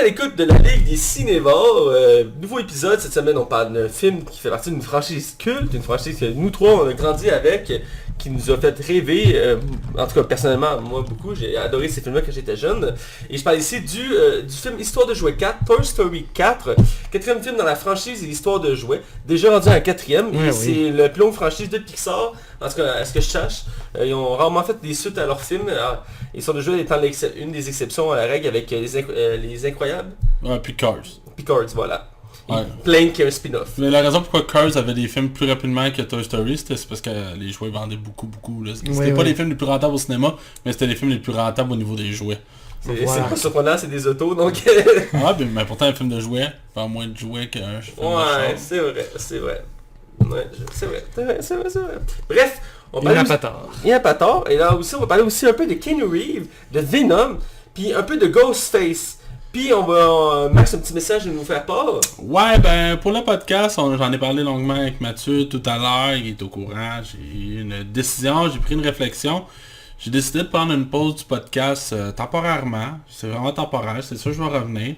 à l'écoute de la Ligue des Cinévores. Nouveau épisode, cette semaine on parle d'un film qui fait partie d'une franchise culte, une franchise que nous trois on a grandi avec, qui nous a fait rêver, en tout cas personnellement, moi beaucoup, j'ai adoré ces films-là quand j'étais jeune. Et je parle ici du film Histoire de jouets 4, Toy Story 4, quatrième film dans la franchise et l'histoire de jouets, déjà rendu à quatrième, et c'est le plus longue franchise de Pixar, en tout cas à ce que je sache. Ils ont rarement fait des suites à leurs films, Histoire de jouets étant une des exceptions à la règle avec les Incroyables. Ouais, puis Cars. Puis Cars, voilà. Ouais. Plein qui est un spin-off. Mais la raison pourquoi Cars avait des films plus rapidement que Toy Story, c'est parce que les jouets vendaient beaucoup. C'était pas les films les plus rentables au cinéma, mais c'était les films les plus rentables au niveau des jouets. C'est pas surprenant, c'est des autos, donc... ouais, mais pourtant un film de jouets vend moins de jouets qu'un film de char. Ouais, c'est vrai. Ouais, c'est vrai. Bref, on Il n'y parle a pas tort. Et là aussi, on va parler aussi un peu de Keanu Reeves, de Venom, puis un peu de Ghostface. Puis on va... Max, un petit message de nous faire part. Ouais, ben pour le podcast, j'en ai parlé longuement avec Mathieu tout à l'heure, il est au courant, j'ai eu une décision, j'ai pris une réflexion. J'ai décidé de prendre une pause du podcast temporairement. C'est vraiment temporaire, c'est sûr que je vais revenir.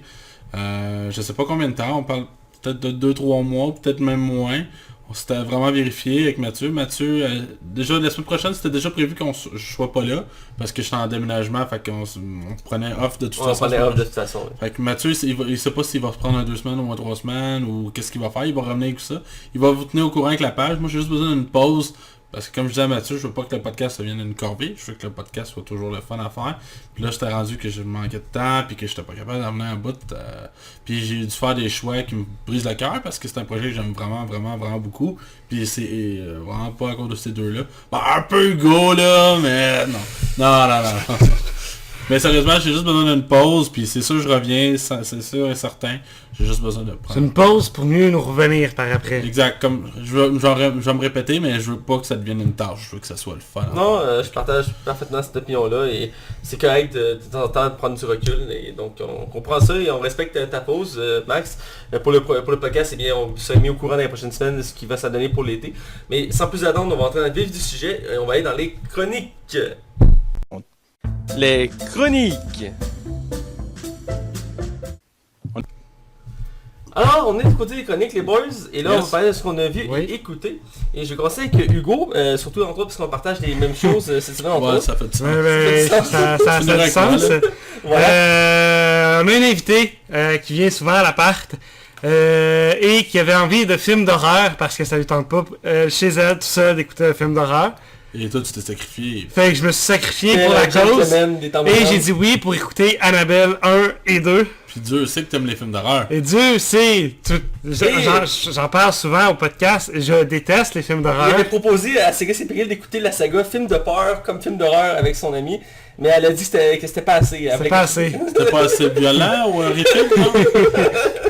Je sais pas combien de temps, on parle peut-être de 2-3 mois, peut-être même moins. On s'était vraiment vérifié avec Mathieu. Mathieu, déjà la semaine prochaine, c'était déjà prévu je sois pas là, parce que j'étais en déménagement, fait qu'on prenait off de toute façon. On prenait off de toute façon. Oui. Fait que Mathieu, il sait pas s'il va se prendre 2 semaines ou 3 semaines, ou qu'est-ce qu'il va faire, il va revenir avec ça. Il va vous tenir au courant avec la page. Moi, j'ai juste besoin d'une pause. Parce que comme je disais à Mathieu, je veux pas que le podcast devienne une corvée, je veux que le podcast soit toujours le fun à faire. Puis là, j'étais rendu que je manquais de temps, puis que j'étais pas capable d'en venir à bout. Puis j'ai dû faire des choix qui me brisent le cœur, parce que c'est un projet que j'aime vraiment beaucoup. Puis c'est vraiment pas à cause de ces deux-là. Bah, un peu Hugo, là, mais non. Mais sérieusement, j'ai juste besoin d'une pause, puis c'est sûr je reviens, c'est sûr et certain. J'ai juste besoin de prendre. C'est une pause pour mieux nous revenir par après. Exact, comme je vais me répéter, mais je veux pas que ça devienne une tâche, je veux que ça soit le fun. Non, je partage parfaitement cette opinion-là et c'est correct de temps en temps de prendre du recul. Et donc on comprend ça et on respecte ta pause, Max. Pour le podcast, eh bien, on sera mis au courant dans les prochaines semaines de ce qui va s'adonner pour l'été. Mais sans plus attendre, on va entrer dans le vif du sujet et on va aller dans les chroniques. Les chroniques. Alors, on est du côté des chroniques, les boys, et là, on va parler de ce qu'on a vu et écouté. Et je vais commencer avec Hugo, surtout entre autres parce qu'on partage les mêmes choses cette semaine entre autres. Ça fait du sens. Ça a du sens. Voilà. On a une invitée qui vient souvent à l'appart et qui avait envie de films d'horreur parce que ça lui tente pas chez elle tout seul d'écouter un film d'horreur. Et toi, tu t'es sacrifié. Fait que je me suis sacrifié pour la cause. Et j'ai dit oui pour écouter Annabelle 1 et 2. Puis Dieu sait que t'aimes les films d'horreur. Et Dieu sait, j'en parle souvent au podcast, je déteste les films d'horreur. Il avait proposé à Sega Cyril d'écouter la saga film de peur comme film d'horreur avec son ami. Mais elle a dit que c'était pas assez. C'était pas assez. C'était pas assez violent ou horrifique, non?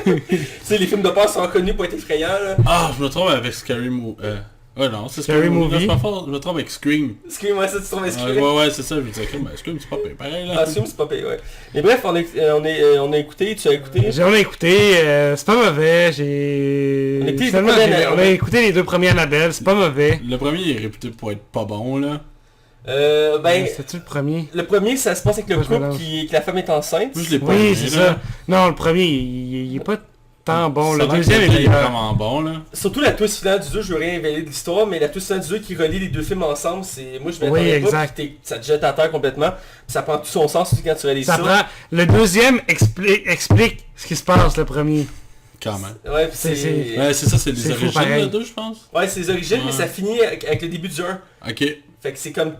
Tu sais, les films de peur sont reconnus pour être effrayants. Là. Ah, je me trompe avec Scary Movie. Ouais, non, c'est Scary Movie. Je me trompe avec Scream. Scream, ouais, ça tu trouves avec Scream. Ouais, c'est ça, je me disais, Scream, c'est pas pire, pareil, là. Ah, Scream, c'est pas pire, ouais. Mais bref, on a écouté, tu as écouté? On a écouté, c'est pas mauvais, on a écouté les 2 premiers Annabelle, c'est pas mauvais. Le premier est réputé pour être pas bon, là. C'est-tu le premier? Le premier, ça se passe avec le couple que la femme est enceinte. Je l'ai pas oui, aimé, c'est là. ça. Non, le premier, il est pas tant bon. Ça Le deuxième est vraiment bon, là. Surtout la twist finale du 2, je veux rien révéler de l'histoire, mais la twist finale du 2 qui relie les 2 films ensemble, c'est... Moi, je m'attendais pas, puis ça te jette à terre complètement. Puis ça prend tout son sens quand tu réalises ça. Le deuxième explique ce qui se passe, le premier. Quand même. Ouais, puis c'est ça, c'est les origines, le 2, je pense. Ouais, c'est les origines, mais ça finit avec le début du 1. Ok. Fait que c'est comme...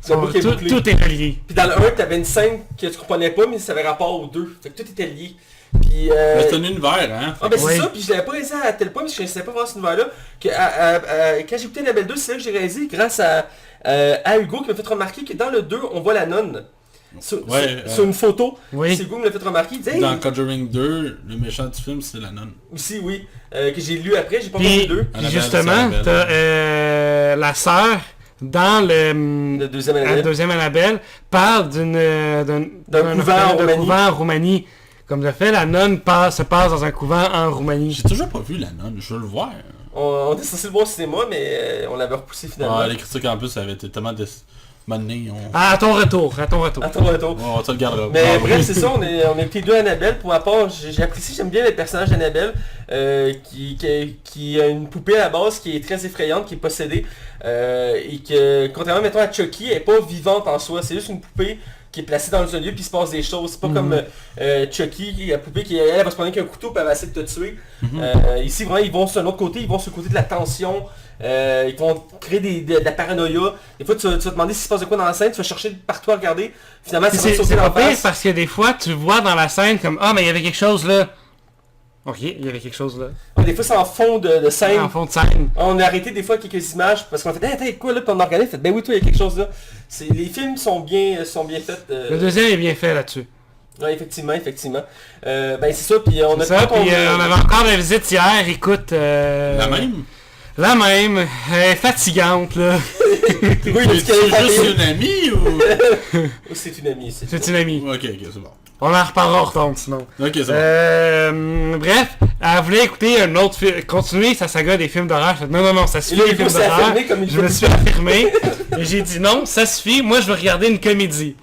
Tout est relié. Puis dans le 1, t'avais une scène que tu comprenais pas, mais ça avait rapport aux 2. Fait que tout était lié. Puis, c'est un univers, hein? Ah ben c'est ça, puis je l'avais pas réalisé à tel point, parce que je ne savais pas voir cet univers-là, que quand j'ai écouté Annabelle 2, c'est là que j'ai réalisé, grâce à Hugo, qui m'a fait remarquer que dans le 2, on voit la nonne. Sur une photo. Oui. C'est Hugo qui me l'a fait remarquer. Il disait, hey, dans Conjuring 2, le méchant du film, c'est la nonne. Aussi, oui. Que j'ai lu après, j'ai pas vu le 2. Puis justement, t'as la sœur dans le deuxième Annabelle parle d'un couvent en Roumanie. Comme de fait, la nonne se passe dans un couvent en Roumanie. J'ai toujours pas vu la nonne, je veux le voir. On était censé le voir au cinéma, mais on l'avait repoussé finalement. Ah, les critiques en plus avaient été tellement À ton retour. À ton retour. On te le gardera. Mais bref, c'est ça, on est pris deux Annabelle. Pour ma part, j'aime bien le personnage d'Annabelle, qui a une poupée à la base qui est très effrayante, qui est possédée, et que, contrairement mettons à Chucky, elle n'est pas vivante en soi, c'est juste une poupée qui est placée dans un lieu puis il se passe des choses. C'est pas comme Chucky, la poupée qui elle va se prendre avec un couteau puis elle va essayer de te tuer. Ici vraiment ils vont sur un autre côté, ils vont sur le côté de la tension. Ils vont créer de la paranoïa. Des fois tu vas te demander s'il se passe de quoi dans la scène, tu vas chercher partout à regarder. Finalement c'est pas pire parce que des fois tu vois dans la scène comme mais il y avait quelque chose là. Ok, il y avait quelque chose là. Des fois c'est en fond de scène. En fond de scène. On a arrêté des fois quelques images parce qu'on a fait attends, quoi là, puis on a regardé, fait ben oui toi il y a quelque chose là. Les films sont bien faits. Le deuxième est bien fait là-dessus. Ouais, effectivement. Ben c'est ça, puis on a on avait encore la visite hier, écoute. La même, fatigante là. Oui, c'est juste une amie ou... C'est une amie. C'est une amie. Ok, c'est bon. On en reparlera hors temps sinon. Ok, c'est bon. Bref, elle voulait écouter un autre film, continuer sa saga des films d'horreur. Non, ça suffit les films d'horreur. Je me suis affirmé. Et j'ai dit non, ça suffit, moi je veux regarder une comédie.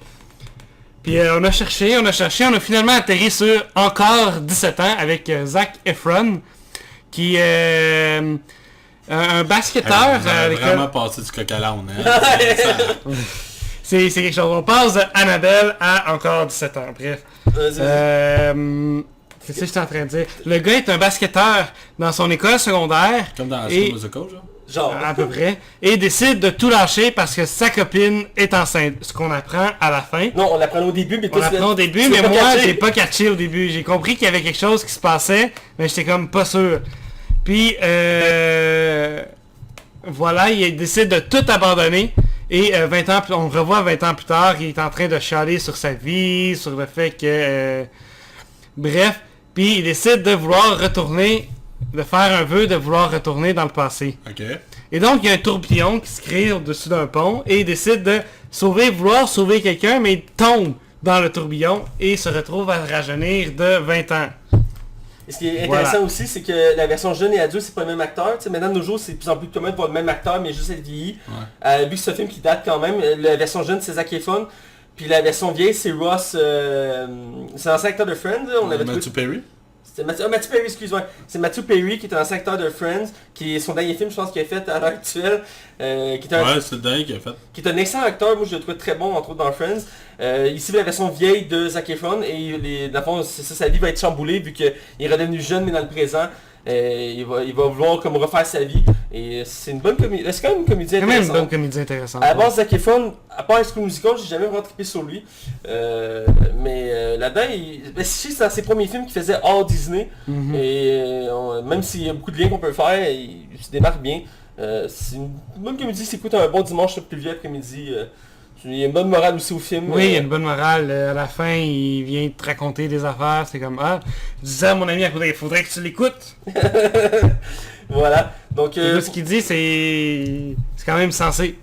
Puis on a cherché, on a finalement atterri sur Encore 17 ans avec Zac Efron, qui est un basketteur. Vraiment passé du coq à l'âne, C'est quelque chose. On passe d'Annabelle à Encore 17 ans. Bref. C'est ça que j'étais en train de dire. Le gars est un basketteur dans son école secondaire. Comme dans School Musical, genre. À peu près. Et décide de tout lâcher parce que sa copine est enceinte. Ce qu'on apprend à la fin. Non, on l'apprend au début, mais moi, j'ai pas catché au début. J'ai compris qu'il y avait quelque chose qui se passait, mais j'étais comme pas sûr. Puis, voilà, il décide de tout abandonner. Et 20 ans, on le revoit 20 ans plus tard, il est en train de chialer sur sa vie, sur le fait que... bref, puis il décide de vouloir retourner, de faire un vœu de vouloir retourner dans le passé. Ok. Et donc, il y a un tourbillon qui se crée au-dessus d'un pont, et il décide de vouloir sauver quelqu'un, mais il tombe dans le tourbillon, et se retrouve à rajeunir de 20 ans. Et ce qui est intéressant aussi, c'est que la version jeune et adulte, c'est pas le même acteur. T'sais, maintenant de nos jours, c'est de plus en plus commun de voir le même acteur, mais juste être vieilli. Vu que c'est un film qui date quand même, la version jeune, c'est Zac Efron. Puis la version vieille, c'est Ross... c'est l'ancien acteur de Friends. Matthew Perry. Matthew Perry, excuse-moi. C'est Matthew Perry qui est un ancien acteur de Friends, qui est son dernier film, je pense, qu'il a fait à l'heure actuelle. C'est le dernier qu'il a fait. Qui est un excellent acteur, moi je le trouve très bon, entre autres dans Friends. Ici, la version vieille de Zac Efron, et dans le fond, sa vie va être chamboulée, vu qu'il est redevenu jeune, mais dans le présent. Il va vouloir comme refaire sa vie. Et c'est une bonne comédie. C'est quand même une comédie intéressante. C'est quand même une bonne comédie intéressante. À la base, Zac Efron, à part High School Musical, j'ai jamais vraiment trippé sur lui. Mais là-dedans, c'est dans ses premiers films qu'il faisait hors Disney. Et même s'il y a beaucoup de liens qu'on peut faire, il se démarque bien. C'est une bonne comédie, c'est écoute un bon dimanche plus vieux après-midi. Il y a une bonne morale aussi au film. Oui, il y a une bonne morale. À la fin, il vient te raconter des affaires. C'est comme, je disais à mon ami à côté, il faudrait que tu l'écoutes. Voilà. Donc, ce qu'il dit, c'est quand même sensé.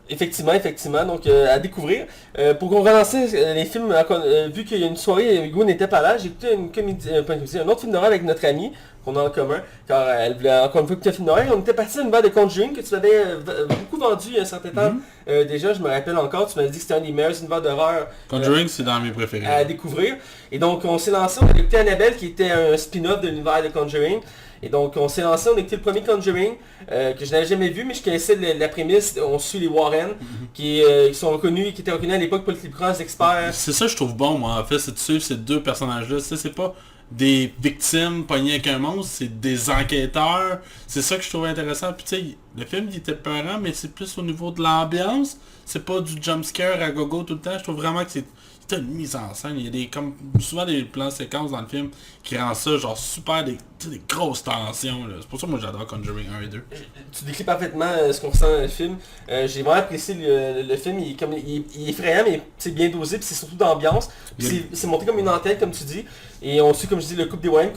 Effectivement. Donc, à découvrir. Pour qu'on relance les films, vu qu'il y a une soirée, Hugo n'était pas là, j'ai écouté un autre film d'horreur avec notre amie, qu'on a en commun, car elle voulait encore une fois écouter un film d'horreur. On était parti d'une bande de Conjuring que tu m'avais beaucoup vendu il y a un certain temps. Déjà, je me rappelle encore, tu m'avais dit que c'était un des meilleurs univers d'horreur. Conjuring, c'est dans mes préférés. À découvrir. Et donc, on s'est lancé, on a écouté Annabelle, qui était un spin-off de l'univers de Conjuring. Et donc on s'est lancé, on a écouté le premier Conjuring, que je n'avais jamais vu, mais je connaissais la prémisse. On suit les Warren, qui étaient reconnus à l'époque pour les plus grands experts. C'est ça que je trouve bon, moi, en fait, c'est de suivre ces deux personnages-là. C'est pas des victimes pognées avec un monstre, c'est des enquêteurs. C'est ça que je trouve intéressant. Puis tu sais, le film il était peurant, mais c'est plus au niveau de l'ambiance. C'est pas du jumpscare à gogo tout le temps. Je trouve vraiment que c'est une mise en scène. Il y a souvent des plans séquences dans le film qui rendent ça genre super des grosses tensions. C'est pour ça que moi j'adore Conjuring 1 et 2. Tu décris parfaitement ce qu'on ressent dans le film. J'ai vraiment apprécié le film. Il est effrayant, mais c'est bien dosé, puis c'est surtout d'ambiance. C'est monté comme une antenne, comme tu dis. Et on suit, comme je dis, le couple des Warren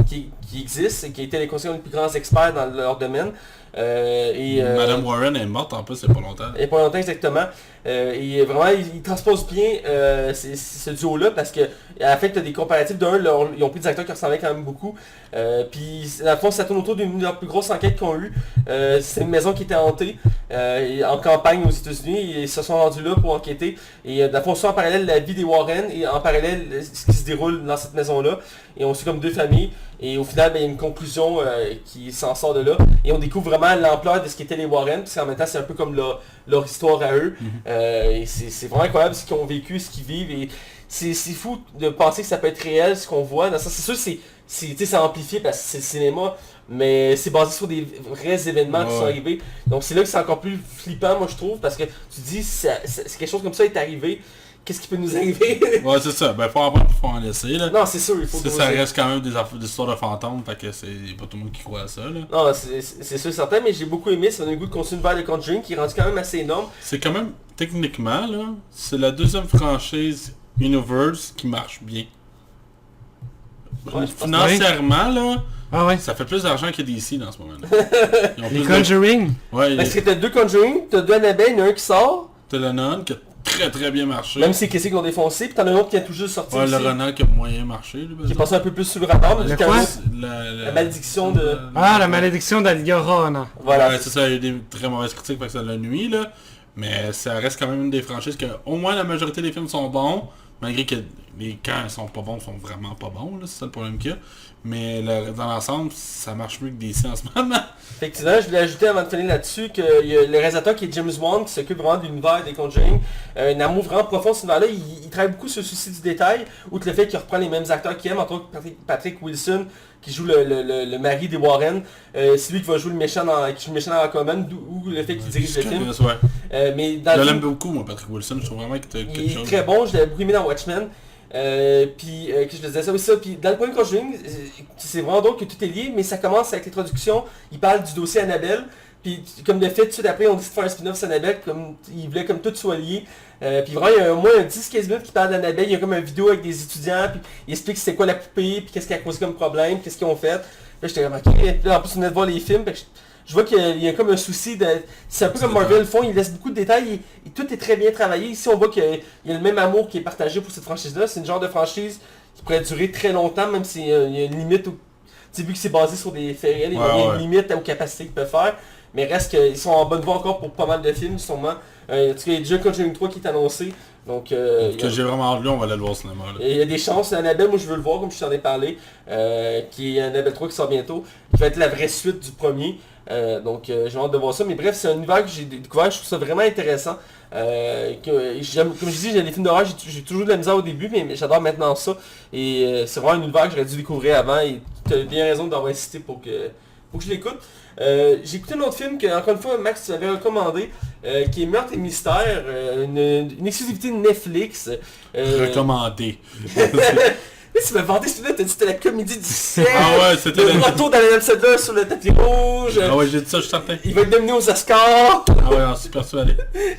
qui existe et qui était les conseillers les plus grands experts dans leur domaine. Madame Warren est morte en plus, il n'y a pas longtemps. Il n'y a pas longtemps exactement. Et vraiment, ils transposent bien ce duo-là parce que à la fin, tu as des comparatifs d'un, ils ont pris des acteurs qui ressemblaient quand même beaucoup. Puis, à la fin, ça tourne autour d'une de leurs plus grosses enquêtes qu'ils ont eues. C'est une maison qui était hantée en campagne aux États-Unis. Et ils se sont rendus là pour enquêter. Et dans le fond, on suit en parallèle la vie des Warren et en parallèle ce qui se déroule dans cette maison-là. Et on suit comme deux familles. Et au final, il y a une conclusion qui s'en sort de là. Et on découvre vraiment l'ampleur de ce qu'étaient les Warren. Parce qu'en même temps, c'est un peu comme leur histoire à eux. Et c'est vraiment incroyable ce qu'ils ont vécu, ce qu'ils vivent. Et c'est fou de penser que ça peut être réel, ce qu'on voit. Dans ça, c'est sûr que c'est amplifié parce que c'est le cinéma. Mais c'est basé sur des vrais événements qui sont arrivés. Donc c'est là que c'est encore plus flippant, moi je trouve. Parce que tu dis, c'est quelque chose comme ça est arrivé. Qu'est-ce qui peut nous arriver? Ouais, c'est ça. Ben, faut en laisser, là. Non, c'est sûr, il faut ça reste quand même des histoires de fantômes, fait que c'est pas tout le monde qui croit à ça, là. Non, c'est sûr, certain, mais j'ai beaucoup aimé. Ça m'a donné le goût de continuer vers le Conjuring, qui est rendu quand même assez énorme. C'est quand même, techniquement, là, c'est la deuxième franchise Universe qui marche bien. Ouais, financièrement, là, ça fait plus d'argent que DC dans ce moment-là. Les Conjuring? Ouais. Parce que t'as deux Conjuring, t'as deux Annabelle, il y en a un qui sort. T'as le Nun qui a très très bien marché. Même si c'est qu'ils l'ont défoncé, puis t'en as un autre qui vient tout juste sortir. Ouais, le Renan qui a moyen marché. Lui, qui est passé un peu plus sous le radar. Mais la malédiction de... la malédiction d'Algarona. Voilà. Ouais, c'est ça, il y a eu des très mauvaises critiques parce que ça la nuit, là. Mais ça reste quand même une des franchises que au moins la majorité des films sont bons. Malgré que quand ils sont pas bons, ils sont vraiment pas bons, c'est ça le problème qu'il y a. Mais dans l'ensemble, ça marche mieux que DC en ce moment. Effectivement, je voulais ajouter avant de finir là-dessus que y a le réalisateur qui est James Wan qui s'occupe vraiment de l'univers des Conjuring. Un amour vraiment profond de ce univers-là. Il travaille beaucoup sur le souci du détail, outre le fait qu'il reprend les mêmes acteurs qu'il aime, entre autres Patrick Wilson qui joue le mari des Warren. C'est lui qui va jouer le méchant dans Aquaman, ou le fait qu'il dirige le film. Mais je l'aime beaucoup, moi, Patrick Wilson. Je trouve vraiment que il est très bon, je l'avais beaucoup aimé dans Watchmen. Puis que je te disais ça aussi, puis dans le point de Conjuring, c'est vraiment drôle que tout est lié, mais ça commence avec l'introduction, il parle du dossier Annabelle, puis comme de fait, tout de suite après, on décide de faire un spin-off sur Annabelle, comme il voulait comme tout soit lié. Puis vraiment, il y a au moins 10-15 minutes qui parle d'Annabelle, il y a comme une vidéo avec des étudiants, puis il explique c'est quoi la poupée, puis qu'est-ce qui a causé comme problème, qu'est-ce qu'ils ont fait. Là j'étais comme, ok, là, en plus on venait de voir les films, je vois qu'il y a comme un souci de... C'est un peu comme Marvel le font, il laisse beaucoup de détails et tout est très bien travaillé. Ici on voit qu'il y a le même amour qui est partagé pour cette franchise-là. C'est une genre de franchise qui pourrait durer très longtemps, même s'il y a une limite où... Tu sais, vu que c'est basé sur des faits réels, il y a une limite aux capacités qu'ils peuvent faire. Mais reste qu'ils sont en bonne voie encore pour pas mal de films, sûrement. En tout cas, il y a déjà Conjuring 3 qui est annoncé. Donc, que j'ai vraiment hâte, on va aller le voir au cinéma. Il y a des chances. Annabelle, moi je veux le voir, comme je t'en ai parlé. Qui est Annabelle 3 qui sort bientôt. Qui va être la vraie suite du premier. Donc j'ai hâte de voir ça. Mais bref, c'est un univers que j'ai découvert. Je trouve ça vraiment intéressant. Comme je dis, j'ai les films d'horreur, j'ai toujours de la misère au début, mais j'adore maintenant ça. Et c'est vraiment un univers que j'aurais dû découvrir avant. Et tu as bien raison d'avoir insisté pour que je l'écoute. J'ai écouté un autre film que, encore une fois, Max, tu m'avais recommandé, qui est Meurtre et Mystère, une exclusivité de Netflix. Recommandé. Tu m'as vanté celui-là, t'as dit que c'était la comédie du siècle. Ah ouais, c'était le retour d'Adam Sandler sur le tapis rouge. Ah ouais, j'ai dit ça, je suis certain. Il va être nominé aux Oscars. Ah ouais, on s'y persuadé.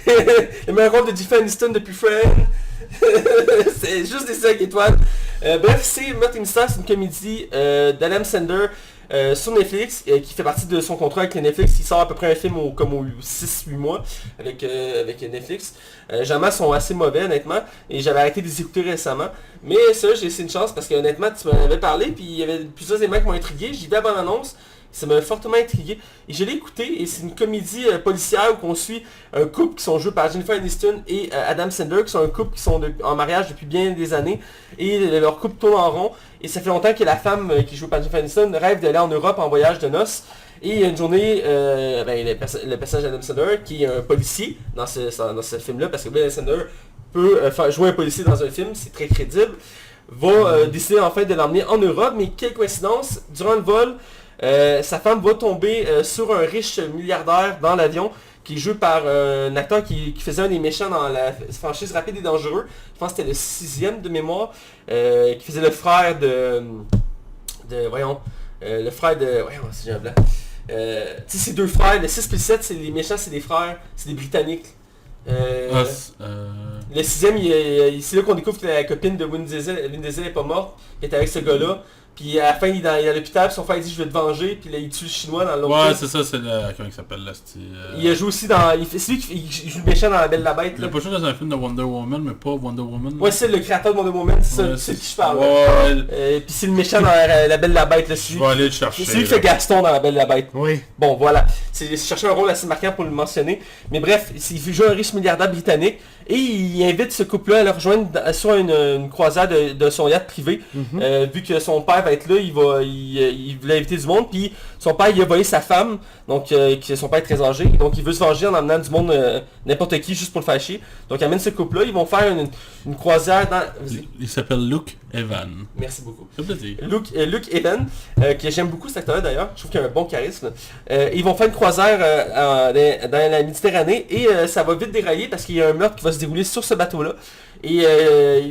Le meilleur rôle de Jennifer Aniston depuis Friends. C'est juste des 5 étoiles. Bref, c'est Meurtre et Mystère, c'est une comédie d'Adam Sandler sur Netflix, qui fait partie de son contrat avec Netflix. Il sort à peu près un film comme aux 6-8 mois avec Netflix. Jamais sont assez mauvais honnêtement, et j'avais arrêté de les écouter récemment. Mais ça, j'ai laissé une chance parce que honnêtement, tu m'en avais parlé, puis il y avait plusieurs éléments qui m'ont intrigué. J'y vais à bande-annonce. Ça m'a fortement intrigué. Et je l'ai écouté, et c'est une comédie policière où on suit un couple qui sont joués par Jennifer Aniston et Adam Sandler, qui sont un couple qui sont en mariage depuis bien des années. Et leur couple tourne en rond. Et ça fait longtemps que la femme qui joue par Jennifer Aniston rêve d'aller en Europe en voyage de noces. Et il y a une journée, le personnage d'Adam Sandler, qui est un policier dans ce film-là, parce que Adam Sandler peut jouer un policier dans un film, c'est très crédible, va décider en fait de l'emmener en Europe. Mais quelle coïncidence, durant le vol, sa femme va tomber sur un riche milliardaire dans l'avion, qui est joué par un acteur qui faisait un des méchants dans la franchise Rapide et Dangereux. Je pense que c'était le 6e de mémoire, qui faisait le frère le frère de... Voyons, si j'ai un blanc. Tu sais, ces deux frères, le 6 et le 7, c'est les méchants, c'est des frères, c'est des Britanniques. Le 6e, c'est là qu'on découvre que la copine de Vin Diesel n'est pas morte, qu'elle était avec ce gars-là. Puis à la fin, il est à l'hôpital, puis son frère dit je vais te venger, puis là il tue le chinois dans l'autre. Ouais, c'est ça, c'est le... Comment il s'appelle là, Il a joué aussi dans... C'est lui qui joue le méchant dans La Belle et la Bête. Il a pas joué dans un film de Wonder Woman, mais pas Wonder Woman. Ouais, c'est le créateur de Wonder Woman, c'est qui je parle. Ouais. Puis c'est le méchant dans La Belle et la Bête, là, je vais aller le chercher. C'est lui qui fait Gaston dans La Belle et la Bête. Oui. Bon, voilà. C'est chercher un rôle assez marquant pour le mentionner. Mais bref, il joue un riche milliardaire britannique. Et il invite ce couple-là à le rejoindre sur une croisade de son yacht privé. Vu que son père va être là, il voulait inviter du monde. Puis son père, il a volé sa femme. Donc son père est très âgé. Donc il veut se venger en amenant du monde, n'importe qui, juste pour le faire chier. Donc il amène ce couple-là. Ils vont faire une croisade dans... Il s'appelle Luke Evans. Merci beaucoup. Ça plaisir. Luke Evans, que j'aime beaucoup cet acteur d'ailleurs. Je trouve qu'il a un bon charisme. Ils vont faire une croisière dans la Méditerranée. Et ça va vite dérailler parce qu'il y a un meurtre qui va se dérouler sur ce bateau-là. Et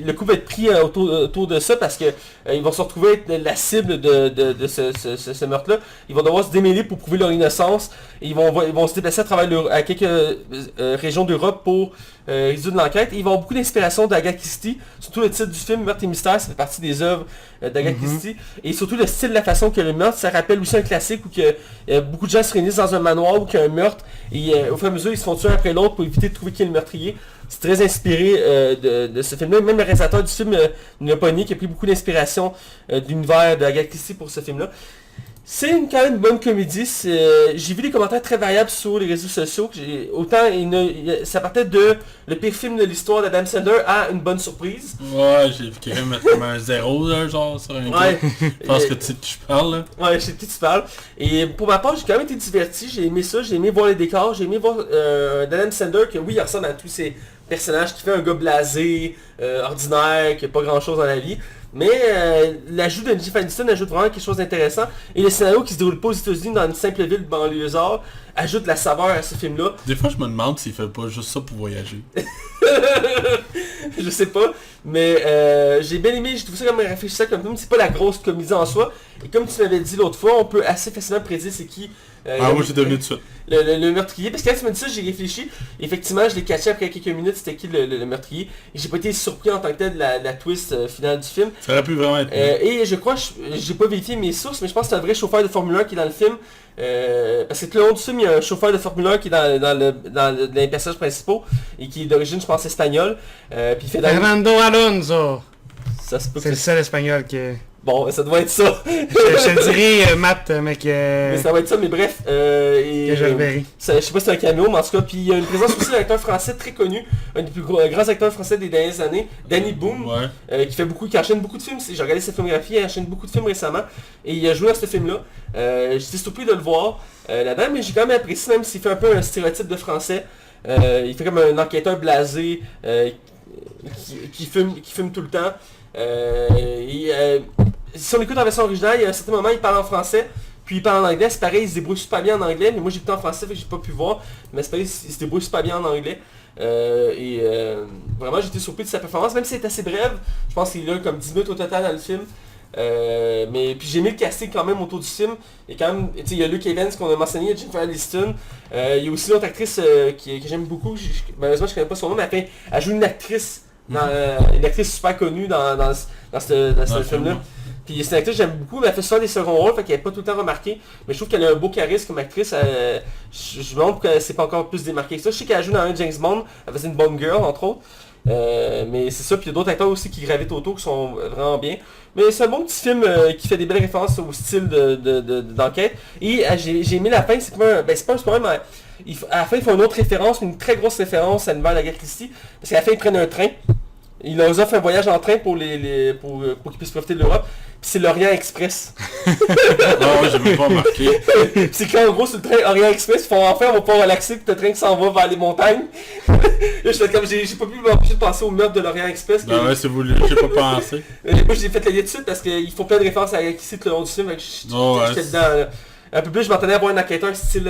le coup va être pris autour de ça parce que ils vont se retrouver être la cible de ce meurtre-là. Ils vont devoir se démêler pour prouver leur innocence. Et ils vont se déplacer à quelques régions d'Europe pour résoudre l'enquête. Et ils vont avoir beaucoup d'inspiration d'Agatha Christie. Surtout le titre du film Meurtre et Mystère, ça fait partie des œuvres d'Agatha Christie. Et surtout le style, la façon que le meurtre, ça rappelle aussi un classique où que beaucoup de gens se réunissent dans un manoir où il y a un meurtre. Et au fur et à mesure, ils se font tuer après l'autre pour éviter de trouver qui est le meurtrier. C'est très inspiré de ce film-là. Même le réalisateur du film n'a pas nié, qui a pris beaucoup d'inspiration de l'univers de Agatha Christie pour ce film-là. C'est quand même une bonne comédie. J'ai vu des commentaires très variables sur les réseaux sociaux. Autant ça partait de le pire film de l'histoire d'Adam Sandler à une bonne surprise. Ouais, j'ai vu quelqu'un mettre comme un 0 là, genre sur un ouais. Je pense que tu parles là. Ouais, je sais de qui tu parles. Et pour ma part, j'ai quand même été diverti. J'ai aimé ça. J'ai aimé voir les décors. J'ai aimé voir Adam Sandler, que oui, il ressemble à tous ces personnage qui fait un gars blasé, ordinaire, qui n'a pas grand chose dans la vie. Mais l'ajout de Jennifer Aniston ajoute vraiment quelque chose d'intéressant. Et le scénario qui se déroule pas aux États-Unis dans une simple ville banlieusard ajoute la saveur à ce film-là. Des fois je me demande s'il fait pas juste ça pour voyager. Je sais pas. Mais j'ai bien aimé, j'ai trouvé ça comme réfléchissant comme film. C'est pas la grosse comédie en soi. Et comme tu m'avais dit l'autre fois, on peut assez facilement prédire c'est qui. Moi j'ai devenu tout de suite. Le meurtrier, parce que quand tu m'as dit ça, j'ai réfléchi. Effectivement, je l'ai catché après quelques minutes, c'était qui le meurtrier. Et j'ai pas été surpris en tant que tel de la twist finale du film. Ça aurait pu vraiment être... et je crois, j'ai pas vérifié mes sources, mais je pense que c'est un vrai chauffeur de Formule 1 qui est dans le film. Parce que tout le long du film, il y a un chauffeur de Formule 1 qui est dans les personnages principaux. Et qui est d'origine, je pense, espagnole. Puis il fait Fernando Alonso. Ça se peut. C'est le seul espagnol qui est... Bon, ça doit être ça. je te dirais Matt, mec. Mais ça va être ça, mais bref. Que je le verrai. Je sais pas si c'est un caméo, mais en tout cas, puis il y a une présence aussi d'un acteur français très connu, un des plus grands acteurs français des dernières années, Danny Boone, qui enchaîne beaucoup de films. J'ai regardé sa filmographie, il enchaîne beaucoup de films récemment, et il a joué dans ce film-là. J'étais surpris de le voir là-dedans, mais j'ai quand même apprécié, même s'il fait un peu un stéréotype de français. Il fait comme un enquêteur blasé qui fume tout le temps. Si on écoute en version originale, il y a un certain moment, il parle en français, puis il parle en anglais. C'est pareil, il se débrouille super bien en anglais, mais moi j'ai écouté en français, fait que j'ai pas pu voir. Mais c'est pareil, il se débrouille super bien en anglais. Vraiment, j'ai été surpris de sa performance, même si c'est assez brève. Je pense qu'il a comme 10 minutes au total dans le film. Mais puis j'ai aimé le casting quand même autour du film. Et quand même, il y a Luke Evans qu'on a mentionné, il y a Jennifer Aniston. Il y a aussi une autre actrice que j'aime beaucoup. Malheureusement, je connais pas son nom, mais elle joue une actrice. Une actrice super connue dans ce film-là. Puis c'est une actrice que j'aime beaucoup, mais elle fait souvent des seconds rôles, fait qu'elle n'est pas tout le temps remarquée. Mais je trouve qu'elle a un beau charisme comme actrice. Je me demande pourquoi elle s'est pas encore plus démarquée que ça. Je sais qu'elle joue dans un James Bond, elle faisait une Bond Girl entre autres. Mais c'est ça, puis il y a d'autres acteurs aussi qui gravitent autour qui sont vraiment bien. Mais c'est un bon petit film qui fait des belles références au style d'enquête. Et j'ai aimé la fin, c'est comme c'est pas un spoiler, mais à la fin il faut une autre référence, une très grosse référence à l'univers d'Agatha Christie. Parce qu'à la fin ils prennent un train. Il leur offre un voyage en train pour qu'ils puissent profiter de l'Europe. Puis c'est l'Orient Express. Non, ouais, j'avais pas remarqué. C'est quand en gros sur le train Orient Express, ils font enfin on va pas relaxer, puis le train qui s'en va vers les montagnes. Là je fais comme j'ai pas pu m'empêcher de penser au meurtre de l'Orient Express. Ouais, c'est voulu, j'ai pas pensé. Moi j'ai fait la lien dessus parce qu'ils font plein de références à ici tout le long du film. J'étais dedans. Un peu plus, je m'attendais à voir un enquêteur style...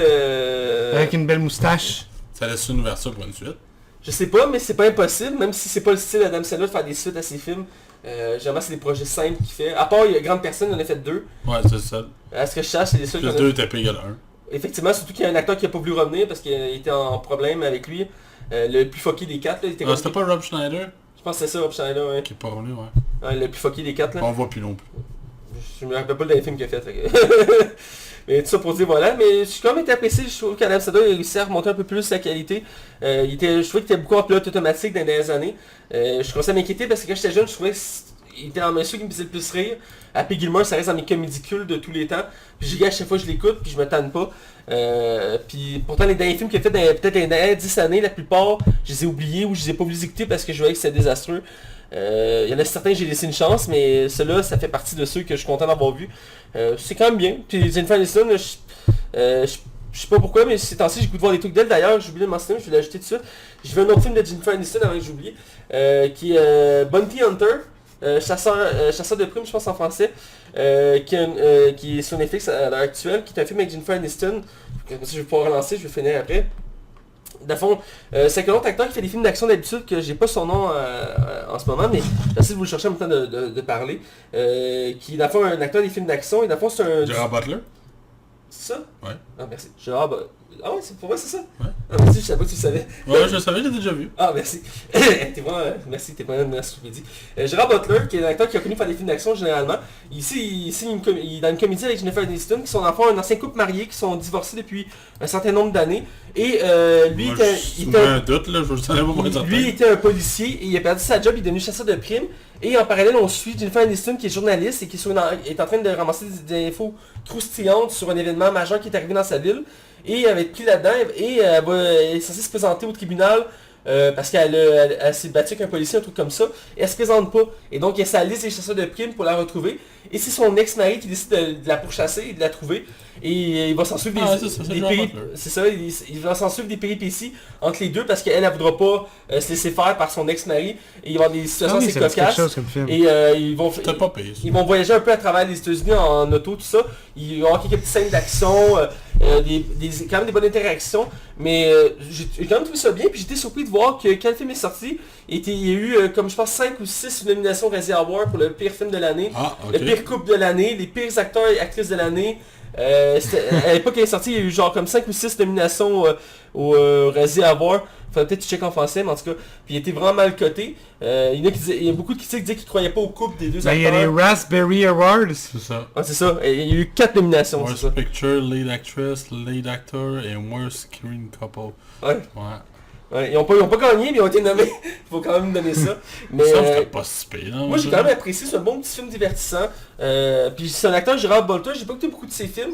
Avec une belle moustache. Ça laisse une ouverture pour une suite. Je sais pas, mais c'est pas impossible, même si c'est pas le style d'Adam Sandler de faire des suites à ses films. Généralement, c'est des projets simples qu'il fait. À part, il y a Grande Personne, il en a fait 2. Ouais, c'est ça. À ce que je sache, c'est des seuls. Le 2 était pas égal à 1. Effectivement, surtout qu'il y a un acteur qui a pas voulu revenir parce qu'il était en problème avec lui. le plus fucké des 4. Là, c'était pas Rob Schneider? Je pense que c'est ça, Rob Schneider, ouais. Qui est pas revenu, ouais. Le plus fucké des 4, là. On voit plus non plus. Je me rappelle pas le dernier film qu'il a fait. Mais tout ça pour dire voilà, mais je suis quand même été apprécié, je trouve qu'Adam Sandler a réussi à remonter un peu plus sa qualité. Je trouvais qu'il était beaucoup en pilote automatique dans les dernières années. Je commençais à m'inquiéter parce que quand j'étais jeune, je trouvais qu'il était dans mes ceux qui me faisait le plus rire. Happy Gilmore, ça reste dans mes comédies cultes de tous les temps. Puis j'y à chaque fois que je l'écoute, puis je me tanne pas. Puis pourtant les derniers films qu'il a fait dans peut-être les dernières 10 années, la plupart, je les ai oubliés ou je les ai pas voulu écouter parce que je voyais que c'était désastreux. Il y en a certains j'ai laissé une chance, mais ceux-là, ça fait partie de ceux que je suis content d'avoir vu. C'est quand même bien. Puis Jennifer Aniston, je sais pas pourquoi, mais ces temps-ci, j'ai goût de voir des trucs d'elle. D'ailleurs, j'ai oublié de mentionner, je vais l'ajouter tout de suite. J'ai vu un autre film de Jennifer Aniston avant que j'oublie, qui est Bounty Hunter, chasseur de primes, je pense en français, qui est sur Netflix à l'heure actuelle, qui est un film avec Jennifer Aniston. Je vais pouvoir relancer, je vais finir après. Dans le fond, c'est un autre acteur qui fait des films d'action d'habitude, que j'ai pas son nom en ce moment, mais j'essaie de vous le chercher en même temps de parler. Qui est dans le fond un acteur des films d'action, et dans le fond c'est un... Gerard Butler? C'est ça? Ouais. Ah merci. Gerard Ah ouais, pour moi c'est ça? Ouais. Ah merci, je savais pas que tu le savais. Ouais, je le savais, j'ai déjà vu. Ah merci. Merci, t'es pas dans ce que tu dis. Gerard Butler, qui est un acteur qui a connu faire des films d'action généralement. Ici, il est dans une comédie avec Jennifer Aniston, qui sont en fond un ancien couple marié, qui sont divorcés depuis un certain nombre d'années. Et lui, il était un doute, là, je savais pas lui était un policier et il a perdu sa job, il est devenu chasseur de primes. Et en parallèle, on suit Jennifer Aniston qui est journaliste et qui est en train de ramasser des infos croustillantes sur un événement majeur qui est arrivé dans sa ville. Et elle va être prise là-dedans et elle est censée se présenter au tribunal parce qu'elle s'est battue avec un policier, un truc comme ça. Et elle se présente pas. Et donc il y a sa liste des chasseurs de primes pour la retrouver. Et c'est son ex-mari qui décide de la pourchasser et de la trouver. Et il va s'en suivre il va s'en suivre des péripéties entre les deux parce qu'elle ne voudra pas se laisser faire par son ex-mari. Et il va y avoir des situations assez cocasses. Et ils vont voyager un peu à travers les États-Unis en auto, tout ça. Il va y avoir quelques petites scènes d'action, quand même des bonnes interactions. Mais j'ai quand même trouvé ça bien. Puis j'étais surpris de voir que quand le film est sorti, il y a eu comme je pense 5 ou 6 nominations Razzie pour le pire film de l'année, le pire couple de l'année, les pires acteurs et actrices de l'année. À l'époque il est sorti, il y a eu genre comme 5 ou 6 nominations au Razzie Award. Faudrait peut-être checker en français, mais en tout cas, puis il était vraiment mal coté. Il y a beaucoup de critiques qui disaient qu'ils croyaient pas au couple des deux acteurs. Il y a les Raspberry Awards. C'est ça. Ah, c'est ça. Il y a eu 4 nominations. Worst Picture, Lead Actress, Lead Actor et Worst Screen Couple. Ouais. Ouais, ils ont pas gagné, mais ils ont été nommés. Il faut quand même donner ça. Mais ça, pas si pire, hein, moi j'ai quand même apprécié, c'est un bon petit film divertissant. Puis c'est un acteur, Gerard Butler, j'ai pas écouté beaucoup de ses films.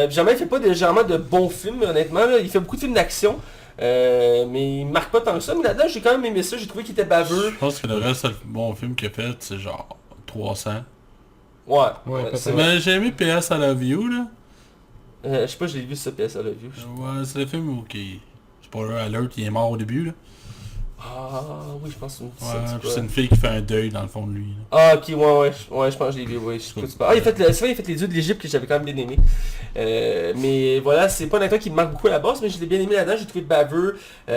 Jamais il fait pas généralement de bons films, honnêtement. Là. Il fait beaucoup de films d'action. Mais il marque pas tant que ça. Mais là-dedans, j'ai quand même aimé ça. J'ai trouvé qu'il était baveux. Je pense que le reste, le bon film qu'il a fait, c'est genre 300. Ouais. Mais j'ai aimé PS I Love You, là. Je sais pas, j'ai vu ça, PS I Love You. Ouais, c'est le film où spoiler alert, il est mort au début, là. Ah oui, je pense que c'est une fille qui fait un deuil dans le fond de lui. Là. Ah ok, ouais, je pense que je l'ai vu, ouais. Il a fait les dieux de l'Égypte que j'avais quand même bien aimé. Mais voilà, c'est pas un acteur qui me marque beaucoup à la base, mais je l'ai bien aimé là-dedans, j'ai trouvé baveux. C'est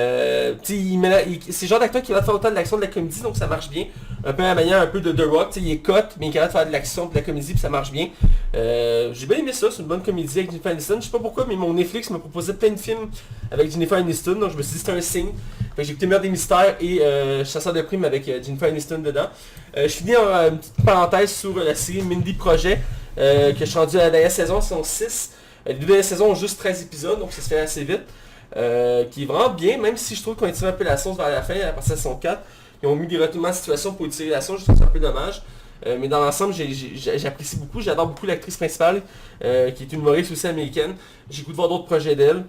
le genre d'acteur qui va faire autant de l'action de la comédie, donc ça marche bien. Un peu à la manière un peu de The Rock, il est cut, mais il est capable de faire de l'action de la comédie, puis ça marche bien. J'ai bien aimé ça, c'est une bonne comédie avec Jennifer Aniston. Je sais pas pourquoi, mais mon Netflix me proposait plein de films avec Jennifer Aniston, donc je me suis dit c'était un signe. Fait que j'ai écouté Meurtre des Mystères et Chasseur de primes avec Jennifer Aniston dedans. Je finis une petite parenthèse sur la série Mindy Project, que je suis rendu à la dernière saison 6. Les deux dernières saisons ont juste 13 épisodes, donc ça se fait assez vite. Qui est vraiment bien, même si je trouve qu'on a tiré un peu la sauce vers la fin, à partir de la saison 4. Ils ont mis des retournements de situation pour tirer la sauce, je trouve ça un peu dommage. Mais dans l'ensemble, j'apprécie beaucoup, j'adore beaucoup l'actrice principale, qui est une humoriste aussi américaine. J'ai goût de voir d'autres projets d'elle.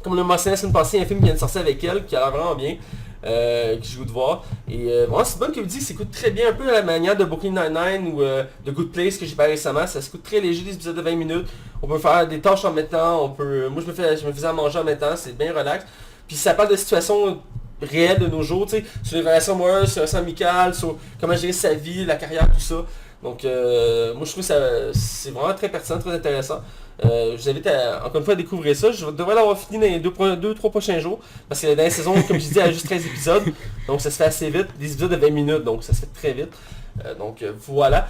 Comme le mentionné la semaine passée, il y a un film qui vient de sortir avec elle, qui a l'air vraiment bien, que j'ai goût de voir. Et vraiment, c'est bonne comédie, ça s'écoute très bien, un peu à la manière de Brooklyn Nine-Nine ou The Good Place que j'ai parlé récemment. Ça s'écoute très léger, des épisodes de 20 minutes. On peut faire des tâches en même temps, moi je me faisais à manger en même temps, c'est bien relax. Puis ça parle de situations réelles de nos jours, tu sais, sur les relations amoureuses, sur les relations amicales, sur comment gérer sa vie, la carrière, tout ça. Donc moi je trouve que c'est vraiment très pertinent, très intéressant. Je vous invite encore une fois à découvrir ça. Je devrais l'avoir fini dans les 2-3 prochains jours. Parce que dans la saison, comme je disais, il y a juste 13 épisodes. Donc ça se fait assez vite. Des épisodes de 20 minutes, donc ça se fait très vite. Donc voilà.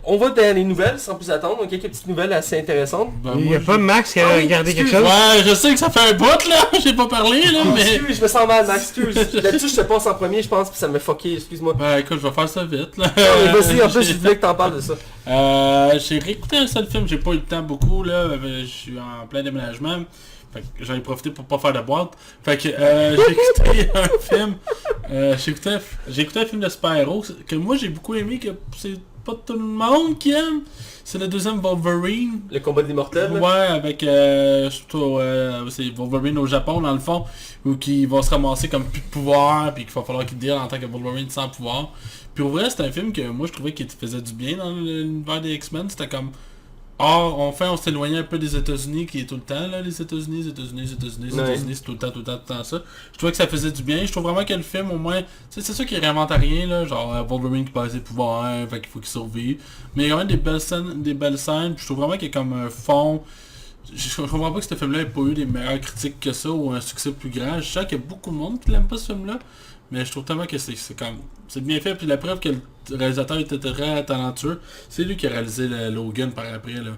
On va dans les nouvelles sans plus attendre. Donc quelques petites nouvelles assez intéressantes. Il n'y a pas Max qui a regardé quelque chose. Ouais, je sais que ça fait un bout là, j'ai pas parlé là, mais... Excuse, je me sens mal, Max, excuse. Là-dessus je te passe en premier je pense, puis ça m'a fucké, excuse-moi. Ben écoute, je vais faire ça vite là. Vas-y, en plus je voulais que t'en parles de ça. J'ai réécouté un seul film, j'ai pas eu le temps beaucoup là, je suis en plein déménagement. Fait que j'en ai profité pour pas faire de boîte. Fait que j'ai écouté un film. J'ai écouté un film de super-héros que moi j'ai beaucoup aimé, que c'est pas tout le monde qui aime. C'est le deuxième Wolverine. Le combat des mortels. Ouais, avec surtout c'est Wolverine au Japon dans le fond, où qui va se ramasser comme plus de pouvoir, puis qu'il va falloir qu'il deal en tant que Wolverine sans pouvoir. Puis au vrai, c'est un film que moi je trouvais qu'il faisait du bien dans l'univers des X-Men. C'était comme on s'éloignait un peu des États-Unis, qui est tout le temps là, les États-Unis, c'est tout le temps ça. Je trouvais que ça faisait du bien. Je trouve vraiment que le film, au moins, c'est ça qui réinvente rien là, genre Wolverine qui passe ses pouvoirs, fait qu'il faut qu'il survive. Mais il y a quand même des belles scènes, puis je trouve vraiment qu'il y a comme un fond. Je comprends pas que ce film-là ait pas eu des meilleures critiques que ça ou un succès plus grand. Je sais qu'il y a beaucoup de monde qui l'aime pas ce film-là. Mais je trouve tellement que c'est bien fait, puis la preuve que le réalisateur était très talentueux, c'est lui qui a réalisé le Logan par après là.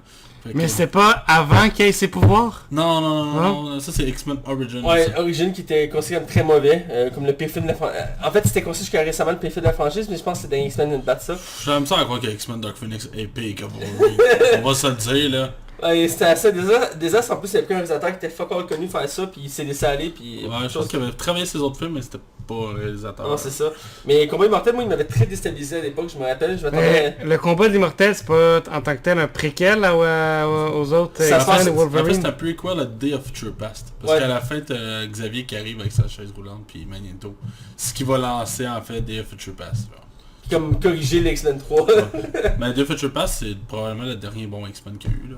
Mais c'est pas avant qu'il ait ses pouvoirs? Non, ça c'est X-Men Origins. Ouais, Origins qui était considéré comme très mauvais, comme le pire film de la franchise. En fait c'était considéré jusqu'à récemment le pire film de la franchise, mais je pense que c'est dans X-Men une batte ça. J'aime ça à croire que X-Men Dark Phoenix est pire que Wolverine. On va se le dire là. Ouais, c'était assez désastre, en plus il y avait un réalisateur qui était fuck all connu faire ça, puis il s'est laissé aller, puis... Ouais, je pense qu'il avait travaillé ses autres films, mais c'était pas un réalisateur. Non, c'est ça. Mais Combat Immortel, moi il m'avait très déstabilisé à l'époque, je me rappelle, le Combat d'Immortel, c'est pas en tant que tel un préquel aux autres X-Men et Wolverine? En fait, c'est un prequel à Day of Future Past. Parce qu'à la fin, t'as Xavier qui arrive avec sa chaise roulante, puis Magneto. Ce qui va lancer en fait Day of Future Past. Là. Comme corriger les X-Men 3. Mais Day of Future Past, c'est probablement le dernier bon X-Men qu'il y a eu là.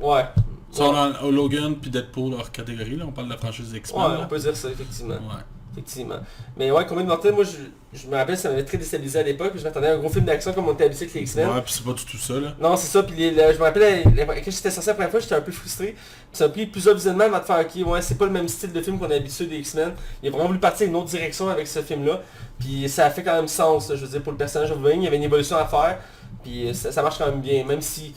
Ouais. Sur Logan puis Deadpool hors catégorie, là, on parle de la franchise X-Men. Ouais, on peut dire ça, effectivement. Ouais. Effectivement. Mais ouais, Combat Immortel, moi je me rappelle, ça m'avait très déstabilisé à l'époque, je m'attendais à un gros film d'action comme on était habitué avec les X-Men. Ouais, puis c'est pas du tout ça là. Non, c'est ça, puis je me rappelle, quand j'étais sorti la première fois, j'étais un peu frustré. Ça a pris plusieurs visionnements avant de faire, ok, ouais, c'est pas le même style de film qu'on est habitué des X-Men. Il a vraiment voulu partir une autre direction avec ce film-là. Puis ça a fait quand même sens, je veux dire, pour le personnage de Wolverine, il y avait une évolution à faire. Puis ça marche quand même bien, même si...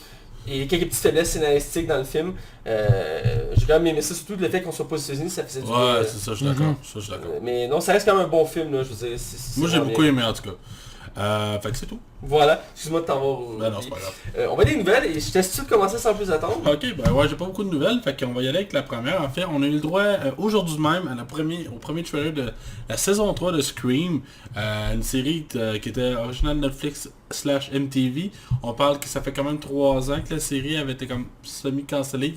Il y a quelques petites faiblesses scénaristiques dans le film. J'ai quand même aimé ça, surtout le fait qu'on soit pas aux États-Unis, ça faisait du bien. Ouais, c'est ça, je suis d'accord. Mais non, ça reste quand même un bon film, là, je veux dire. Moi j'ai beaucoup aimé en tout cas. Fait que c'est tout. Voilà, excuse-moi de t'avoir... Ben non, c'est pas grave. On va des nouvelles et je t'assure de commencer sans plus attendre. Ok, ben ouais, j'ai pas beaucoup de nouvelles, fait qu'on va y aller avec la première. En fait, on a eu le droit aujourd'hui même au premier trailer de la saison 3 de Scream, une série qui était originale Netflix / MTV. On parle que ça fait quand même 3 ans que la série avait été comme semi-cancellée.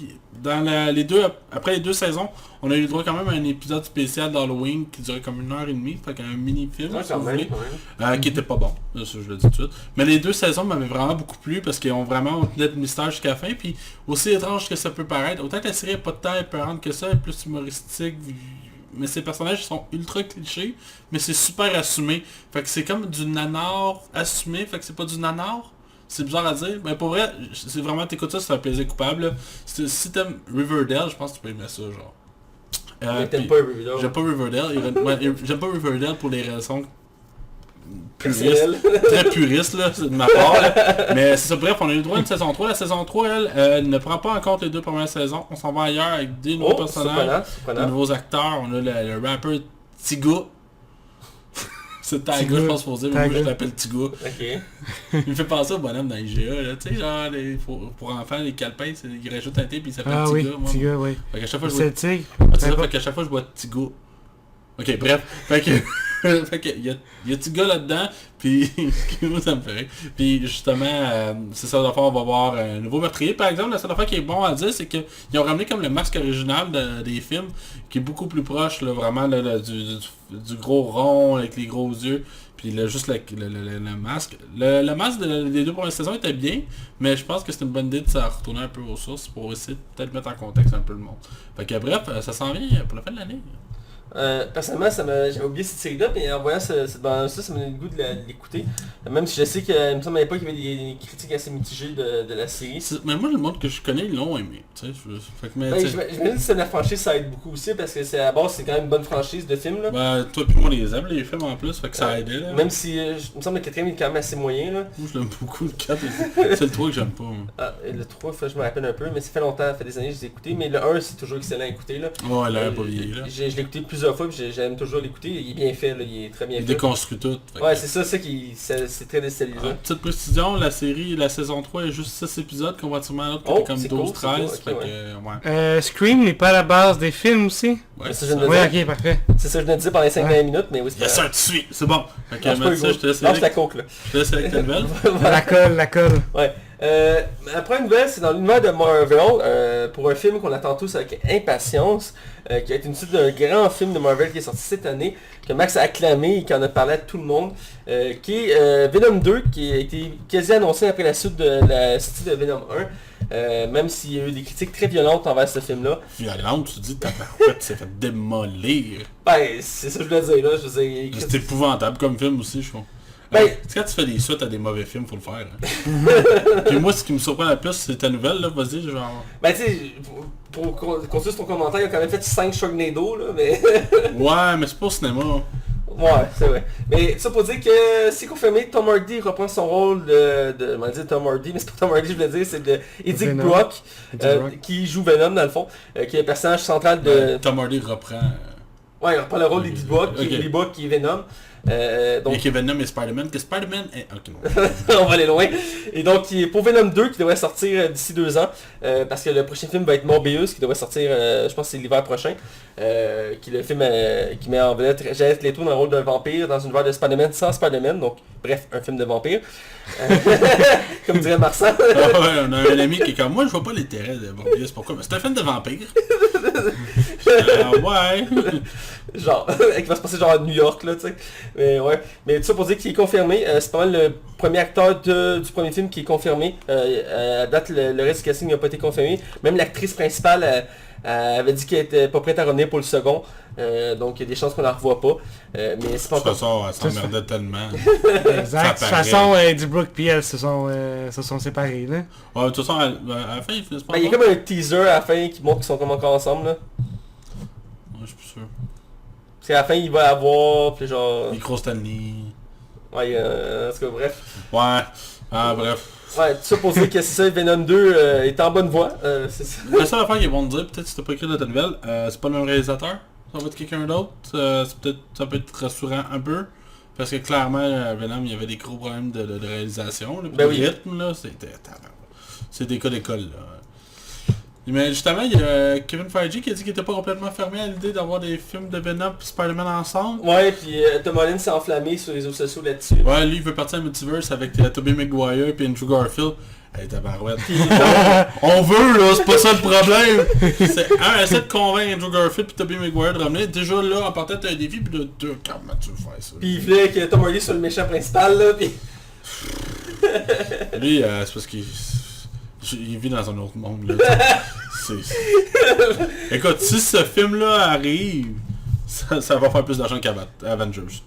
Après les 2 saisons, on a eu le droit quand même à un épisode spécial d'Halloween qui durait comme 1h30, fait qu'un mini-film, si vous voulez, qui était pas bon, ça je le dis tout de suite. Mais les 2 saisons m'avaient vraiment beaucoup plu parce qu'ils ont vraiment tenu le mystère jusqu'à la fin, puis aussi étrange que ça peut paraître, autant que la série n'est pas tant épeurante que ça, elle est plus humoristique, mais ces personnages sont ultra clichés, mais c'est super assumé. Fait que c'est comme du nanar assumé, fait que c'est pas du nanar. C'est bizarre à dire, mais pour vrai, c'est vraiment t'écoutes ça, c'est un plaisir coupable. Là. Si t'aimes Riverdale, je pense que tu peux aimer ça, genre. Mais t'aimes pas Riverdale? J'aime pas Riverdale, j'aime pas Riverdale pour les raisons puristes, très puristes là, c'est de ma part. Là. Mais c'est ça, bref, on a eu le droit à une saison 3. La saison 3, elle ne prend pas en compte les 2 premières saisons. On s'en va ailleurs avec des nouveaux personnages, des nouveaux acteurs. On a le rapper Tiga. C'est Tiga, je pense qu'il faut dire, mais moi je l'appelle Tiga. Ok. Il me fait penser au bonhomme dans IGA, là. Tu sais, genre, pour enfants, les calepins, ils rajoutent un thé puis il s'appelle Tiga. Oui, moi. Tiga, oui. Fait qu'à chaque fois, c'est Tig. Fait qu'à chaque fois, je bois Tiga. Ok, bref. Fait que il y a Tiga là-dedans, puis moi ça me fait rire. Puis justement, c'est ça la fois on va voir un nouveau meurtrier. Par exemple, la seule affaire qui est bon à dire, c'est qu'ils ont ramené comme le masque original des films, qui est beaucoup plus proche, là, vraiment là, du gros rond avec les gros yeux. Puis juste le masque. Le masque des 2 premières saisons était bien, mais je pense que c'est une bonne idée de s'en retourner un peu aux sources pour essayer de peut-être mettre en contexte un peu le monde. Fait que bref, ça s'en vient pour la fin de l'année. Personnellement, j'avais oublié cette série-là, mais en voyant cette bande-là, ça m'a donné le goût de l'écouter. Même si je sais qu'il me semble à l'époque qu'il y avait des critiques assez mitigées de la série. Mais moi, le monde que je connais, ils l'ont aimé. J'imagine que c'est la franchise, ça aide beaucoup aussi, parce que à la base, c'est quand même une bonne franchise de films. Là. Toi et moi, les aime, les films en plus, fait que ça aidait. Là. Même si, il me semble que le 4ème est quand même assez moyen. Là. Moi, je l'aime beaucoup, le 4. C'est le 3 que j'aime pas. Le 3, je me rappelle un peu, mais ça fait longtemps, ça fait des années que je l'ai écouté. Mais le 1, c'est toujours excellent à écouter. Là. Ouais, là, pas vieilli. Je l'ai écouté plusieurs fois, puis j'aime toujours l'écouter. Il est bien fait, là, il est très bien fait. Il déconstruit tout. Ouais, c'est ça c'est très déstabilisant. Petite précision, la saison 3 est juste 6 épisodes, comparativement à l'autre qui était comme 12-13. Scream n'est pas à la base des films aussi? Ouais, c'est ça. Oui, ok, parfait. C'est ça que je venais de dire pendant les 5 minutes, mais oui, c'est pas ça. Tu suis, c'est bon. Ok, je te laisse avec la coke, là. Je te laisse avec ta nouvelle. La colle. Ouais. La première nouvelle, c'est dans l'univers de Marvel, pour un film qu'on attend tous avec impatience, qui a été une suite d'un grand film de Marvel qui est sorti cette année, que Max a acclamé et qui en a parlé à tout le monde, qui est Venom 2, qui a été quasi annoncé après la suite de la sortie de Venom 1, même s'il y a eu des critiques très violentes envers ce film-là. Violente, tu dis, ta parouette s'est fait démolir. Ben, c'est ça que je voulais dire, là. C'est épouvantable comme film aussi, je crois. Ben, quand tu fais des suites à des mauvais films, faut le faire. Hein. Puis moi, ce qui me surprend le plus, c'est ta nouvelle, là, vas-y, genre... Ben tu sais, pour continuer ton commentaire, il a quand même fait 5 Sharknado, là, mais... Ouais, mais c'est pas au cinéma. Ouais, c'est vrai. Mais ça pour dire que c'est confirmé, Tom Hardy reprend son rôle on m'a dit Tom Hardy, mais c'est pas Tom Hardy, je voulais dire, c'est de Eddie Brock, qui joue Venom dans le fond, qui est le personnage central de... Tom Hardy reprend... Ouais, il reprend le rôle d'Eddie Brock, qui est Venom. Donc... Et qui est Venom et Spider-Man, que Spider-Man est... Ok, non. On va aller loin. Et donc, pour Venom 2, qui devrait sortir d'ici 2 ans, parce que le prochain film va être Morbius, qui devrait sortir, je pense que c'est l'hiver prochain, qui est le film qui met en vedette Jared Leto dans le rôle d'un vampire, dans une univers de Spider-Man sans Spider-Man, donc bref, un film de vampire. Comme dirait Marsan. Ah ouais, on a un ami qui est comme moi, je vois pas l'intérêt de Morbius, pourquoi? C'est un film de vampire. Ouais. Genre, qui va se passer genre à New York, là, tu sais. Mais ouais. Mais tout ça pour dire qu'il est confirmé. C'est pas mal le premier acteur du premier film qui est confirmé. À date, le reste du casting n'a pas été confirmé. Même l'actrice principale avait dit qu'elle était pas prête à revenir pour le second. Donc il y a des chances qu'on la revoie pas. Mais c'est pas encore... De toute façon, elle s'emmerdait tellement. Exact. De toute façon, Eddie Brock et elle se sont séparés, là. Ouais, de toute façon, à la fin, ils finissent pas. Il y a comme un teaser à la fin qui montre qu'ils sont comme encore ensemble, là. Ouais, je suis plus sûr. Parce qu'à la fin, il va avoir, puis genre... Micro Stanley. Ouais, en tout cas, bref. Ouais, bref. Ouais, tout ça pour dire que c'est ça, Venom 2 est en bonne voie. C'est ça. La seule affaire qu'ils vont te dire, peut-être si t'as pas écrit de ta nouvelle, c'est pas le même réalisateur. Ça va être quelqu'un d'autre. Ça peut être rassurant un peu. Parce que clairement, Venom, il y avait des gros problèmes de réalisation. Là, ben le rythme, là, c'est des cas d'école, là. Mais justement, il y a Kevin Feige qui a dit qu'il était pas complètement fermé à l'idée d'avoir des films de Venom et Spider-Man ensemble. Ouais, puis Tom Holland s'est enflammé sur les réseaux sociaux là-dessus. Ouais, lui il veut partir à Multiverse avec Tobey Maguire et Andrew Garfield. Hey, tabarouette. On veut, là, c'est pas ça le problème. C'est essaie de convaincre Andrew Garfield et Tobey Maguire de ramener. Déjà là, en partant t'as un défi, puis de deux, comment tu veux faire ça? Puis il voulait que Tom Hardy soit le méchant principal, là, puis... Lui, c'est parce qu'il vit dans un autre monde, là. Écoute, si ce film-là arrive, ça va faire plus d'argent qu'Avengers.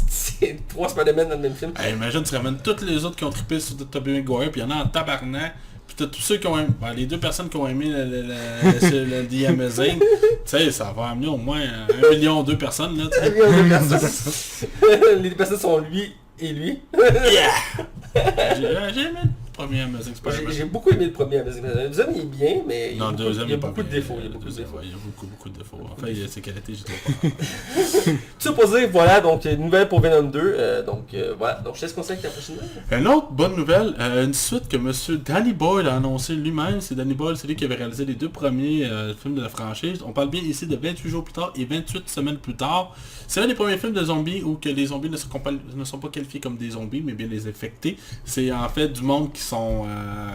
C'est 3 Spider-Man dans le même film. Hey, imagine, tu ramènes tous les autres qui ont trippé sur Tobey Maguire, puis il y en a en tabarnak, puis t'as tous ceux qui ont aimé, les 2 personnes qui ont aimé le The Amazing, tu sais, ça va amener au moins 1 million 2 personnes, là, tu sais. 1 million 2 personnes. Les 2 personnes sont lui et lui. Yeah! J'ai aimé le premier Amazing Spider-Man. J'ai beaucoup aimé le premier Amazing Spider-Man. Le deuxième il est bien, mais non, il y a beaucoup de défauts. Il y a beaucoup de défauts. Enfin, il y a ses qualités, j'ai trop peur. Tout ça pour dire, voilà, donc une nouvelle pour Venom 2. Voilà, donc je te laisse conseiller avec ta prochaine nouvelle. Une autre bonne nouvelle, une suite que monsieur Danny Boyle a annoncé lui-même. C'est Danny Boyle, c'est lui qui avait réalisé les 2 premiers films de la franchise. On parle bien ici de 28 jours plus tard et 28 semaines plus tard. C'est un des premiers films de zombies où que les zombies ne sont pas qualifiés comme des zombies, mais bien les infectés. C'est en fait du monde qui sont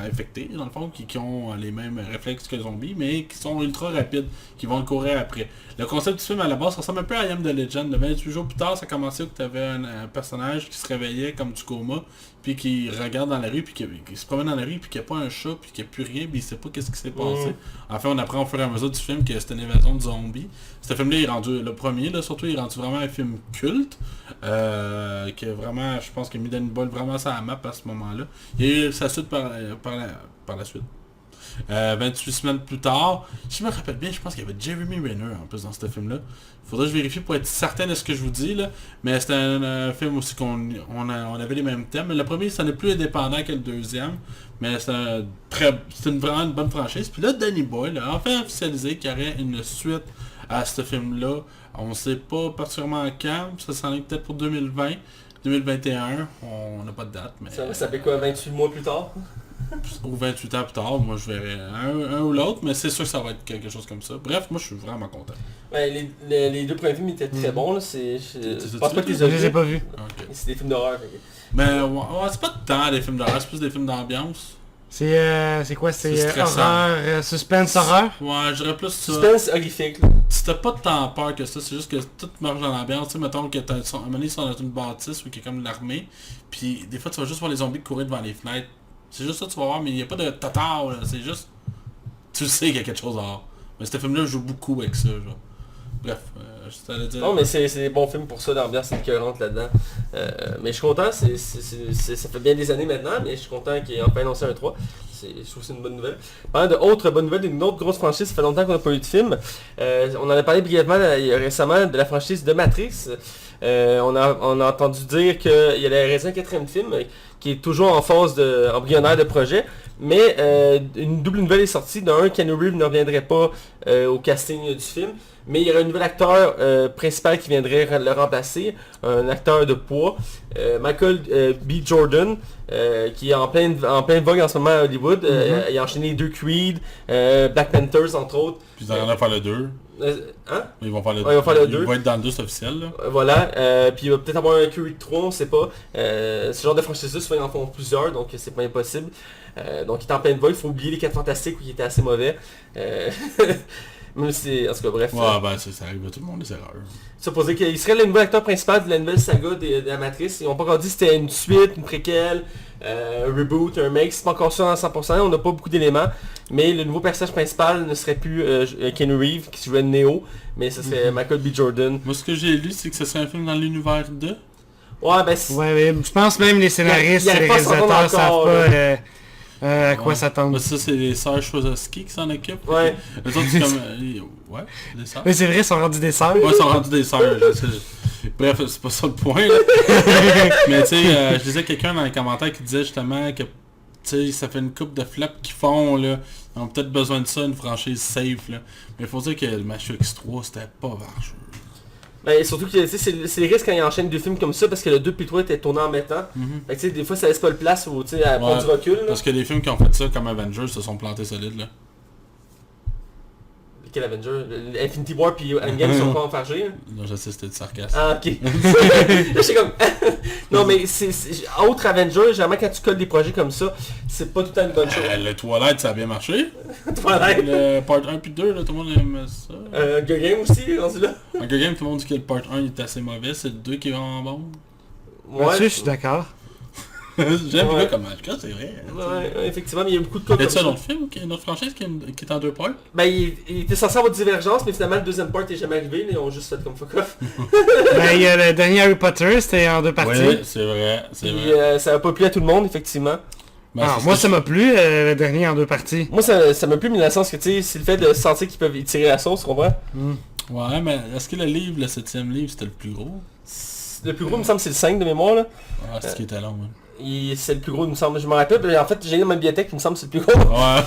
infectés, dans le fond, qui ont les mêmes réflexes que les zombies, mais qui sont ultra rapides, qui vont le courir après. Le concept du film à la base, ça ressemble un peu à I Am the Legend. Le 28 jours plus tard, ça commençait où tu avais un personnage qui se réveillait comme du coma, puis qui regarde dans la rue, puis qui se promène dans la rue, puis qu'il n'y a pas un chat, puis qu'il n'y a plus rien, puis il sait pas qu'est-ce qui s'est passé. Enfin, on apprend au fur et à mesure du film que c'était une invasion de zombies. Ce film-là est rendu, le premier, là, surtout, il est rendu vraiment un film culte, que vraiment, je pense que mis Danny Boyle vraiment sur la map à ce moment-là. Il y a eu sa suite par la suite. 28 semaines plus tard, si je me rappelle bien, je pense qu'il y avait Jeremy Renner en plus dans ce film-là. Faudrait que je vérifie pour être certain de ce que je vous dis, là. Mais c'était un film aussi on avait les mêmes thèmes. Le premier, ça n'est plus indépendant que le deuxième. Mais c'est vraiment une bonne franchise. Puis là, Danny Boyle a enfin officialisé qu'il y aurait une suite à ce film-là. On ne sait pas particulièrement quand. Ça s'en est peut-être pour 2020. 2021, on n'a pas de date. Mais ça fait quoi, 28 mois plus tard? Ou 28 ans plus tard, moi je verrai un ou l'autre, mais c'est sûr que ça va être quelque chose comme ça. Bref, moi je suis vraiment content. Ouais, les deux premiers films étaient très bons, là. Je pense pas que je les ai pas vus. Okay. C'est des films d'horreur. Mais ouais, c'est pas tant des films d'horreur, c'est plus des films d'ambiance. C'est quoi? C'est horreur, suspense horreur? Ouais, je dirais plus ça. Suspense horrifique. Si t'as pas tant peur que ça, c'est juste que tout marche dans l'ambiance. Tu sais, mettons que un moment donné, ils sont dans une bâtisse où il y a comme l'armée, puis des fois tu vas juste voir les zombies courir devant les fenêtres. C'est juste ça que tu vas voir, mais il n'y a pas de total, là. C'est juste... Tu sais qu'il y a quelque chose dehors. Mais ce film-là joue beaucoup avec ça, genre. Bref, je t'allais dire... Non, mais c'est des bons films pour ça, l'ambiance est écœurante là-dedans. Mais je suis content, ça fait bien des années maintenant, mais je suis content qu'il ait enfin annoncé un 3. Je trouve que c'est une bonne nouvelle. Parlant de autre bonne nouvelle, d'une autre grosse franchise, ça fait longtemps qu'on n'a pas eu de film. On en a parlé brièvement récemment de la franchise de Matrix. On a entendu dire qu'il y allait réaliser un 4e film qui est toujours en phase embryonnaire de projet, mais une double nouvelle est sortie. D'un, Keanu Reeves ne reviendrait pas au casting du film, mais il y aurait un nouvel acteur principal qui viendrait le remplacer, un acteur de poids, Michael B. Jordan, qui est en pleine vogue en ce moment à Hollywood. Il a enchaîné 2 Creed, Black Panthers entre autres. Puis ils en faire le 2. Hein? Ils vont faire le 2. Ouais, ils vont faire le 2. Il va être dans le 2, c'est officiel. Là. Voilà. Puis il va peut-être avoir un Creed 3, on sait pas. Ce genre de franchise-là, souvent ils en font plusieurs, donc c'est pas impossible. Donc il est en pleine vogue, il faut oublier les 4 Fantastiques où il était assez mauvais. Même si, en tout cas, bref. Ouais, ben ça arrive à tout le monde, les erreurs. Supposé qu'il serait le nouvel acteur principal de la nouvelle saga de la Matrice. Ils n'ont pas encore dit si c'était une suite, une préquelle, un reboot, un make. C'est pas encore ça à 100%, on n'a pas beaucoup d'éléments. Mais le nouveau personnage principal ne serait plus Keanu Reeves, qui jouait Neo, mais ce serait Michael B. Jordan. Moi, ce que j'ai lu, c'est que ce serait un film dans l'univers de... Ouais, ben ouais, je pense même les scénaristes et les réalisateurs savent pas... à quoi s'attendre. Ça, c'est les sœurs Wachowski qui s'en occupent. Ouais. Les autres, c'est comme... ouais, des sœurs. Mais c'est vrai, ils sont rendus des sœurs. Ouais, ils sont rendus des sœurs. Bref, c'est pas ça le point. Là. Mais tu sais, je disais quelqu'un dans les commentaires qui disait justement que tu sais, ça fait une coupe de flops qu'ils font, là. Ils ont peut-être besoin de ça, une franchise safe, là. Mais il faut dire que le Matrix 3, c'était pas vargeux. Ben, surtout que c'est les risques quand ils enchaînent 2 films comme ça, parce que le 2 puis le 3 étaient tournés en même temps. Fait que tu sais, des fois ça laisse pas le place où, tu sais, à prendre du recul. Là. Parce que les films qui ont fait ça, comme Avengers, se sont plantés solides, là. Quel Avenger? Infinity War puis Endgame sont pas enfargés? Non, je sais, c'était du sarcasme. Ah, ok. Je suis comme... non, mais c'est autre Avenger, généralement quand tu colles des projets comme ça, c'est pas tout le temps une bonne chose. Le Twilight, ça a bien marché. Twilight? Le part 1 puis 2, là, tout le monde aime ça. Hunger Game aussi, rendu là. Hunger Game, tout le monde dit que le part 1 est assez mauvais, c'est le 2 qui est vraiment bon. Ouais, je suis d'accord. J'aime bien comme match, c'est vrai. Ouais, effectivement, mais il y a beaucoup de cas comme ça. Y a-t-il un autre film, une autre franchise qui est en 2 parts? Ben, il était censé avoir Divergence, mais finalement le deuxième part n'est jamais arrivé, ils ont juste fait comme fuck off. Ben, il y a le dernier Harry Potter, c'était en 2 parties. Oui, c'est vrai, c'est vrai. Ça a pas plu à tout le monde, effectivement. Ben, moi ça m'a plu, le dernier en 2 parties. Moi ça m'a plu, mais dans le sens que tu sais, c'est le fait de sentir qu'ils peuvent y tirer la sauce, tu comprends? Ouais, mais est-ce que le 7ème livre, c'était le plus gros? Le plus gros, il me semble, c'est le 5 de mémoire, là. Ah, c'est ce qui était long, hein. C'est le plus gros, il me semble. Je me rappelle, en fait, j'ai dans ma bibliothèque, il me semble, c'est le plus gros. Ouais.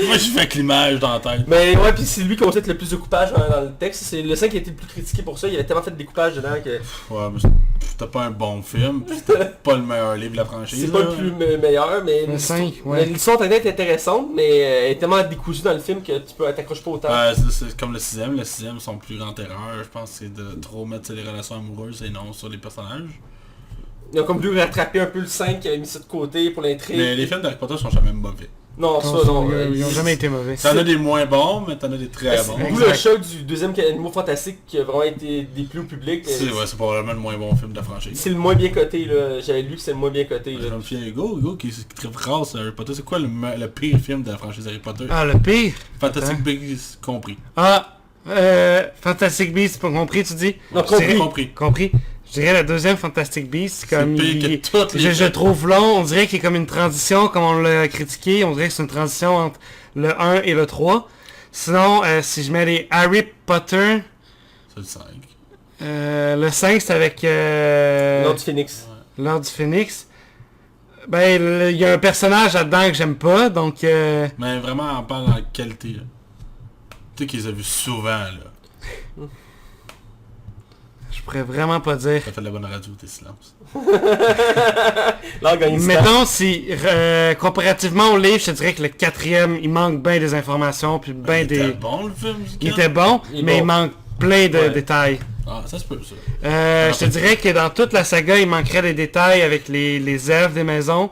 Moi, j'ai fait avec l'image dans la tête. Mais ouais, puis c'est lui qui a fait le plus de coupage dans le texte. C'est le 5 qui a été le plus critiqué pour ça. Il avait tellement fait de découpage dedans que... Ouais, mais c'était pas un bon film, c'était pas le meilleur livre de la franchise. C'est pas le plus meilleur, mais... Le 5, ouais. L'histoire internet est intéressante, mais elle est tellement décousue dans le film que tu peux t'accroches pas autant. Ouais, c'est comme le 6ème. Le 6ème, son plus grande erreur, je pense, c'est de trop mettre sur les relations amoureuses et non sur les personnages. Ils ont comme voulu rattraper un peu le 5 qui avait mis ça de côté pour l'intrigue. Mais les films d'Harry Potter sont jamais mauvais. Non, ça non. Ils ont jamais été mauvais. T'en as des moins bons, mais t'en as des très bons. D'où le choc du deuxième Animaux Fantastiques qui a vraiment été déplu au public. C'est probablement le moins bon film de la franchise. C'est le moins bien coté, là. J'avais lu que c'est le moins bien coté. Je me souviens, Hugo qui très rare Harry Potter. C'est quoi le pire film de la franchise Harry Potter? Ah, le pire? Fantastic Beasts compris. Ah, Fantastic Beasts, pas compris, tu dis? Non, compris. Je dirais le deuxième Fantastic Beasts, comme je trouve long, on dirait qu'il y a comme une transition, comme on l'a critiqué, on dirait que c'est une transition entre le 1 et le 3. Sinon, si je mets les Harry Potter... C'est le 5. Le 5, c'est avec... L'Ordre du Phénix. Ouais. L'Ordre du Phénix. Ben, il y a un personnage là-dedans que j'aime pas, donc... Mais vraiment, on parle en qualité, là. Tu sais qu'ils les ont vus souvent, là. Je pourrais vraiment pas dire. T'as fait de la bonne radio, t'es silence. Mettons, si comparativement au livre, je te dirais que le 4e, il manque bien des informations, puis bien des... Il était bon, le film. Il était bon, mais il manque plein de détails. Ah, ça se peut, ça. Je te dirais que dans toute la saga, il manquerait des détails avec les elfes des maisons.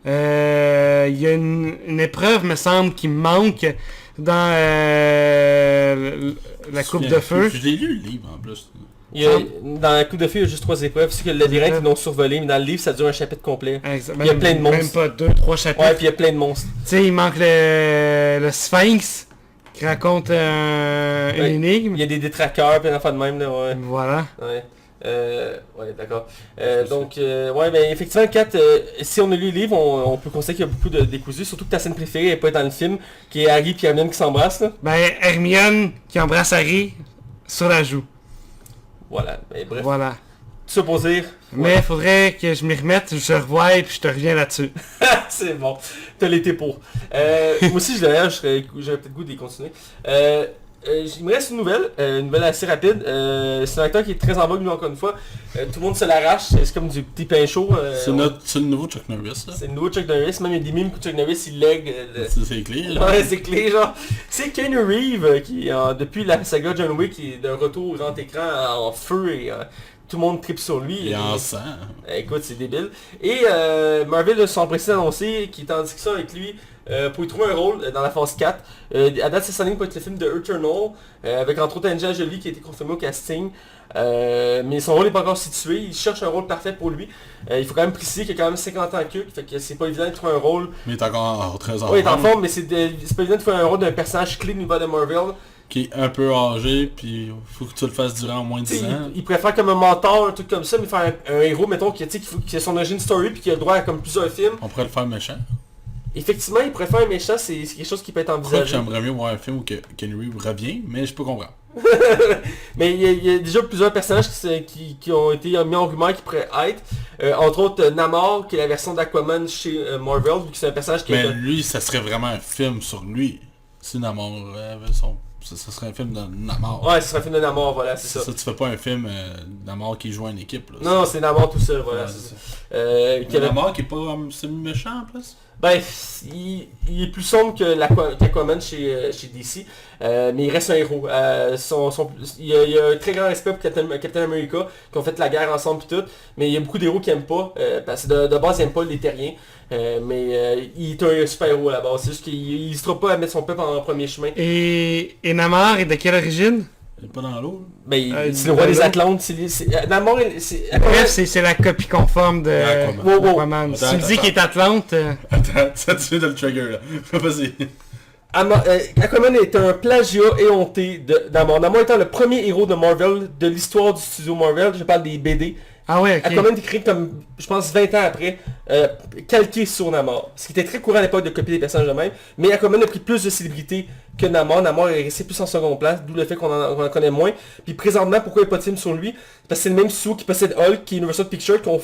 Il y a une épreuve, me semble, qui manque dans la coupe de feu. Je l'ai lu, le livre, en plus. Dans la coupe de feu, il y a juste 3 épreuves. C'est que le labyrinthe, ils l'ont survolé, mais dans le livre, ça dure un chapitre complet. Il y a plein de monstres. Même pas 2-3 chapitres. Ouais, puis il y a plein de monstres. Tu sais, il manque le Sphinx, qui raconte une énigme. Il y a des détraqueurs, plein d'enfants de même, là, ouais. Voilà. Ouais. Ouais, d'accord. Ouais, mais effectivement, Kat, si on a lu le livre, on peut constater qu'il y a beaucoup de décousus, surtout que ta scène préférée n'est pas dans le film, qui est Harry et Hermione qui s'embrassent, là. Ben, Hermione qui embrasse Harry sur la joue. Voilà, mais bref. Voilà. Tout ça pour dire... Mais il faudrait que je m'y remette, je revoie et puis je te reviens là-dessus. C'est bon, t'as l'été pour. Moi aussi, j'aurais peut-être goût d'y continuer. Il me reste une nouvelle assez rapide. C'est un acteur qui est très en vogue, nous, encore une fois. Tout le monde se l'arrache, c'est comme du petit pain chaud. C'est le nouveau Chuck Norris, là. C'est le nouveau Chuck Norris, même il y a des mimes que Chuck Norris il lègue. C'est clé, là. Ouais, c'est clé, genre. C'est Keanu Reeves qui, depuis la saga John Wick, qui est d'un retour au grand écran en feu et tout le monde tripe sur lui. Il est en sang. Écoute, c'est débile. Et Marvel sont pressés d'annoncer qu'il est en discussion avec lui pour y trouver un rôle dans la phase 4. À date, c'est sa ligne pour être le film de Eternal, avec entre autres Angelina Jolie qui a été confirmée au casting. Mais son rôle n'est pas encore situé, il cherche un rôle parfait pour lui. Il faut quand même préciser qu'il a quand même 50 ans que, fait que c'est pas évident de trouver un rôle. Mais il est encore très en forme. Oui, il est en forme, mais c'est pas évident de trouver un rôle d'un personnage clé au niveau de Marvel. Qui est un peu âgé, puis faut que tu le fasses durant au moins 10 ans. Il préfère comme un mentor, un truc comme ça, mais faire un héros, mettons, qui a son origin story, puis qui a le droit à comme plusieurs films. On pourrait le faire méchant. Effectivement, il préfère un méchant, c'est quelque chose qui peut être envisagé. J'aimerais mieux voir un film où Keanu Reeves revient, mais je peux comprendre. Mais il y a déjà plusieurs personnages qui ont été mis en rumeur qui pourraient être. Entre autres, Namor, qui est la version d'Aquaman chez Marvel, vu que c'est un personnage qui Mais lui, ça serait vraiment un film sur lui. Si Namor avait son... Ça serait un film de Namor. Ouais, ce serait un film de Namor, voilà, c'est ça. Tu fais pas un film Namor qui joue une équipe, là. Non, c'est Namor tout seul, voilà, c'est ça. Namor qui est pas semi-méchant, en plus. Ben, il est plus sombre que l'Aquaman chez DC, mais il reste un héros. Il y a un très grand respect pour Captain America, qui ont fait la guerre ensemble et tout, mais il y a beaucoup d'héros qui aiment pas, parce que de base ils aiment pas les terriens, mais il est un super héros à la base, c'est juste qu'il n'hésitera pas à mettre son peuple en premier chemin. Et Namor est de quelle origine? Il est pas dans l'eau. Ben, c'est le roi des Atlantes. Namor, bref, c'est la copie conforme de Aquaman. Si tu me dis qu'il est Atlante... Attends, ça tu viens de le trigger là. Vas-y. Aquaman est un plagiat éhonté de Namor. Namor étant le premier héros de Marvel, de l'histoire du studio Marvel, je parle des BD. Ah ouais, ok. Aquaman est écrit comme, je pense, 20 ans après, calqué sur Namor. Ce qui était très courant à l'époque de copier des personnages de même. Mais Aquaman a pris plus de célébrité que Namor. Namor est resté plus en second place, d'où le fait qu'on en connaît moins. Puis présentement, pourquoi il n'y a pas de film sur lui? Parce que c'est le même studio qui possède Hulk, qui est Universal Pictures, qu'on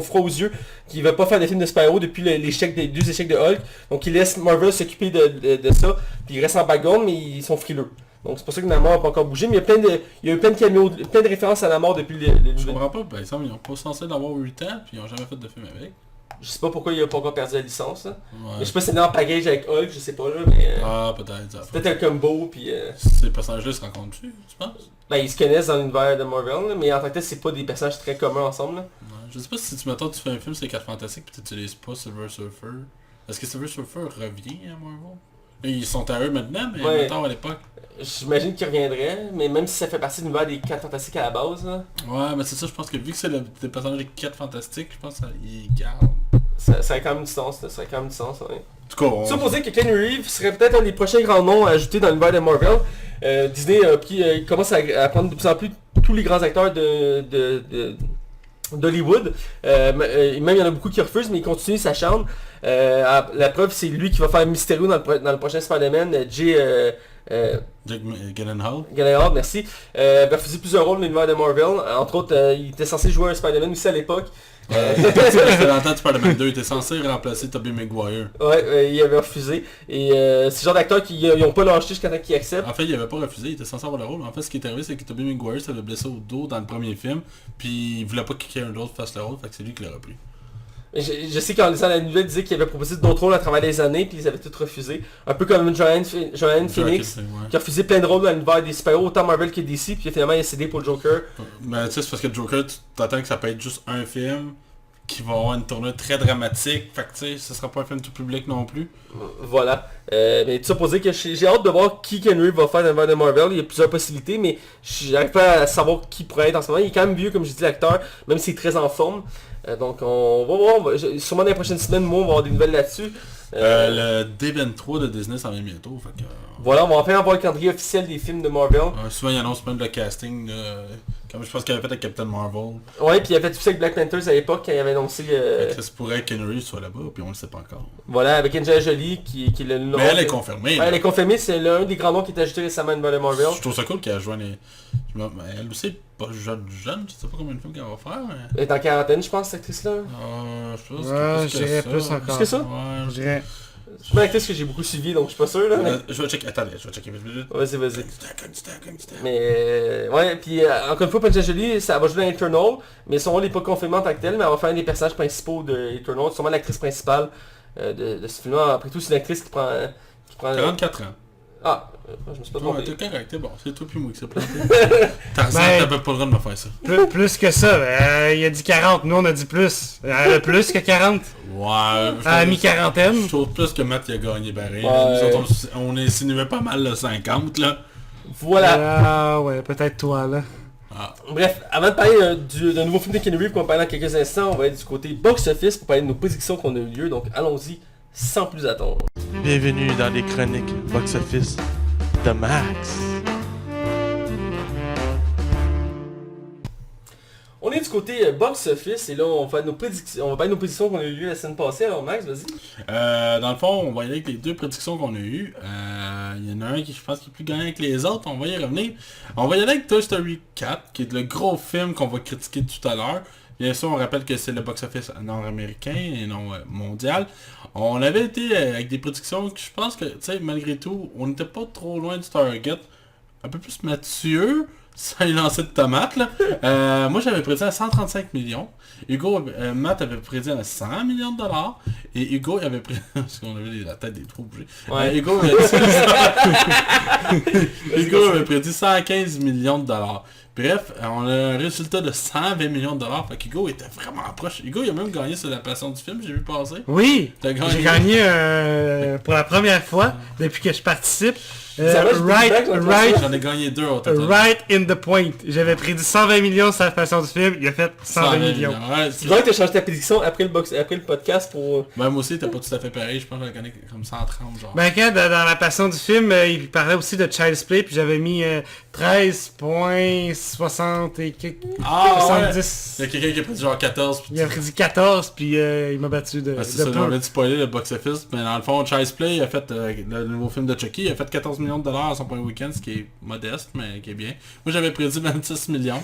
froid aux yeux, qui ne veut pas faire des films de super-héros depuis les deux échecs de Hulk. Donc il laisse Marvel s'occuper de ça. Puis il reste en background, mais ils sont frileux. Donc c'est pour ça que Namor n'a pas encore bougé, mais il y a eu plein de caméos, plein de références à Namor depuis le... Je comprends pas, par exemple, ils n'ont pas censé l'avoir 8 ans, puis ils n'ont jamais fait de film avec. Je sais pas pourquoi il a pas encore perdu la licence. Là. Ouais. Mais je sais pas si c'est dans le package avec Hulk, je sais pas là, mais... Ah, peut-être. Ça. C'est peut-être un combo, puis... Ces personnages-là se rencontrent-tu, tu penses? Ben, ils se connaissent dans l'univers de Marvel, là, mais en tant que tel, c'est pas des personnages très communs ensemble. Là. Ouais. Je sais pas si tu fais un film sur les 4 Fantastiques pis tu utilises pas Silver Surfer. Est-ce que Silver Surfer revient à Marvel? Et ils sont à eux maintenant, mais mettons à l'époque. J'imagine qu'ils reviendraient, mais même si ça fait partie de l'univers des 4 Fantastiques à la base. Là, ouais, mais c'est ça, je pense que vu que c'est des personnages des 4 Fantastiques, je pense qu'ils gardent. ça a quand même du sens, ça a quand même du sens, ouais. En tout cas, Ça pour dire que Keanu Reeves serait peut-être un des prochains grands noms à ajouter dans l'univers de Marvel. Disney il commence à prendre de plus en plus tous les grands acteurs d'Hollywood. Même il y en a beaucoup qui refusent, mais il continue sa charme. La preuve, c'est lui qui va faire Mysterio dans le prochain Spider-Man. Jake Gyllenhaal, merci. Il a refusé plusieurs rôles dans l'univers de Marvel. Entre autres, il était censé jouer un Spider-Man aussi à l'époque. Ça fait longtemps que Spider-Man 2 était censé remplacer Tobey Maguire. Ouais, il avait refusé. Et c'est le genre d'acteurs qui n'ont pas lâché jusqu'à temps qu'ils acceptent. En fait, il avait pas refusé, il était censé avoir le rôle. En fait, ce qui est arrivé, c'est que Tobey Maguire s'avait blessé au dos dans le premier film. Puis il voulait pas que quelqu'un d'autre fasse le rôle, fait que c'est lui qui l'a repris. Je sais qu'en lisant la nouvelle, il disait qu'il avait proposé d'autres rôles à travers les années, puis ils avaient tous refusé. Un peu comme Joaquin Phoenix, qui a refusé plein de rôles dans l'univers des super-héros, autant Marvel que DC, puis finalement il a cédé pour le Joker. Mais tu sais, c'est parce que le Joker, tu t'attends que ça peut être juste un film qui va avoir une tournure très dramatique, fait que tu sais, ce sera pas un film tout public non plus. Voilà. Mais tout ça pour dire que j'ai hâte de voir qui Keanu Reeves va faire dans l'univers de Marvel. Il y a plusieurs possibilités, mais j'arrive pas à savoir qui pourrait être en ce moment. Il est quand même vieux, comme je dis, l'acteur, même s'il est très en forme. Donc on va voir, sûrement dans les prochaines semaines, moi on va avoir des nouvelles là-dessus. Le D23 de Disney s'en vient bientôt, fait que... Voilà, on va enfin avoir le calendrier officiel des films de Marvel. Souvent ils annoncent même le casting, comme je pense qu'il avait fait avec Captain Marvel. Ouais, puis il avait fait tout ça avec Black Panthers à l'époque, quand il avait annoncé... Ça se pourrait que Keanu Reeves soit là-bas, puis on le sait pas encore. Voilà, avec Angelina Jolie, qui est le nom... Mais elle est confirmée. Ouais, elle est confirmée, c'est l'un des grands noms qui est ajouté récemment à une de Marvel. Je trouve ça cool qu'elle a joué elle aussi pas jeune, je sais pas combien de films qu'elle va faire. Mais... Elle est en quarantaine, je pense, cette actrice-là. Je pense que plus encore. Plus que ça? Ouais, je dirais. C'est pas une actrice que j'ai beaucoup suivi, donc je suis pas sûr, là. Mais... je vais checker, attendez, je vais checker. Vas-y. Mais, ouais, puis encore une fois, Angelina Jolie, ça va jouer dans Eternal, mais son rôle n'est pas confirmé en tant que tel, mais elle va faire un des personnages principaux de Eternal, c'est sûrement l'actrice principale de ce film-là. Après tout, c'est une actrice qui prend 44 ans. Ah, je me suis pas trompé. T'es correct, t'es bon, c'est toi puis moi qui s'est planté. Tarzan, t'avais pas le droit de me faire ça. Plus que ça, il a dit 40, nous on a dit plus. Elle a plus que 40. Ouais. Elle a mis quarantaine. Je trouve plus que Matt il a gagné barré. Ouais. Nous autres, on insinuait pas mal le 50 là. Voilà. Ah ouais, peut-être toi là. Ah. Bref, avant de parler d'un nouveau film de Keanu Reeves qu'on va parler dans quelques instants, on va être du côté box-office pour parler de nos prédictions qu'on a eu lieu, donc allons-y sans plus attendre. Bienvenue dans les chroniques box-office de Max. On est du côté box-office et là on va parler de nos prédictions qu'on a eu lieu la semaine passée. Alors Max, vas-y. Dans le fond, on va y aller avec les deux prédictions qu'on a eues. Il y en a un qui je pense qui est plus gagnant que les autres, on va y revenir. On va y aller avec Toy Story 4, qui est le gros film qu'on va critiquer tout à l'heure. Bien sûr, on rappelle que c'est le box-office nord-américain et non mondial. On avait été avec des prédictions que je pense que, tu sais, malgré tout, on n'était pas trop loin du target. Un peu plus Mathieu, sans y lancer de tomates, là. Moi, j'avais prédit à 135 millions. Matt avait prédit à 100 millions de dollars. Et Hugo, il avait prédit... Parce qu'on avait la tête des trous bougés. Ouais. Hugo avait prédit 115 millions de dollars. Bref, on a un résultat de 120 millions de dollars. Fait qu'Hugo était vraiment proche. Hugo, il a même gagné sur la passion du film, j'ai vu passer. Oui, j'ai gagné pour la première fois Ah. depuis que je participe. J'en ai gagné 2 au total. Right in the point. J'avais prédit 120 millions sur la passion du film, il a fait 120 millions. Ouais, c'est vrai que tu as changé ta prédiction après le podcast pour... Ben, moi aussi, t'es pas tout à fait pareil. Je pense que je la connais comme 130 genre. Ben quand dans la passion du film, il parlait aussi de Child's Play, puis j'avais mis 13.60 et quelques... 70. Il y a quelqu'un qui a prédit genre 14. Il a prédit 14, puis il m'a battu de c'est ça, on avait spoilé le box-office. Mais dans le fond, Child's Play, il a fait le nouveau film de Chucky, il a fait 14 millions de dollars à son premier week-end, ce qui est modeste, mais qui est bien. Moi, j'avais prédit 26 millions.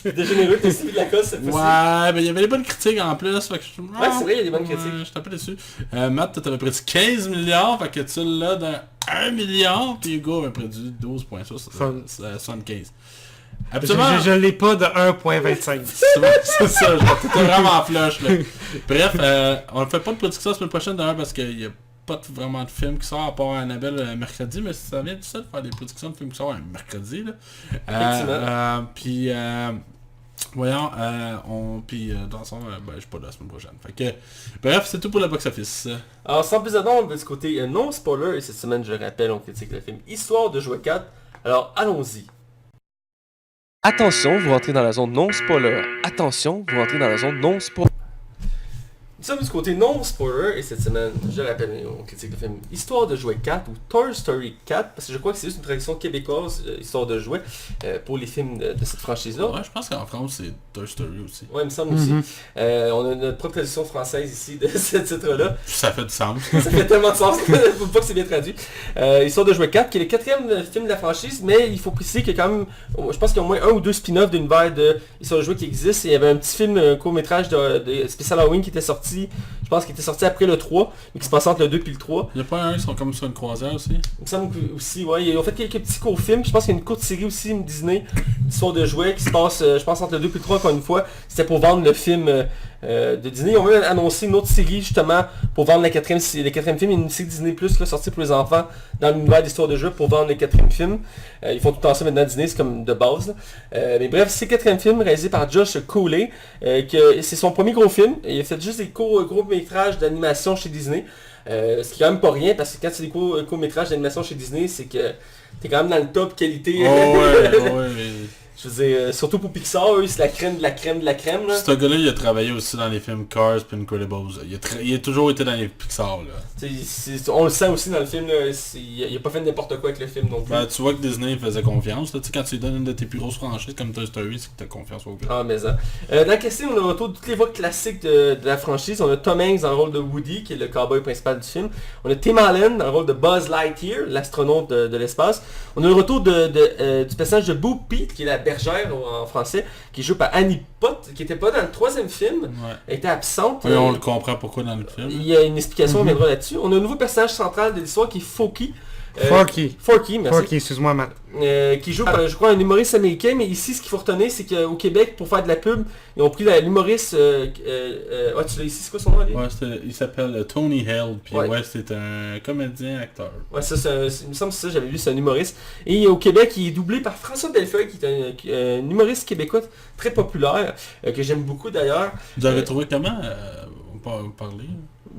T'es généreux, t'es suivi de la cause cette fois-ci. Ouais, mais il y avait des bonnes critiques en plus. Fait que ouais, c'est vrai, il y a des bonnes critiques. Je suis un peu déçu. Matt, t'avais prédit 15 millions, fait que tu l'as dans 1 million, puis Hugo avait prédit 12.75. Absolument. Je l'ai pas de 1.25. C'est ça, t'étais vraiment flush là. Bref, on ne fait pas de prédiction la semaine prochaine d'ailleurs parce qu'il n'y a pas vraiment de film qui sort à part Annabelle mercredi, mais ça vient du ça de faire des prédictions de films qui sortent un mercredi là. Puis voyons, dans le sens, je suis pas là la semaine prochaine. Fait que, bref, c'est tout pour le box-office. Alors sans plus attendre, de ce côté non spoiler, et cette semaine je rappelle, on critique le film Histoire de jouer 4. Alors allons-y. Attention, vous rentrez dans la zone non spoiler. Attention, vous rentrez dans la zone non spoiler. Nous sommes du côté non spoiler et cette semaine, je rappelle, on critique le film Histoire de jouer 4 ou Toy Story 4 parce que je crois que c'est juste une traduction québécoise, Histoire de jouer, pour les films de cette franchise-là. Ouais, je pense qu'en France c'est Toy Story aussi. Ouais, il me semble aussi. On a notre propre traduction française ici de ce titre-là. Ça fait du sens. Ça fait tellement de sens, faut pas que c'est bien traduit. Histoire de jouer 4, qui est le 4e film de la franchise, mais il faut préciser qu'il y a quand même, je pense qu'il y a au moins un ou deux spin-offs d'univers de Histoire de jouer qui existent. Il y avait un petit film, un court-métrage de spécial Halloween qui était sorti. Je pense qu'il était sorti après le 3, mais qui se passe entre le 2 et le 3. Il n'y a pas un qui sont comme sur une croisière aussi? Il me semble aussi, ouais. Ils ont fait quelques petits courts films. Je pense qu'il y a une courte série aussi, Disney, Histoire de jouets, qui se passe, je pense, entre le 2 et le 3, encore une fois. C'était pour vendre le film de Disney. Ils ont même annoncé une autre série, justement, pour vendre le quatrième film. Il y a une série Disney+, là, sortie pour les enfants, dans l'univers d'Histoire de jeux, pour vendre le 4e film. Ils font tout le temps ça maintenant, Disney, c'est comme de base. Mais bref, c'est le 4e film, réalisé par Josh Cooley. C'est son premier gros film. Il a fait juste des gros métrages d'animation chez Disney. Ce qui est quand même pas rien, parce que quand tu des courts métrages d'animation chez Disney, c'est que t'es quand même dans le top qualité. Ouais. Je veux dire, surtout pour Pixar, eux, c'est la crème de la crème de la crème. Là. Ce gars-là, il a travaillé aussi dans les films Cars et Incredibles. Il a toujours été dans les Pixar. Là. On le sent aussi dans le film, là, il a pas fait n'importe quoi avec le film non plus. Ben, tu vois que Disney faisait confiance. Là, quand tu lui donnes une de tes plus grosses franchises comme Toy Story, c'est que tu as confiance au gars. Ah, mais ça. Dans le casting, on a le retour de toutes les voix classiques de la franchise. On a Tom Hanks dans le rôle de Woody, qui est le cowboy principal du film. On a Tim Allen dans le rôle de Buzz Lightyear, l'astronaute de l'espace. On a le retour du personnage de Bo Peep, qui est la bergère en français, qui joue par Annie Potts, qui était pas dans le 3e film. Ouais. Elle était absente. Oui, on le comprend pourquoi dans le film. Il y a une explication, on viendra là-dessus. On a un nouveau personnage central de l'histoire qui est Forky. Forky, merci. Forky, excuse-moi, Matt. Qui joue par, je crois, un humoriste américain, mais ici, ce qu'il faut retenir, c'est qu'au Québec, pour faire de la pub, ils ont pris l'humoriste... tu l'as ici, c'est quoi son nom, lui? Ouais, il s'appelle Tony Hale, puis ouais, c'est un comédien, acteur. Ouais, ça, il me semble que c'est ça, j'avais vu, c'est un humoriste. Et au Québec, il est doublé par François Bellefeuille, qui est un humoriste québécois très populaire, que j'aime beaucoup d'ailleurs. Vous avez trouvé comment parler?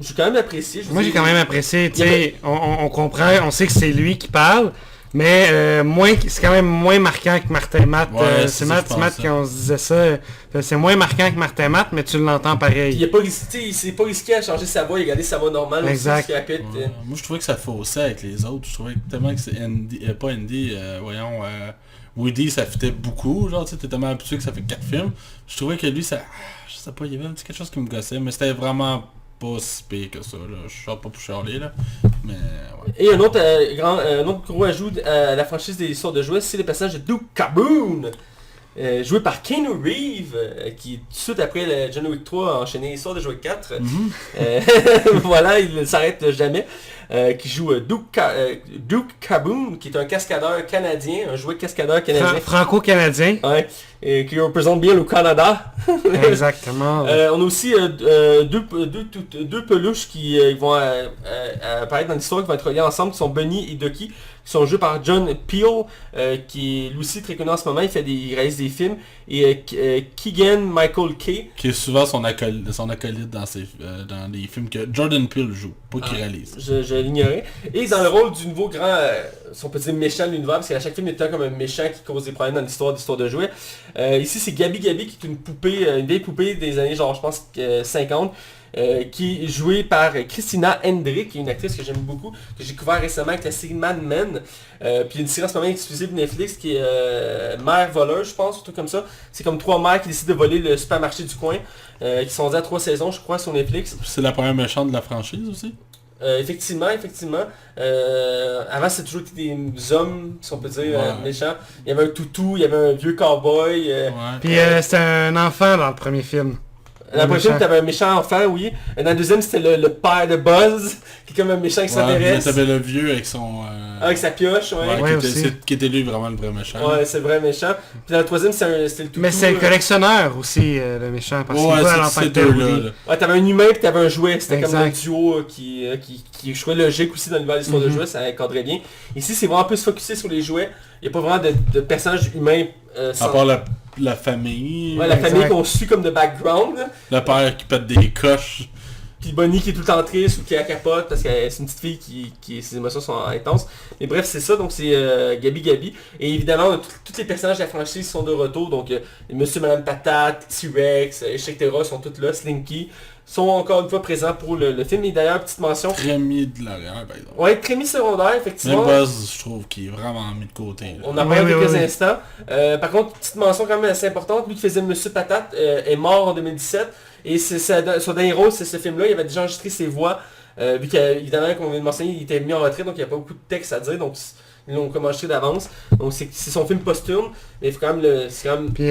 J'ai quand même apprécié. Moi j'ai quand même apprécié, tu sais, on comprend, on sait que c'est lui qui parle, mais c'est quand même moins marquant que Martin Matt. C'est Matt qui on se disait ça. C'est moins marquant que Martin Matt, mais tu l'entends pareil. Il s'est pas risqué à changer sa voix, il a gardé sa voix normale. Exact. Aussi, Moi je trouvais que ça faussait avec les autres. Je trouvais tellement que c'est Andy, pas Andy, Woody ça fitait beaucoup, genre tu sais, t'es tellement habitué que ça fait 4 films. Je trouvais que lui ça, je sais pas, il y avait un petit quelque chose qui me gossait, mais c'était vraiment pas si pire que ça, là. Je sors pas pour Charlie, là. Mais, ouais. Et un autre gros ajout à la franchise des histoires de jouets, c'est le personnage de Duke Caboon, joué par Keanu Reeves, qui tout de suite après le John Wick 3 a enchaîné Histoire de jouets 4. Voilà, il ne s'arrête jamais. Qui joue Duke Caboon, qui est un cascadeur canadien, un jouet cascadeur canadien. Franco-canadien. Ouais, et qui représente bien le Canada. Exactement. On a aussi deux peluches qui vont apparaître dans l'histoire, qui vont être reliés ensemble, qui sont Bunny et Ducky, qui sont joués par John Peel, qui est lui aussi très connu en ce moment, il réalise des films, et Keegan Michael Kay. Qui est souvent son acolyte dans les films que Jordan Peele joue, pas qu'il réalise. Je l'ignorais. Et dans le rôle du nouveau grand, si on peut dire méchant de l'univers, parce qu'à chaque film il est comme un méchant qui cause des problèmes dans l'histoire de jouets. Ici c'est Gabi qui est une poupée, une vieille poupée des années genre je pense 50. Qui est jouée par Christina Hendrick, qui est une actrice que j'aime beaucoup, que j'ai découvert récemment avec la série Mad Men. Puis une série en ce moment exclusive Netflix qui est Mère voleur, je pense, ou tout comme ça. C'est comme 3 mères qui décident de voler le supermarché du coin, qui sont à 3 saisons, je crois, sur Netflix. C'est la première méchante de la franchise aussi? Effectivement. Avant c'était toujours des hommes, si on peut dire, méchants. Il y avait un toutou, il y avait un vieux cowboy. Puis c'était un enfant dans le premier film. Dans le premier film, t'avais un méchant enfant, oui. Dans le deuxième, c'était le père de Buzz, qui est comme un méchant extraterrestre. Ouais, t'avais le vieux avec son... avec sa pioche, qui était lui vraiment le vrai méchant. Ouais, c'est le vrai méchant. Puis dans le troisième, c'était le toutou. Mais c'est le collectionneur aussi, le méchant, parce qu'il va à l'entente de Woody. Ouais, t'avais un humain puis t'avais un jouet. C'était comme un duo qui jouait logique aussi dans l'univers de l'histoire de jouets, ça encadrait bien. Ici, c'est vraiment plus focusé sur les jouets. Il n'y a pas vraiment de personnages humains. À part la famille. Ouais, la famille qu'on suit comme de background. Le père qui pète des coches. Puis Bonnie qui est tout le temps triste ou qui a capote parce que c'est une petite fille qui ses émotions sont intenses. Mais bref, c'est ça, donc c'est Gabi. Et évidemment, tous les personnages de la franchise sont de retour. Donc Monsieur et Madame Patate, T-Rex, etc. sont tous là, Slinky. Sont encore une fois présents pour le film. Et d'ailleurs, petite mention... Trémy de l'arrière, par exemple. Ouais, Trémy secondaire, effectivement. Mais Buzz, je trouve qu'il est vraiment mis de côté. Là. On en parle quelques instants. Par contre, petite mention quand même assez importante. Lui qui faisait Monsieur Patate est mort en 2017. Et son dernier rôle, c'est ce film-là. Il avait déjà enregistré ses voix. Vu qu'évidemment, comme on vient de mentionner, il était mis en retrait, donc il n'y a pas beaucoup de texte à dire. Donc ils l'ont enregistré d'avance. Donc c'est son film posthume. Mais il faut quand même Puis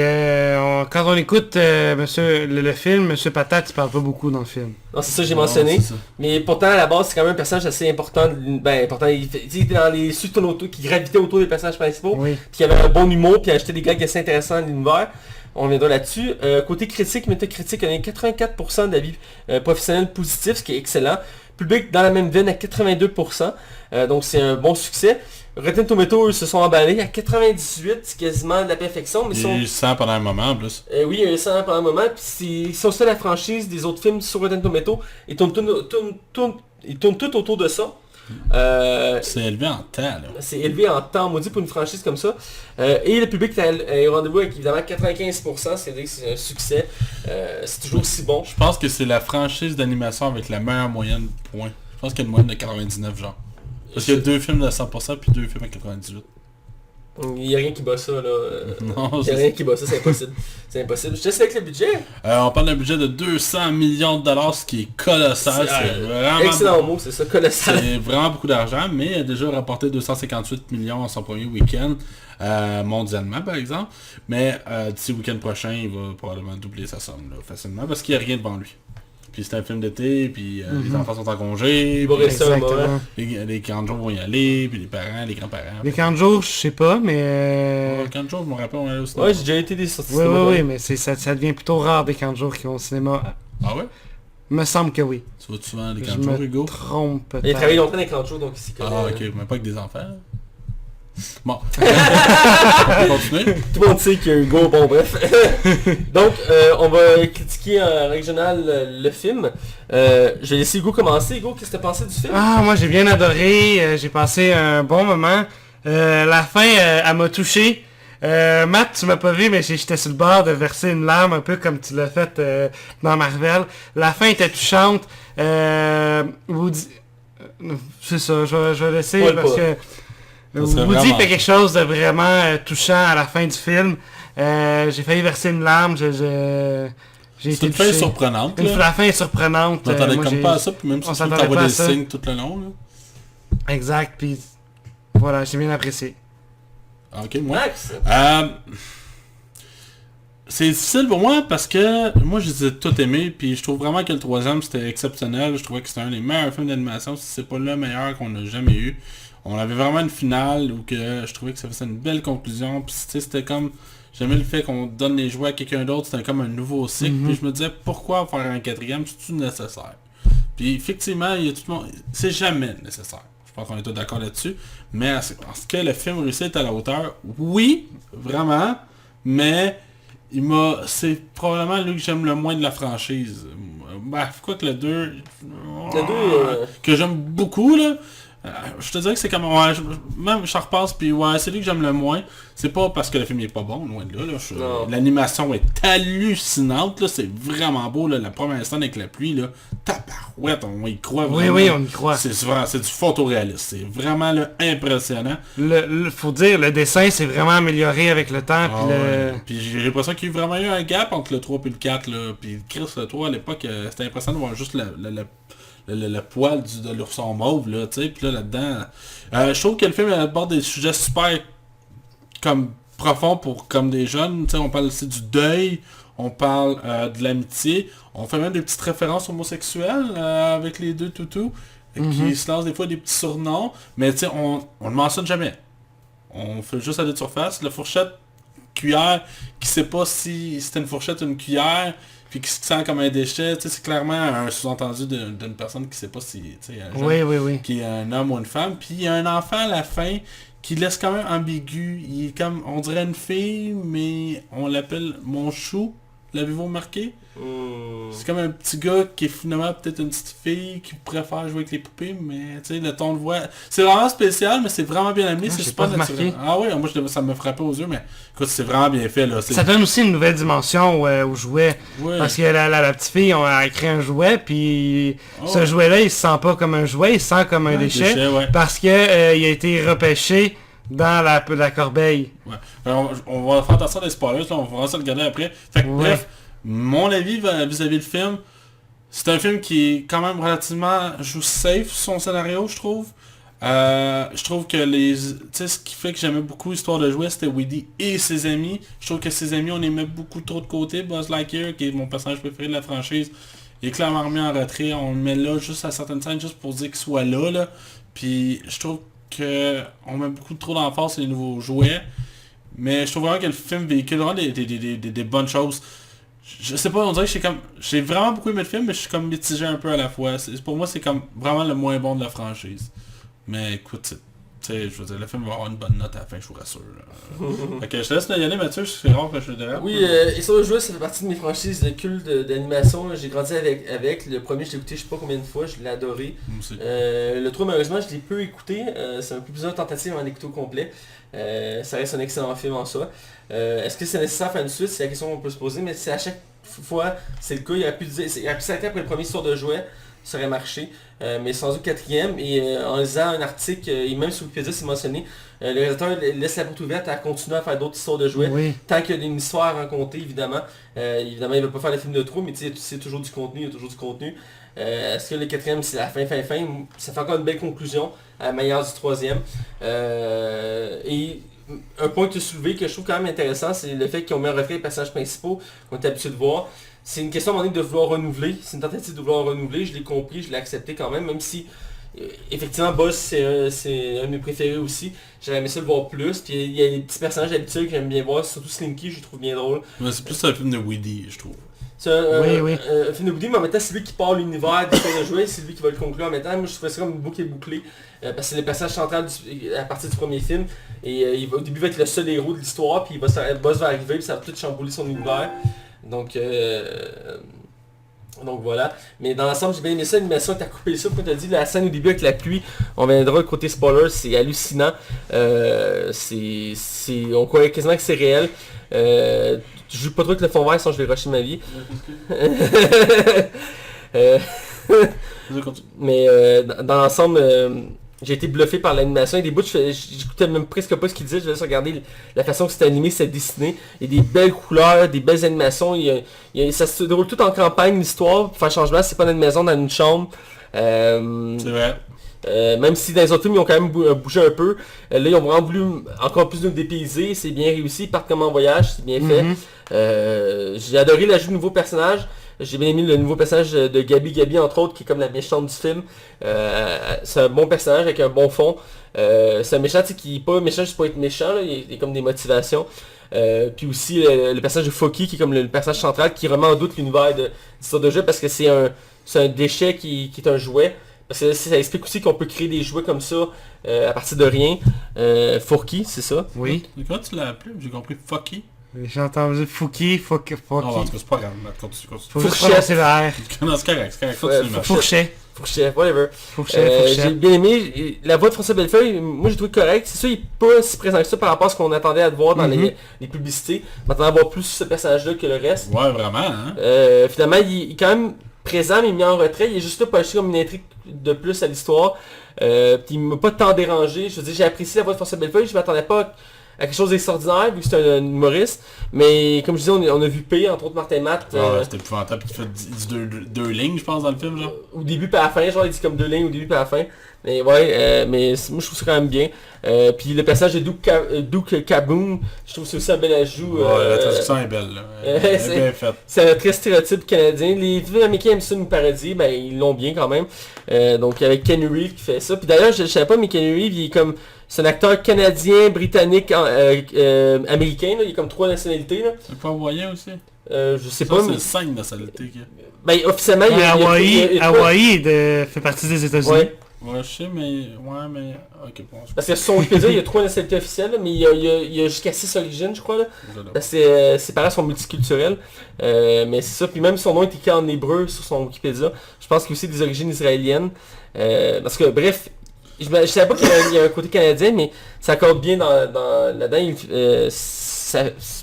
quand on écoute le film, Monsieur Patate, il parle pas beaucoup dans le film. Non, c'est ça que j'ai mentionné. Mais pourtant, à la base, c'est quand même un personnage assez important. Important. Il était dans les suites qui gravitaient autour des personnages principaux. Oui. Puis il avait un bon humour, puis il achetait des gags assez intéressants dans l'univers. On reviendra là-dessus. Côté critique, Metacritic, on a 84% d'avis professionnels positifs, ce qui est excellent. Public dans la même veine à 82%. Donc c'est un bon succès. Rotten Tomatoes, eux, se sont emballés à 98, c'est quasiment de la perfection. Mais il y a eu 100 pendant un moment en plus. Oui, il y a eu 100 pendant un moment. Puis ils sont seuls la franchise des autres films sur Rotten Tomatoes. Ils tournent tout autour de ça. C'est élevé en temps, là. C'est élevé en temps, maudit, pour une franchise comme ça. Et le public est au rendez-vous avec évidemment 95%, c'est-à-dire que c'est un succès. C'est toujours aussi bon. Je pense que c'est la franchise d'animation avec la meilleure moyenne de points. Je pense qu'il y a une moyenne de 99, genre. Parce qu'il y a 2 films de 100% puis 2 films à 98. Il n'y a rien qui bat ça, là. Non, il n'y a rien qui bat ça, c'est impossible. C'est impossible. Je te laisse avec le budget. On parle d'un budget de 200 millions de dollars, ce qui est colossal. C'est vraiment... Excellent mot, c'est ça, colossal. C'est vraiment beaucoup d'argent, mais il a déjà rapporté 258 millions en son premier week-end, mondialement par exemple. Mais d'ici le week-end prochain, il va probablement doubler sa somme, là, facilement, parce qu'il n'y a rien devant lui. Puis c'est un film d'été, puis les enfants sont en congé, il va rester un moment. Les camps de jour vont y aller, puis les parents, les grands-parents. Les camps de jour, je sais pas, mais... Les camps de jour, je me rappelle, on allait au cinéma. Ouais, j'ai déjà été des sorties de cinéma. Oui, mais ça devient plutôt rare des camps de jour qui vont au cinéma. Ah ouais? Me semble que oui. Tu vas souvent des camps de jour, Hugo? Je me trompe peut-être. Il a travaillé longtemps dans les camps de jour, donc ici. Ah ok, mais pas avec des enfants. Bon. Continuez. Tout le monde sait qu'il y a Hugo, bon bref. Donc, on va critiquer en règle générale le film. Je vais laisser Hugo commencer. Hugo, qu'est-ce que tu as pensé du film? Ah, moi j'ai bien adoré. J'ai passé un bon moment. La fin, elle m'a touché. Matt, tu m'as pas vu, mais j'étais sur le bord de verser une larme, un peu comme tu l'as fait dans Marvel. La fin était touchante. Woody... C'est ça, je vais laisser parce que... Woody fait quelque chose de vraiment touchant à la fin du film. J'ai failli verser une larme. J'ai été une fin surprenante. La fin est surprenante. On s'attendait comme pas à ça, puis même si tu t'envoies des signes tout le long. Là. Exact, puis voilà, j'ai bien apprécié. Ok, moi. C'est difficile pour moi parce que moi je les ai tout aimés, puis je trouve vraiment que le troisième c'était exceptionnel. Je trouvais que c'était un des meilleurs films d'animation, si c'est pas le meilleur qu'on a jamais eu. On avait vraiment une finale où que je trouvais que ça faisait une belle conclusion. Puis c'était comme... J'aimais le fait qu'on donne les jouets à quelqu'un d'autre. C'était comme un nouveau cycle. Puis je me disais, pourquoi faire un quatrième? C'est-tu nécessaire? Puis effectivement, il y a tout le monde... C'est jamais nécessaire. Je pense qu'on est tous d'accord là-dessus. Mais est-ce que le film réussit à la hauteur? Oui, vraiment. Mais c'est probablement lui que j'aime le moins de la franchise. Bref, quoi que le 2... que j'aime beaucoup, là. Je te dirais que c'est comme... Ouais, même je repasse, puis ouais, c'est lui que j'aime le moins. C'est pas parce que le film est pas bon, loin de là. L'animation est hallucinante, là. C'est vraiment beau, là. La première scène avec la pluie, là. Tabarouette, on y croit vraiment. Oui, on y croit. C'est du photoréaliste. C'est vraiment là, impressionnant. Faut dire, le dessin s'est vraiment amélioré avec le temps. Puis j'ai l'impression qu'il y a vraiment eu un gap entre le 3 et le 4, là. Puis Chris, le 3 à l'époque, c'était impressionnant de voir juste le poil de l'ourson mauve, là, tu sais, puis là, là-dedans... je trouve que le film aborde des sujets super, comme, profond pour comme des jeunes. Tu sais, on parle aussi du deuil, on parle de l'amitié, on fait même des petites références homosexuelles avec les deux toutous, qui se lancent des fois des petits surnoms, mais tu sais, on ne mentionne jamais. On fait juste aller de surface. La fourchette, cuillère, qui sait pas si c'est une fourchette ou une cuillère, puis qui se sent comme un déchet, tu sais, c'est clairement un sous-entendu d'une personne qui sait pas si, tu sais, un jeune, qui est un homme ou une femme, puis il y a un enfant à la fin qui laisse quand même ambigu. Il est comme, on dirait une fille, mais on l'appelle mon chou. L'avez-vous remarqué? C'est comme un petit gars qui est finalement peut-être une petite fille qui préfère jouer avec les poupées, mais tu sais, le ton de voix... C'est vraiment spécial, mais c'est vraiment bien amené, c'est super naturel. Ah oui, moi ça me frappait aux yeux, mais écoute, c'est vraiment bien fait. Là. Ça donne aussi une nouvelle dimension au jouet. Ouais. Parce que la petite fille, on a créé un jouet, puis ce jouet-là, il se sent pas comme un jouet, il se sent comme un déchet, parce que il a été repêché dans la corbeille. Ouais. Alors, on va faire attention des spoilers, là, on va vraiment se le regarder après. Fait que bref, mon avis vis-à-vis du film, c'est un film qui est quand même relativement safe son scénario, je trouve. Je trouve que ce qui fait que j'aimais beaucoup l'histoire de jouets, c'était Woody et ses amis. Je trouve que ses amis, on les met beaucoup trop de côté. Buzz Lightyear, qui est mon personnage préféré de la franchise, il est clairement remis en retrait. On le met là juste à certaines scènes, juste pour dire qu'il soit là. Puis je trouve qu'on met beaucoup trop d'emphase sur les nouveaux jouets. Mais je trouve vraiment que le film véhicule vraiment des bonnes choses. Je sais pas, on dirait que j'ai vraiment beaucoup aimé le film, mais je suis comme mitigé un peu à la fois. Pour moi, c'est comme vraiment le moins bon de la franchise. Mais écoute, tu sais, je veux dire, le film va avoir une bonne note à la fin, je vous rassure. Ok, je te laisse y aller, Mathieu, c'est rare que je te derrière. Oui, Histoire de jouer, ça fait partie de mes franchises de culte d'animation. J'ai grandi avec. Le premier, je l'ai écouté je sais pas combien de fois, je l'ai adoré. Le 3, malheureusement, je l'ai peu écouté. C'est un peu plusieurs tentatives à en écouter au complet. Ça reste un excellent film en soi. Est-ce que c'est nécessaire de faire une suite? C'est la question qu'on peut se poser, mais c'est à chaque fois, c'est le cas. Il aurait pu s'arrêter après le premier Histoire de jouet, ça aurait marché. Mais sans doute quatrième, et en lisant un article, et même sur Wikipédia c'est mentionné, le réalisateur laisse la porte ouverte à continuer à faire d'autres histoires de jouets, tant qu'il y a une histoire à raconter, évidemment. Évidemment, il ne va pas faire le film de trop, mais c'est toujours du contenu, il y a toujours du contenu. Est-ce que le quatrième c'est la fin? Ça fait encore une belle conclusion à la manière du troisième. Et un point que tu as soulevé que je trouve quand même intéressant, c'est le fait qu'ils ont mis en retrait les personnages principaux qu'on est habitué de voir. C'est une question à un moment donné de vouloir renouveler, c'est une tentative de vouloir renouveler, je l'ai compris, je l'ai accepté quand même si effectivement Buzz c'est un de mes préférés aussi, j'aurais aimé ça le voir plus, puis il y a des petits personnages habituels que j'aime bien voir, surtout Slinky, je le trouve bien drôle. Mais c'est plus un film de Woody, je trouve. C'est un film de Woody, mais en même temps c'est lui qui part l'univers des films de jouets, c'est lui qui va le conclure en même temps. Moi je trouvais ça comme une boucle bouclée, parce que c'est le personnage central à partir du premier film, et au début il va être le seul héros de l'histoire, puis Buzz va arriver, puis ça va tout chambouler son univers. Donc voilà. Mais dans l'ensemble, j'ai bien aimé ça, l'animation, t'as coupé ça, comme t'as dit, la scène au début avec la pluie, on viendra côté spoiler, c'est hallucinant. On croyait quasiment que c'est réel. Je joue pas trop avec le fond vert, sinon je vais rusher ma vie. Mais dans l'ensemble, j'ai été bluffé par l'animation. Et des bouts, j'écoutais même presque pas ce qu'il disait. Je laisse regarder la façon que c'était animé, c'était dessiné. Il y a des belles couleurs, des belles animations. Ça se déroule tout en campagne, l'histoire. Pour faire changement, c'est pas dans une maison, dans une chambre. C'est vrai. Même si dans les autres films, ils ont quand même bougé un peu. Là, ils ont vraiment voulu encore plus nous dépayser. C'est bien réussi. Ils partent comme en voyage, c'est bien fait. J'ai adoré l'ajout de nouveaux personnages. J'ai bien aimé le nouveau personnage de Gabi, entre autres, qui est comme la méchante du film. C'est un bon personnage avec un bon fond. C'est un méchant qui n'est pas méchant juste pour être méchant, là. Il y a comme des motivations. Puis aussi le personnage de Foki, qui est comme le personnage central, qui remet en doute l'univers d'histoire de jeu, parce que c'est un déchet qui est un jouet. Parce que ça explique aussi qu'on peut créer des jouets comme ça à partir de rien. Forky, c'est ça? Oui. Comment tu l'as appelé? J'ai compris Foki. J'ai entendu Fouki. Oh, en tout cas, c'est pas grave. Fourchet, c'est le R. Non, c'est correct. Fourchet, whatever. J'ai bien aimé. La voix de François Bellefeuille, moi j'ai trouvé correct. C'est sûr, il n'est pas si présent que ça par rapport à ce qu'on attendait à voir dans les publicités. On attendait à voir plus ce personnage-là que le reste. Ouais, vraiment. Hein? Finalement, il est quand même présent, mais mis en retrait. Il est juste là pour ajouter comme une intrigue de plus à l'histoire. Puis il m'a pas tant dérangé. Je veux dire, j'ai apprécié la voix de François Bellefeuille. Je m'attendais pas à quelque chose d'extraordinaire, vu que c'est un humoriste. Mais comme je disais, on a vu P, entre autres Martin Matt. C'était épouvantable, il fait deux lignes, je pense, dans le film, genre. Au début pas à la fin, genre il dit comme 2 lignes au début pas à la fin. Mais ouais, mais moi je trouve ça quand même bien. Puis le passage de Duke Caboon, je trouve que c'est aussi un bel ajout. Ouais, la traduction est belle, là. Elle est bien faite. C'est un très stéréotype canadien. Les films américains aiment ça nous paradis, ben ils l'ont bien quand même. Donc avec Kenny Reeves qui fait ça. Puis d'ailleurs, je savais pas, mais Kenny Reeves, il est comme... C'est un acteur canadien, britannique, américain, là. Il est comme 3 nationalités, là. C'est pas hawaïen aussi? Je sais pas, mais... c'est 5 nationalités, Ben officiellement, il y a... Hawaï fait partie des États-Unis. Ouais, je sais, mais... Ouais, mais... Ok, bon... Parce que sur son Wikipédia, il y a 3 nationalités officielles, là, mais il y a jusqu'à 6 origines, je crois, là. Parce que ses parents sont multiculturels. Mais c'est ça, puis même son nom est écrit en hébreu sur son Wikipédia. Je pense qu'il y a aussi des origines israéliennes. Parce que, bref... Je savais pas qu'il y a un côté canadien, mais ça accorde bien là-dedans.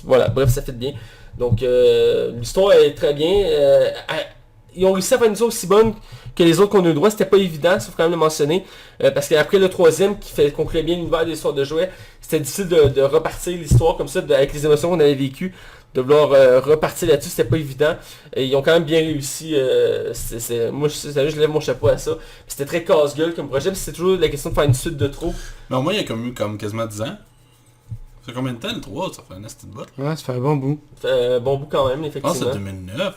Voilà, bref, ça fait bien. Donc, l'histoire est très bien. Ils ont réussi à faire une histoire aussi bonne que les autres qu'on a eu droit. C'était pas évident, il faut quand même le mentionner. Parce qu'après le 3e, qui concluait bien l'univers des histoires de jouets, c'était difficile de repartir l'histoire comme ça, avec les émotions qu'on avait vécues. De vouloir repartir là-dessus, c'était pas évident. Et ils ont quand même bien réussi. Moi, je lève mon chapeau à ça. C'était très casse-gueule comme projet, c'est toujours la question de faire une suite de trop. Mais au moins, il y a comme quasiment 10 ans. Ça fait combien de temps le 3? Ça fait un esti de bout. Ouais, ça fait un bon bout. Ça fait un bon bout quand même, effectivement. Je pense que c'est 2009.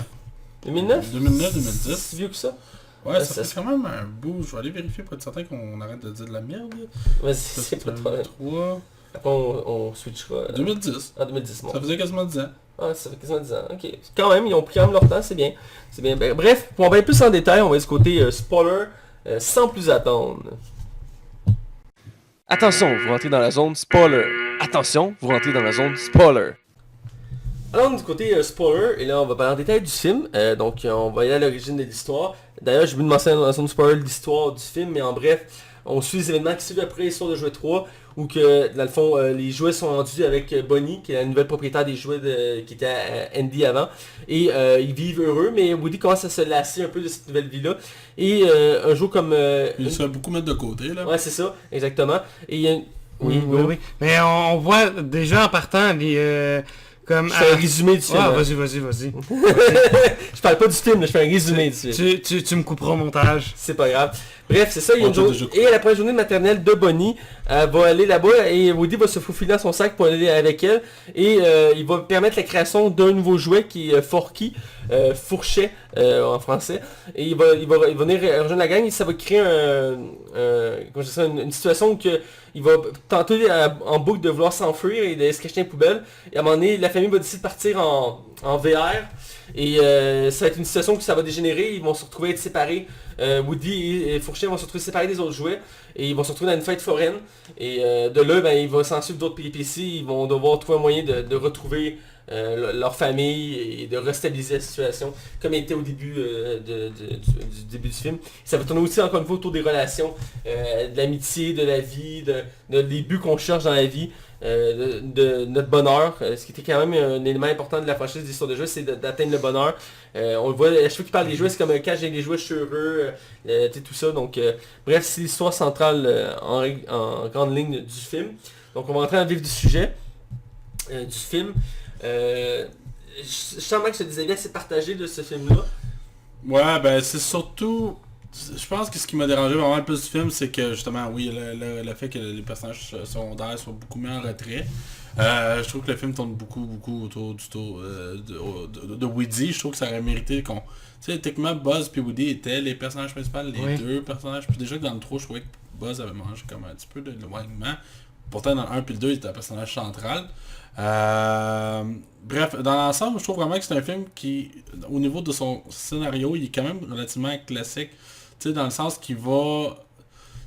2009? 2009, 2010. C'est si vieux que ça? Ouais, ça fait quand même un bout. Je vais aller vérifier pour être certain qu'on arrête de dire de la merde. Vas-y, c'est pas de problème. 3... Après, on switchera. 2010. Ah, 2010, bon. Ça faisait quasiment 10 ans. Ah, ça fait quasiment 10 ans. Ok. Quand même, ils ont pris quand même leur temps, c'est bien. C'est bien. Bref, pour aller plus en détail, on va aller du côté spoiler, sans plus attendre. Attention, vous rentrez dans la zone spoiler. Attention, vous rentrez dans la zone spoiler. Alors, du côté spoiler, et là on va parler en détail du film, donc on va aller à l'origine de l'histoire. D'ailleurs, j'ai voulu mentionner dans la zone spoiler l'histoire du film, mais en bref, on suit les événements qui suivent après l'histoire de Jouet 3, où que, dans le fond, les jouets sont rendus avec Bonnie, qui est la nouvelle propriétaire des jouets qui était à Andy avant, et ils vivent heureux, mais Woody commence à se lasser un peu de cette nouvelle vie-là, et un jour comme... il se fait beaucoup mettre de côté, là. Ouais, c'est ça, exactement. Et il y a une... Oui. Mais on voit déjà en partant les... Je fais un résumé du film. Ah, vas-y. Je parle pas du film, je fais un résumé du film. Tu me couperas au montage. C'est pas grave. Bref, c'est ça, il y a une journée... Et à la première journée de maternelle de Bonnie, va aller là-bas et Woody va se faufiler dans son sac pour aller avec elle. Et il va permettre la création d'un nouveau jouet qui est Forky, Fourchet en français. Et il va venir rejoindre la gang et ça va créer une situation où il va tenter en boucle de vouloir s'enfuir et de se cacher dans les poubelles. Et à un moment donné, la famille va décider de partir en VR. Et ça va être une situation où ça va dégénérer, ils vont se retrouver à être séparés. Woody et Fourchet vont se retrouver séparés des autres jouets et ils vont se retrouver dans une fête foraine. Et de là, il va s'en suivre d'autres péripéties, ils vont devoir trouver un moyen de retrouver leur famille et de restabiliser la situation comme elle était au début du début du film. Ça va tourner aussi encore une fois autour des relations, de l'amitié, de la vie, des buts qu'on cherche dans la vie. De notre bonheur, ce qui était quand même un élément important de la franchise d'histoire de jeu, c'est d'atteindre le bonheur. On le voit, à chaque fois qu'il parle des jouets, c'est comme quand j'ai les jouets, je suis heureux, tout ça. Donc, bref, c'est l'histoire centrale en grande ligne du film. Donc, on va rentrer dans le vif du sujet du film. Je sens que ce déshabillé assez partagé de ce film-là. Ouais, ben c'est surtout... Je pense que ce qui m'a dérangé vraiment le plus du film, c'est que justement, oui, le fait que les personnages secondaires soient beaucoup mis en retrait. Je trouve que le film tourne beaucoup autour de Woody. Je trouve que ça aurait mérité qu'on... Tu sais, techniquement, Buzz et Woody étaient les personnages principaux, les deux personnages. Puis déjà que dans le 3, je trouvais que Buzz avait mangé comme un petit peu de l'éloignement. Pourtant, dans le 1 et le 2, il était un personnage central. Bref, dans l'ensemble, je trouve vraiment que c'est un film qui, au niveau de son scénario, il est quand même relativement classique. Tu sais, dans le sens qu'il va...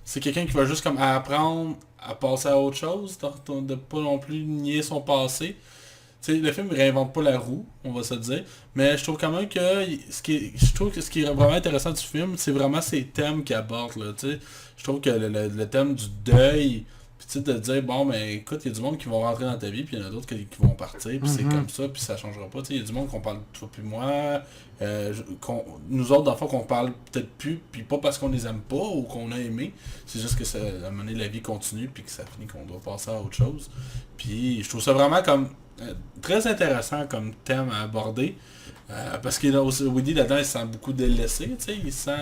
C'est quelqu'un qui va juste comme apprendre à passer à autre chose, de pas non plus nier son passé. Tu sais, le film ne réinvente pas la roue, on va se dire. Mais je trouve quand même que ce qui est vraiment intéressant du film, c'est vraiment ces thèmes qu'il aborde. Là, tu sais. Je trouve que le thème du deuil, Puis tu sais, de te dire, bon, mais écoute, il y a du monde qui vont rentrer dans ta vie, puis il y en a d'autres qui vont partir, puis c'est comme ça, puis ça changera pas. Tu sais, il y a du monde qu'on parle, toi puis moi, nous autres, dans le fond, qu'on parle peut-être plus, puis pas parce qu'on les aime pas ou qu'on a aimé, c'est juste que à un moment donné, la vie continue, puis que ça finit qu'on doit passer à autre chose. Puis je trouve ça vraiment comme très intéressant comme thème à aborder. Parce que Woody là-dedans il se sent beaucoup délaissé, tu sais,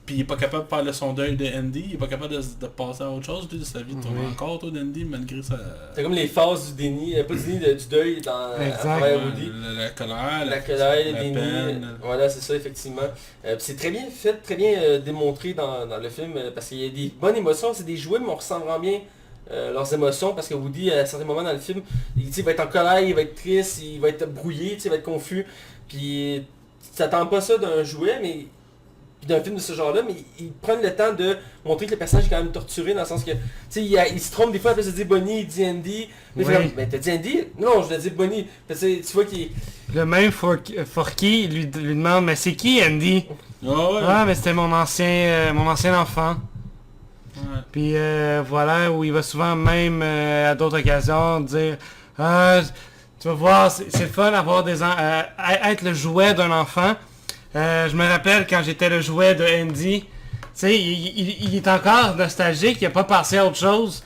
puis il est pas capable de parler son deuil de Andy, il est pas capable de passer à autre chose, puis sa vie tourne encore toi d'Andy malgré ça. C'est comme les phases du déni, pas du déni, du deuil dans Woody. La colère, le déni, voilà c'est ça effectivement. C'est très bien fait, très bien démontré dans le film, parce qu'il y a des bonnes émotions, c'est des jouets mais on ressent vraiment bien leurs émotions, parce que Woody à certains moments dans le film, il va être en colère, il va être triste, il va être brouillé, il va être confus. Puis tu t'attends pas ça d'un jouet, mais d'un film de ce genre-là, mais ils prennent le temps de montrer que le personnage est quand même torturé, dans le sens que, tu sais, il se trompe des fois, après il dit Bonnie, il dit Andy. Mais ben t'as dit Andy? Non, je l'ai dit Bonnie. Tu vois qu'il... Le même Forky lui demande, mais c'est qui Andy? Ah, mais c'était mon ancien enfant. Ouais. Puis voilà, où il va souvent même à d'autres occasions dire tu vas voir, c'est le fun d'avoir être le jouet d'un enfant. Je me rappelle quand j'étais le jouet de Andy. Tu sais, il est encore nostalgique, il n'a pas passé à autre chose.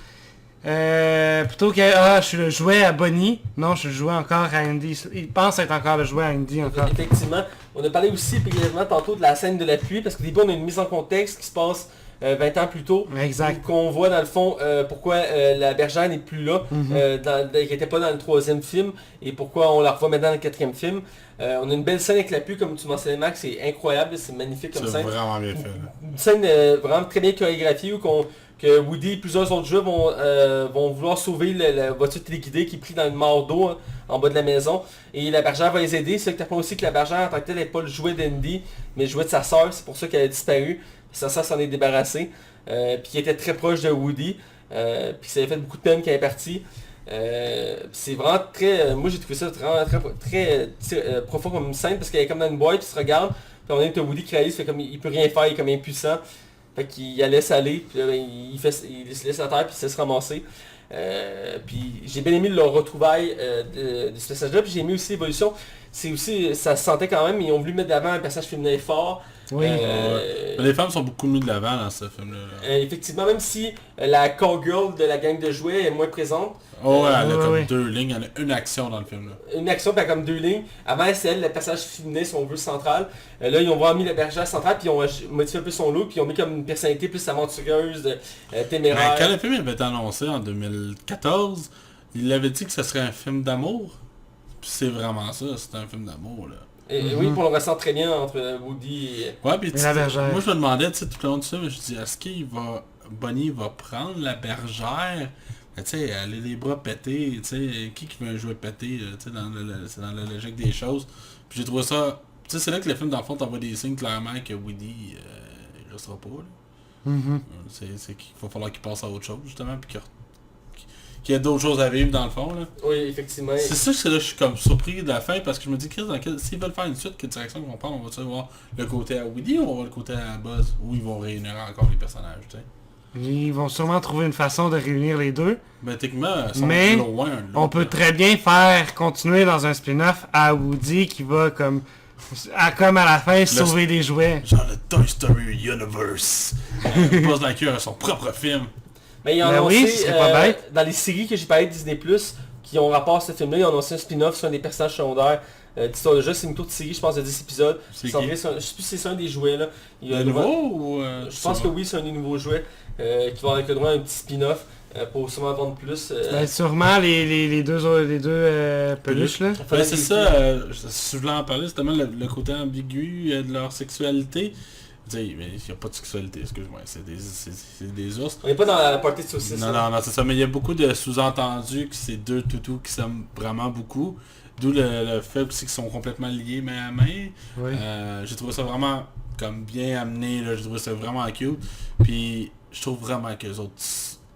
Plutôt que je suis le jouet à Bonnie. Non, je suis le jouet encore à Andy. Il pense être encore le jouet à Andy encore. Effectivement. On a parlé aussi brièvement tantôt de la scène de la pluie, parce que des fois on a une mise en contexte qui se passe 20 ans plus tôt, qu'on voit dans le fond pourquoi la bergère n'est plus là, qui n'était pas dans le 3e film, et pourquoi on la revoit maintenant dans le 4e film. On a une belle scène avec la pluie, comme tu mentionnais Max, c'est incroyable, c'est magnifique comme scène. C'est vraiment bien fait. Une scène vraiment très bien chorégraphiée, où que Woody et plusieurs autres jeux vont vouloir sauver la voiture téléguidée qui est prise dans le mort d'eau en bas de la maison, et la bergère va les aider. C'est que tu apprends aussi que la bergère en tant que telle n'est pas le jouet d'Andy, mais le jouet de sa sœur, c'est pour ça qu'elle a disparu. Sa sœur s'en est débarrassée, puis qui était très proche de Woody, puis ça avait fait beaucoup de peine quand elle est partie. C'est vraiment très... moi j'ai trouvé ça vraiment très profond comme scène, parce qu'elle est comme dans une boîte, puis il se regarde, puis on est Woody qui réalise, fait comme il peut rien faire, il est comme impuissant. Fait qu'il la laisse aller, puis il se laisse à terre, puis il se laisse ramasser. Puis j'ai bien aimé leur retrouvaille de ce personnage-là, puis j'ai aimé aussi l'évolution. C'est aussi, ça se sentait quand même, ils ont voulu mettre d'avant un personnage féminin fort. Oui. Les femmes sont beaucoup mises de l'avant dans ce film-là. Effectivement, même si la call-girl de la gang de jouets est moins présente. Elle a comme 2 lignes, elle a une action dans le film. Là. Une action, puis elle a comme 2 lignes. Avant, c'est elle, le personnage féminin, si on veut, central. Là, ils ont vraiment mis la bergère centrale, puis ils ont modifié un peu son look, puis ils ont mis comme une personnalité plus aventureuse, téméraire. Quand le film avait été annoncé en 2014, il avait dit que ce serait un film d'amour. Puis c'est vraiment ça, c'est un film d'amour, là. Oui, on le ressent très bien entre Woody et... Ouais, puis la bergère. Moi je me demandais, tu sais, tout le long de ça, je me dis, est-ce Bonnie va prendre la bergère? Tu sais, elle a les bras pétés, tu sais, qui veut un jouet pété, tu sais, c'est dans la logique des choses. Puis j'ai trouvé ça, tu sais, c'est là que le film, dans le fond, t'envoie des signes clairement que Woody, il restera pas, là. C'est qu'il va falloir qu'il passe à autre chose, justement, puis qu'il y a d'autres choses à vivre dans le fond là. Oui, effectivement. C'est ça que là, je suis comme surpris de la fin, parce que je me dis, s'ils veulent faire une suite, quelle direction ils vont prendre, on va voir le côté à Woody ou on va voir le côté à Buzz, où ils vont réunir encore les personnages, tu sais. Ils vont sûrement trouver une façon de réunir les deux. Ben techniquement, mais on peut très bien faire continuer dans un spin-off à Woody qui va comme à la fin sauver des jouets. Genre le Toy Story Universe. Buzz Lightyear a son propre film. Mais ils ont annoncé, dans les séries que j'ai parlé de Disney+, qui ont rapport à ce film-là, ils ont annoncé un spin-off sur un des personnages secondaires d'Histoire de jeu. C'est une courte série, je pense, de 10 épisodes. Je sais plus si c'est un des jouets, là. Le nouveau ou... Je pense que oui, c'est un des nouveaux jouets qui va avec le droit à un petit spin-off pour sûrement vendre plus. Sûrement les deux peluches, là. C'est ça, si je voulais en parler, c'est tellement le côté ambigu de leur sexualité. Mais il n'y a pas de sexualité, excuse-moi, c'est des ours. On n'est pas dans la partie de saucisse. Non, c'est ça, mais il y a beaucoup de sous-entendus que c'est 2 toutous qui s'aiment vraiment beaucoup. D'où le fait aussi qu'ils sont complètement liés main à main. Oui. J'ai trouvé ça vraiment comme bien amené, là, j'ai trouvé ça vraiment cute. Puis je trouve vraiment que les autres,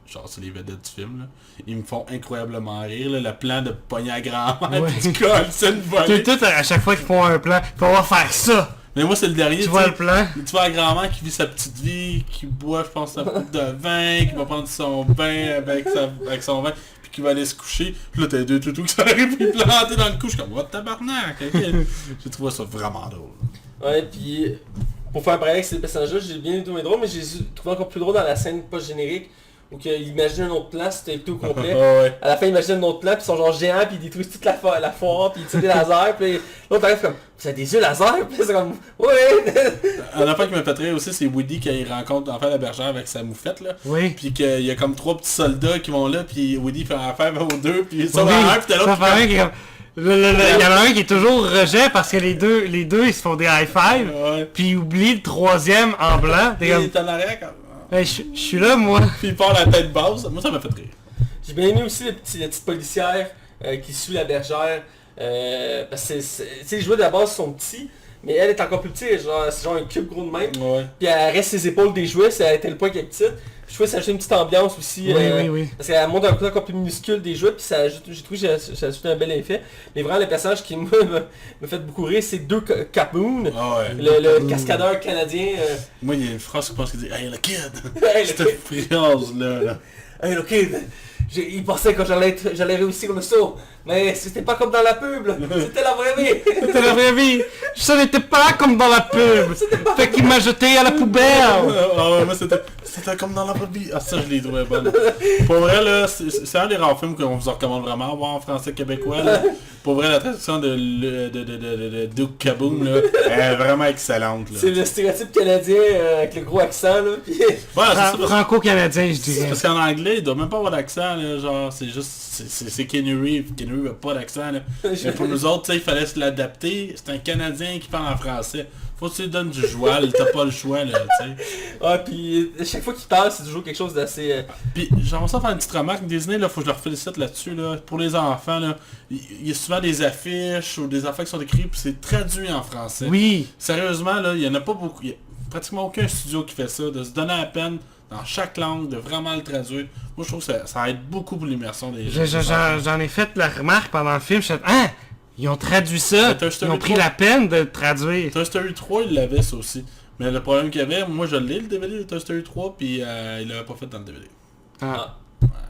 genre c'est les vedettes du film, là, ils me font incroyablement rire, là, le plan de pogner à grand-mère, tu colles, c'est une volée. Tout à chaque fois qu'ils font un plan, il faut faire ça. Mais moi, c'est le dernier. Tu vois le plan? Tu vois la grand-mère qui vit sa petite vie, qui boit, je pense, sa coupe de vin, qui va prendre son bain avec son vin, puis qui va aller se coucher. Puis là, t'as deux toutous qui s'arrivent puis plantés dans le cou. Je suis comme, what tabarnak? J'ai trouvé ça vraiment drôle. Ouais, puis pour faire pareil avec ces personnages-là, j'ai bien trouvé drôle, mais j'ai trouvé encore plus drôle dans la scène post-générique, où il imagine un autre plan, c'était tout complet. Ouais. À la fin, il imagine un autre plan, puis ils sont genre géants, puis ils détruisent toute la foire, puis ils tirent des lasers, puis l'autre arrive comme, vous avez des yeux laser? Puis c'est comme, ouais! Un enfant qui me fait rire aussi, c'est Woody quand il rencontre enfin la bergère avec sa moufette, là. Oui. Puis qu'il y a comme 3 petits soldats qui vont là, puis Woody fait affaire aux 2, puis ils sont dans un, puis t'as l'autre qui fait... Il y en a un qui est toujours rejet parce que les deux ils se font des high-five, puis ils oublient le troisième en blanc. Il est en arrière quand même. Je suis là, moi. Puis il part la tête basse. Moi, ça m'a fait rire. J'ai bien aimé aussi la petite policière qui suit la bergère. Parce que les jouets de la base sont petits, mais elle est encore plus petite, c'est genre un cube gros de même. Ouais. Puis elle reste ses épaules des jouets, c'est à tel point qu'elle est petite. Je trouve que ça ajoute une petite ambiance aussi. Oui. Parce qu'elle montre un côté encore plus minuscule des jouets, puis ça ajoute, j'ai trouvé que ça ajoute un bel effet. Mais vraiment, le personnage qui me fait beaucoup rire, c'est deux Capoon, le cascadeur canadien. Moi, il y a une phrase que je pense qu'il dit « Hey, le kid! » Hey, Cette phrase-là. Hey, le kid! Il pensait que j'allais réussir le saut, mais c'était pas comme dans la pub, là. C'était la vraie vie. C'était la vraie vie. Ça n'était pas comme dans la pub. Fait qu'il m'a jeté à la poubelle. Ah ouais, moi c'était comme dans la vraie vie. Ah ça, je l'ai trouvé bonne. Pour vrai, là, c'est un des rares films qu'on vous recommande vraiment à voir en français québécois, là. Pour vrai, la traduction de Duke Caboom, là, est vraiment excellente, là. C'est le stéréotype canadien avec le gros accent, là. Puis... Franco-canadien, je dirais. Parce qu'en anglais, il doit même pas avoir d'accent, là, genre, c'est juste, c'est Keanu Reeves. Keanu Reeves n'a pas d'accent, là. Mais pour nous autres, tu sais, il fallait se l'adapter. C'est un Canadien qui parle en français. Faut que tu lui donnes du joual, t'as pas le choix, là, tu sais. Ah, puis chaque fois qu'il parle, c'est toujours quelque chose d'assez... Puis j'aimerais ça faire une petite remarque. Disney, là, faut que je leur félicite là-dessus, là. Pour les enfants, là, il y a souvent des affiches ou des affaires qui sont écrites, puis c'est traduit en français. Oui. Sérieusement, là, il y en a pas beaucoup. Il y a pratiquement aucun studio qui fait ça, de se donner la peine dans chaque langue, de vraiment le traduire. Moi, je trouve que ça aide beaucoup pour l'immersion des gens. J'en ai fait la remarque pendant le film, je me suis dit, hein? Ils ont traduit ça, ils ont pris la peine de le traduire. Toy Story 3, il l'avait ça aussi. Mais le problème qu'il y avait, moi je l'ai le DVD de Toy Story 3, puis il l'avait pas fait dans le DVD.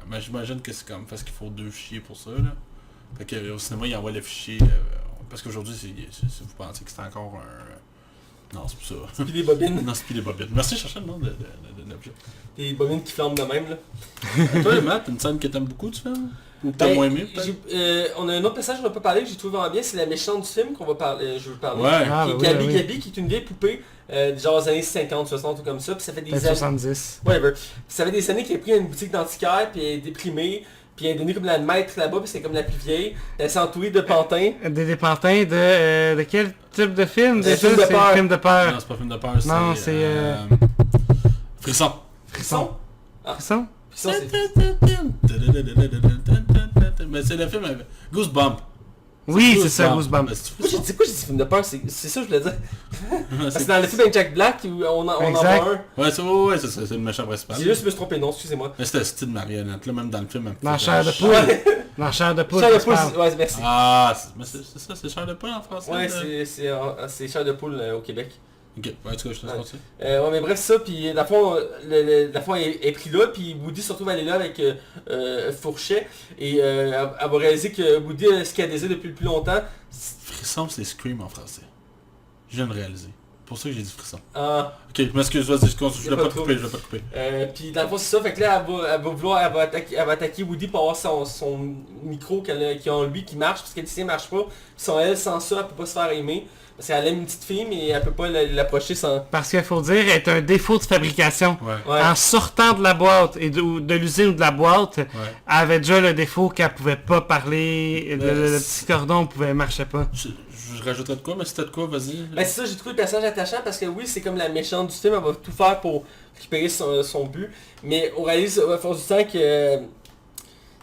Mais j'imagine que c'est comme, parce qu'il faut 2 fichiers pour ça, là. Fait qu'au cinéma, il envoie le fichier, parce qu'aujourd'hui, si vous pensez que c'est encore un... Non, c'est pas ça. C'est plus des bobines. Non, c'est plus des bobines. Merci, je cherchais le nom de l'objet. Des bobines qui flambent de même, là. Toi, Matt, une scène que t'aimes beaucoup, tu fais? Ou que t'as moins aimé, on a un autre passage qu'on n'a pas parlé que j'ai trouvé vraiment bien, c'est la méchante du film qu'on va parler, je veux parler. Ouais. Qui est Gabi Gabi, qui est une vieille poupée, genre des années 50, 60 ou comme ça, puis ça fait des années... 70. Whatever. Ça fait des années qu'elle a pris une boutique d'antiquaire, puis elle est déprimée, puis elle est donnée comme la maître là-bas, puis c'est comme la plus vieille. Elle s'est entourée de pantins. Des pantins de quel type de film? Film de peur. Film de peur. Non, c'est pas film de peur, c'est... Non, c'est... Frisson. Frisson? Frisson? Frisson, c'est... Mais c'est le film avec Goosebumps. Oui, c'est ça, Goosebumps. Pourquoi j'ai dit film de peur? C'est ça que je voulais dire. Parce que dans le film avec Jack Black, où on en voit un. Ouais, c'est le méchant principal. J'ai juste me suis trompé, non, excusez-moi. Mais c'était le style marionnette, là, même dans le film. Dans Chair de poule. Dans Chair de poule. Chair de poule, ouais, merci. Ah, mais c'est ça, c'est Chair de poule en français? Ouais, c'est Chair de poule au Québec. Ok, ouais, en tout cas, je te laisse continuer. Ouais, mais bref, ça, puis dans le fond, elle est pris là, puis Woody se retrouve aller là avec Fourchet, et elle va réaliser que Woody a ce qu'il a désiré depuis le plus longtemps. Frisson, c'est Scream en français. Je viens de réaliser. Pour ça que j'ai dit frisson. Ah. Ok, je m'excuse, vas-y, je vais pas te couper, Puis dans le fond, c'est ça, fait que là, elle va attaquer Woody pour avoir son micro qui a en lui qui marche, parce que le sien marche pas. Elle, sans ça, elle peut pas se faire aimer. Parce qu'elle aime une petite fille, mais elle peut pas l'approcher sans... Parce qu'il faut dire, elle est un défaut de fabrication. Ouais. En sortant de la boîte, et de l'usine ou de la boîte, elle avait déjà le défaut qu'elle pouvait pas parler, le petit cordon marchait pas. Je rajouterais de quoi, mais c'était de quoi, vas-y. Ben c'est ça, j'ai trouvé le personnage attachant parce que oui, c'est comme la méchante du film, elle va tout faire pour récupérer son but, mais on réalise à force du temps que... Tu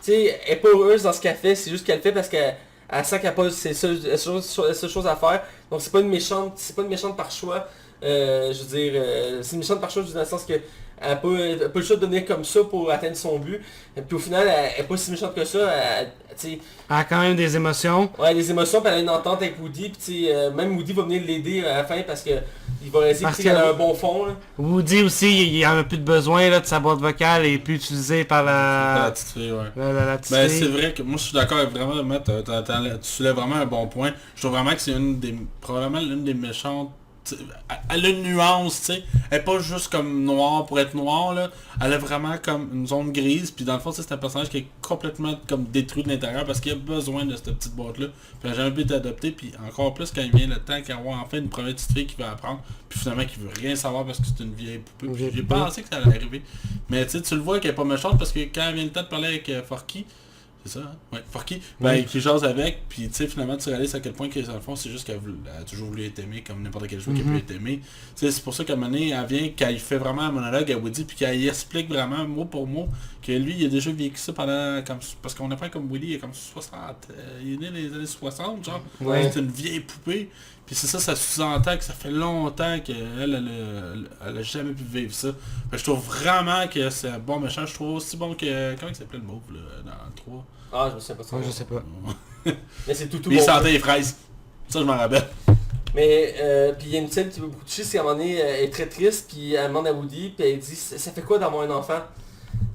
sais, elle est pas heureuse dans ce qu'elle fait, c'est juste qu'elle fait parce qu'elle sent qu'elle n'a pas ses seules choses à faire. Donc c'est pas une méchante par choix. Je veux dire, c'est une méchante par choix dans le sens que elle a pas le choix de devenir comme ça pour atteindre son but. Et puis au final, elle est pas si méchante que ça. Elle a quand même des émotions. Ouais, des émotions, puis elle a une entente avec Woody, puis même Woody va venir l'aider à la fin parce que il va essayer qu'elle a un bon fond. Là. Woody aussi, il en a plus de besoin là, de sa boîte vocale et plus utilisée par la petite fille, ouais. La petite fille. C'est vrai que moi je suis d'accord avec vraiment, Matt, tu soulèves vraiment un bon point. Je trouve vraiment que c'est probablement l'une des méchantes. Elle a une nuance, tu sais. Elle est pas juste comme noire pour être noire, là. Elle a vraiment comme une zone grise. Puis dans le fond, c'est un personnage qui est complètement comme détruit de l'intérieur parce qu'il a besoin de cette petite boîte-là. Puis elle a jamais pu être adoptée. Puis encore plus quand il vient le temps qu'il y a enfin une première petite fille qui va apprendre. Puis finalement qui veut rien savoir parce que c'est une vieille poupée. Puis j'ai pensé que ça allait arriver. Mais tu le vois qu'elle est pas méchante parce que quand elle vient le temps de parler avec Forky, c'est ça, hein? Ouais, Forky, qui jase avec, puis tu sais, finalement, tu réalises à quel point que, dans le fond, c'est juste qu'elle a toujours voulu être aimée, comme n'importe quel joueur qui a pu être aimé. Tu sais, c'est pour ça qu'à un moment donné, elle vient, qu'elle fait vraiment un monologue à Woody, puis qu'elle explique vraiment, mot pour mot, que lui, il a déjà vécu ça pendant, parce qu'on apprend comme Woody, il est comme 60, il est né dans les années 60, genre, c'est une vieille poupée. Puis c'est ça sous-entend que ça fait longtemps qu'elle a jamais pu vivre ça. Je trouve vraiment que c'est un bon méchant. Je trouve aussi bon que... Comment il s'appelait le mauve là, dans le 3? Ah, je sais pas. Je sais pas. Mais c'est tout il sentait les fraises. Ça, je m'en rappelle. Mais, puis il y a une scène qui m'a beaucoup touché, c'est qu'à un moment donné, elle est très triste, puis elle demande à Woody, puis elle dit « Ça fait quoi d'avoir un enfant? »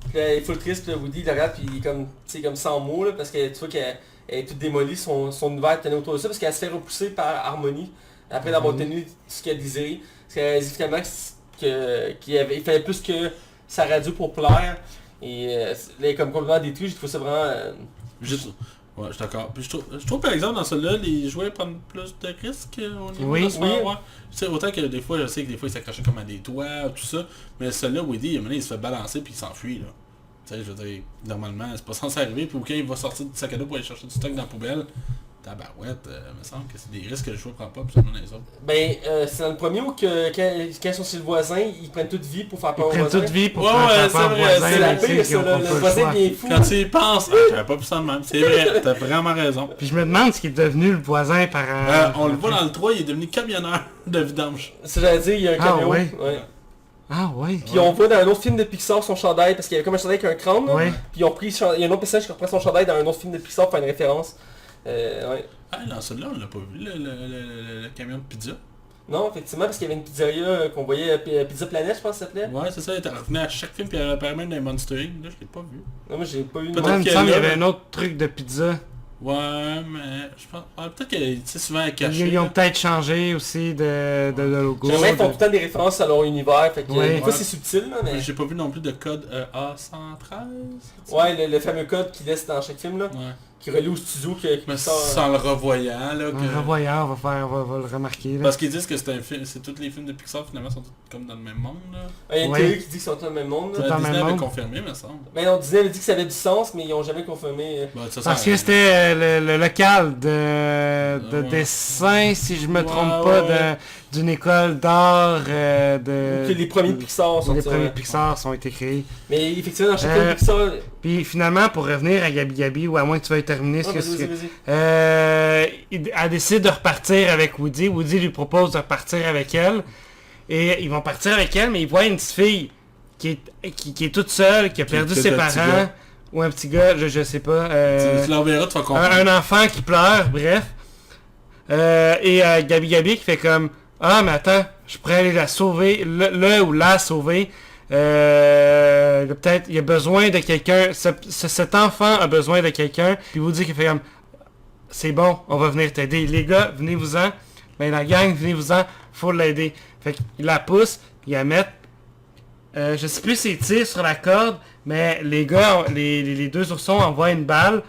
Puis là, elle est full triste, puis Woody il la regarde, puis il est comme, comme sans mots, là, parce que tu vois qu'elle est toute démolie, son univers tenait autour de ça, parce qu'elle se fait repousser par Harmony, après d'avoir tenu ce qu'elle disait. Parce qu'elle dit finalement qu'il fallait plus que sa radio pour plaire, et là, elle est comme complètement détruite, j'ai trouvé ça vraiment... Ouais, je suis d'accord. Puis je trouve par exemple dans celui-là, les joueurs prennent plus de risques au niveau de ça. Ouais. Tu sais, autant que des fois, je sais que des fois ils s'accrochaient comme à des toits, tout ça. Mais celui-là, Woody, il se fait balancer puis il s'enfuit là. Tu sais, je veux dire, normalement, c'est pas censé arriver. Puis quand il va sortir du sac à dos pour aller chercher du stock dans la poubelle, tabarouette, me semble que c'est des risques que le joueur prend pas, puis seulement les autres. Ben, c'est dans le premier où que quand ils sont chez le voisin, ils prennent toute vie pour faire peur au voisin. Ils prennent toute vie pour faire peur au voisin. C'est la pire, ça, le voisin bien fou. Quand tu y penses, j'avais pas pu ça de même. C'est vrai, t'as vraiment raison. Puis je me demande ce qui est devenu le voisin par... on le voit dans le 3, il est devenu camionneur de vidange. C'est j'allais dire, il y a un camion. Ah ouais. Puis on voit dans un autre film de Pixar son chandail, parce qu'il y avait comme un chandail avec un crâne. Là. Ouais. Puis ils ont pris, il y a un autre personnage qui reprend son chandail dans un autre film de Pixar pour faire une référence. Ouais. Ah, dans celui-là, on l'a pas vu, le camion de pizza. Non, effectivement, parce qu'il y avait une pizzeria qu'on voyait, Pizza Planet, je pense que ça s'appelait. Ouais, c'est ça, il revenait à chaque film, puis il apparaît même dans les Monster Inc. Là, je l'ai pas vu. Non, moi j'ai pas eu... Peut-être qu'il y avait un autre truc de pizza. Ouais, mais je pense... peut-être que, tu sais, souvent caché. Ils ont peut-être changé aussi de logo. J'aimerais qu'ils font tout le temps des références à leur univers, fait que des fois c'est subtil, là, mais... J'ai pas vu non plus de code A113. Ouais, le fameux code qu'ils laissent dans chaque film, là. Ouais. Qui relie au studio, mais sans le revoyant, là. En revoyant, on va le remarquer, là. Parce qu'ils disent que c'est un film, c'est tous les films de Pixar finalement sont tous comme dans le même monde, là. Il y a une théorie qui dit qu'ils sont tous dans le même monde, là. Disney avait confirmé, me semble. Mais non, Disney avait dit que ça avait du sens, mais ils ont jamais confirmé. Parce que c'était le local de dessin, si je me trompe pas, d'une école d'art de... Que les premiers Pixar sont... Les premiers Pixar sont été créés. Mais effectivement, dans chaque film Pixar... Puis finalement, pour revenir à Gabi Gabi, ou à moins que tu veuilles terminer ce que elle décide de repartir avec Woody. Woody lui propose de repartir avec elle. Et ils vont partir avec elle, mais ils voient une petite fille qui est toute seule, qui a perdu ses parents. Ou un petit gars, je sais pas. Tu l'enverras, tu vas comprendre. Un enfant qui pleure, bref. Et Gabi Gabi qui fait comme... Ah, mais attends, je pourrais aller la sauver, la sauver. Peut-être, il y a besoin de quelqu'un. Cet enfant a besoin de quelqu'un. Puis Woody qui fait comme... C'est bon, on va venir t'aider. Les gars, venez-vous-en. Ben la gang, venez-vous-en. Faut l'aider. Fait qu'il la pousse, ils la mettent. Je sais plus s'ils tirent sur la corde, mais les gars, les deux oursons envoient une balle.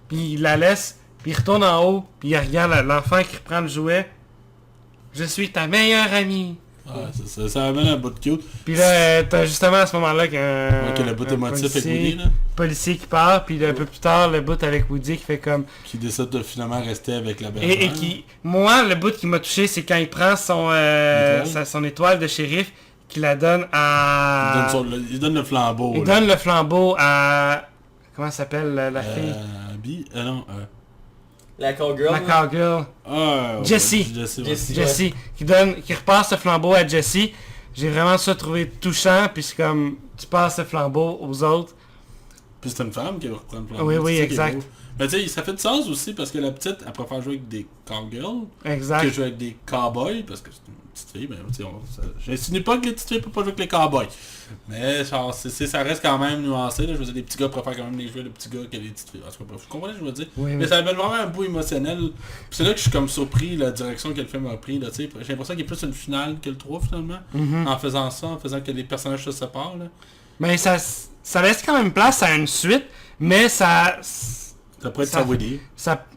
Puis ils la laissent. Puis ils retournent en haut. Puis ils regardent l'enfant qui reprend le jouet. Je suis ta meilleure amie. Ah, ça amène un bout de cute. Puis là, t'as justement à ce moment-là le bout émotif avec Woody, là. Policier qui part, puis un peu plus tard, le bout avec Woody qui fait comme... Qui décide de finalement rester avec la belle. Et qui... Moi, le bout qui m'a touché, c'est quand il prend son étoile de shérif, qu'il la donne à... Il donne le flambeau. Il donne le flambeau à... Comment s'appelle la fille? La cowgirl. La cowgirl. Jessie. Qui repasse ce flambeau à Jessie. J'ai vraiment ça trouvé touchant, puis c'est comme, tu passes le flambeau aux autres. Puis c'est une femme qui reprend le flambeau. Oui, exact. Mais tu sais, ça fait du sens aussi parce que la petite, elle préfère jouer avec des cowgirls Exact. que jouer avec des cowboys, parce que c'est une petite fille, mais tu sais, j'insinue pas que les petites filles peuvent pas jouer avec les cowboys. Mais genre, ça reste quand même nuancé, là. Je veux dire, les petits gars préfèrent quand même les jouer les petits gars que les petites filles. En tout cas, vous comprenez ce que je veux dire? Oui, mais ça amène vraiment un bout émotionnel. Puis c'est là que je suis comme surpris, la direction que le film a pris, là, tu sais. J'ai l'impression qu'il y a plus une finale que le 3 finalement, en faisant ça, en faisant que les personnages se séparent, là. Mais ça laisse quand même place à une suite, mais ça pourrait être ça, Woody.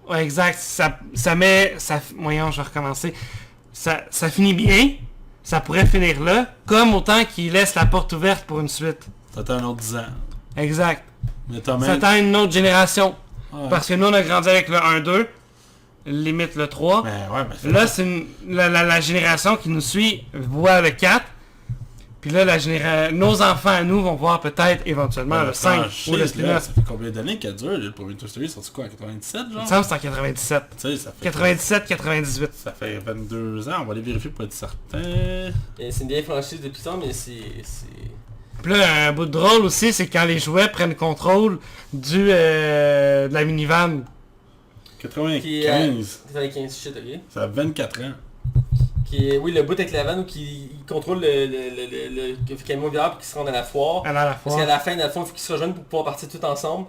Ouais, exact. Voyons, je vais recommencer. Ça finit bien. Ça pourrait finir là. Comme autant qu'il laisse la porte ouverte pour une suite. T'attends un autre 10 ans. Exact. Mais t'as Ça attend une autre génération. Ouais. Parce que nous, on a grandi avec le 1-2. Limite le 3. Mais là, c'est la génération qui nous suit voit le 4. Puis là, nos enfants à nous vont voir peut-être éventuellement le 5 ou le spin-off. Ça fait combien d'années qu'elle dure? Le premier Toy Story, sorti quoi, en 97, genre? Il me semble que c'est en 97. Tu sais, ça fait... 97-98. Ça fait 22 ans, on va aller vérifier pour être certain. C'est une vieille franchise depuis ça, mais c'est... Puis là, un bout de drôle aussi, c'est quand les jouets prennent contrôle de la minivan. 95. 95, shit, ok. Ça a 24 ans. Oui, le bout avec la vanne où il contrôle le camion virable pour qu'il se rende à la foire. Parce qu'à la fin, dans le fond, il faut qu'ils se rejoignent pour pouvoir partir tout ensemble.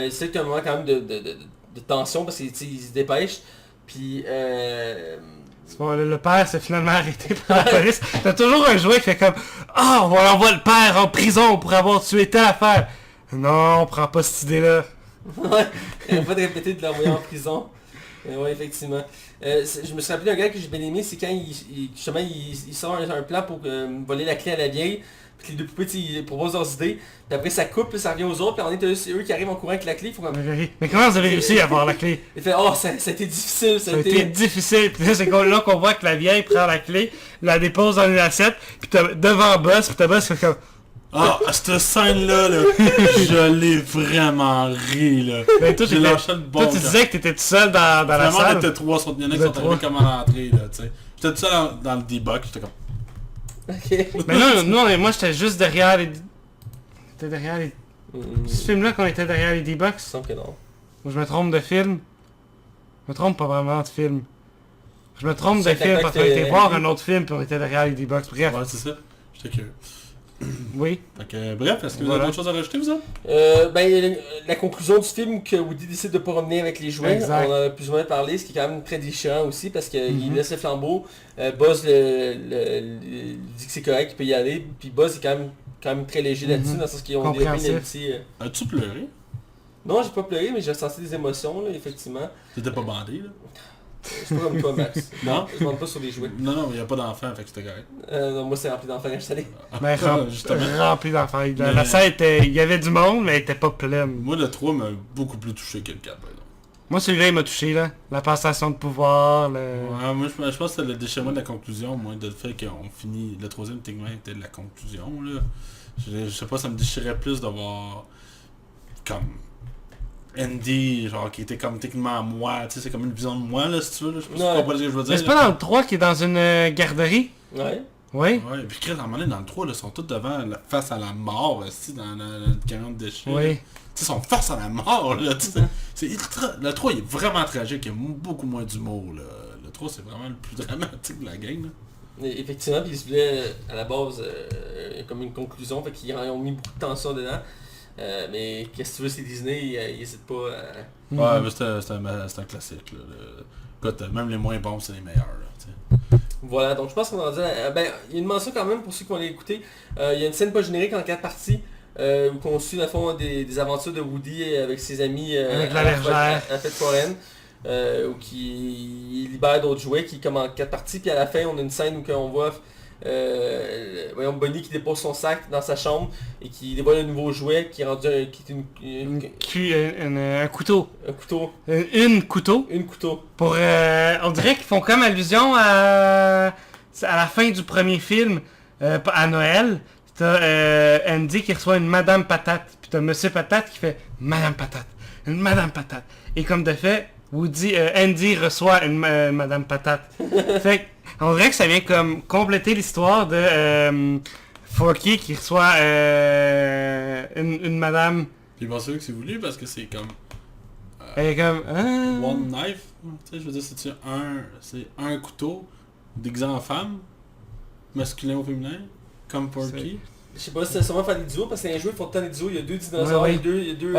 C'est un moment quand même de tension parce qu'ils se dépêchent. Puis... Le père s'est finalement arrêté par la police. T'as toujours un jouet qui fait comme « Ah, on envoie le père en prison pour avoir tué telle affaire. » Non, on prend pas cette idée-là. Ouais, il n'y a pas de répéter de l'envoyer en prison. Ouais, effectivement. Je me suis rappelé d'un gars que j'ai bien aimé, c'est quand justement il sort un plan pour voler la clé à la vieille, puis les deux poupées ils proposent leurs idées, puis après ça coupe, puis ça revient aux autres, puis on est eux qui arrivent en courant avec la clé, faut comme... Mais comment vous avez réussi à avoir la clé? Il fait oh ça a été difficile, ça a été difficile, puis là c'est là qu'on voit que la vieille prend la clé, la dépose dans une assiette, puis devant Buzz, puis Buzz fait comme... Ah, cette scène-là, je l'ai vraiment ri, là. Ben, toi, tu disais que t'étais tout seul dans la salle. Vraiment, t'étais 3, il y en a qui sont arrivés comme à l'entrée, là, tu sais. J'étais tout seul dans le debug, j'étais comme... Ok. Mais là, moi, j'étais juste derrière les... T'étais derrière les... Ce film-là qu'on était derrière les D-Box? Il semble que non. Ou je me trompe de film? Je me trompe pas vraiment de film. Je me trompe de film parce qu'on était voir un autre film puis on était derrière les D-Box. Bref. Ouais, c'est ça. J'étais curieux. Oui. Bref, est-ce que vous avez d'autres choses à rajouter, vous autres? La conclusion du film que Woody décide de pas revenir avec les jouets, exact. on en a plus ou moins parlé, ce qui est quand même très déchirant aussi parce qu'il laisse le flambeau, Buzz dit que c'est correct, qu'il peut y aller, puis Buzz est quand même très léger là-dessus, dans le sens qu'ils ont développé une amitié. As-tu pleuré? Non, j'ai pas pleuré, mais j'ai ressenti des émotions, là, effectivement. T'étais pas bandé, là? Je suis pas comme toi, Max. Non? Je monte pas sur les jouets. Non, il n'y a pas d'enfant, fait que c'était correct. Non, moi c'est rempli d'enfants quand je suis allé. Mais rempli d'enfants. La salle il y avait du monde, mais elle était pas pleine. Moi, le 3 m'a beaucoup plus touché que le 4, par exemple. Moi, celui-là, il m'a touché, là. La passation de pouvoir, Ouais, moi, je pense que c'est le déchirement de la conclusion, moi, de le fait qu'on finit... Le troisième, techniquement, était de la conclusion, là. Je sais pas, ça me déchirait plus d'avoir... Comme... Andy, genre, qui était comme techniquement moi, tu sais, c'est comme une vision de moi, là, si tu veux, là, je sais pas ce que je veux dire. Mais c'est pas dans le 3 qui est dans une garderie? Ouais. Oui. Ouais, et puis Chris, à un moment donné, dans le 3, là, ils sont tous devant, face à la mort, aussi, dans le camion de déchets. Oui. Tu sais, ils sont face à la mort, là, tu sais. C'est ultra... Le 3, il est vraiment tragique, il y a beaucoup moins d'humour, là. Le 3, c'est vraiment le plus dramatique de la game, là. Et effectivement, puis ils se voulaient, à la base, comme une conclusion, fait qu'ils ont mis beaucoup de tension dedans. Mais qu'est-ce que tu veux, c'est Disney, ils hésitent pas à... Ouais, mais c'est un classique, là. Écoute, même les moins bons, c'est les meilleurs, là, tu sais. Voilà, donc je pense qu'on en dit... il y a une mention quand même pour ceux qui vont l'écouter. Il y a une scène pas générique en 4 parties, où on suit, à fond, des aventures de Woody avec ses amis avec la bergère. À la fête foraine. Où qui libère d'autres jouets, qui est comme en 4 parties, puis à la fin, on a une scène où on voit... voyons Bonnie qui dépose son sac dans sa chambre et qui dévoile un nouveau jouet qui est rendu un couteau. Un couteau. Une couteau. Une couteau. Pour on dirait qu'ils font comme allusion à la fin du premier film à Noël. T'as Andy qui reçoit une Madame Patate. Puis t'as Monsieur Patate qui fait Madame Patate. Une Madame Patate. Et comme de fait, Andy reçoit une Madame Patate. Fait On dirait que ça vient comme compléter l'histoire de Forky qui reçoit une madame. Puis bon, c'est que c'est voulu parce que c'est comme... Elle est comme... One knife, tu sais, je veux dire, c'est un couteau déguisé en femme, masculin ou féminin, comme Porky. Je sais pas si c'est sûrement faire des duos, parce que c'est un jeu, il faut tout le temps des duos, il y a 2 dinosaures, Ouais, il y a 2...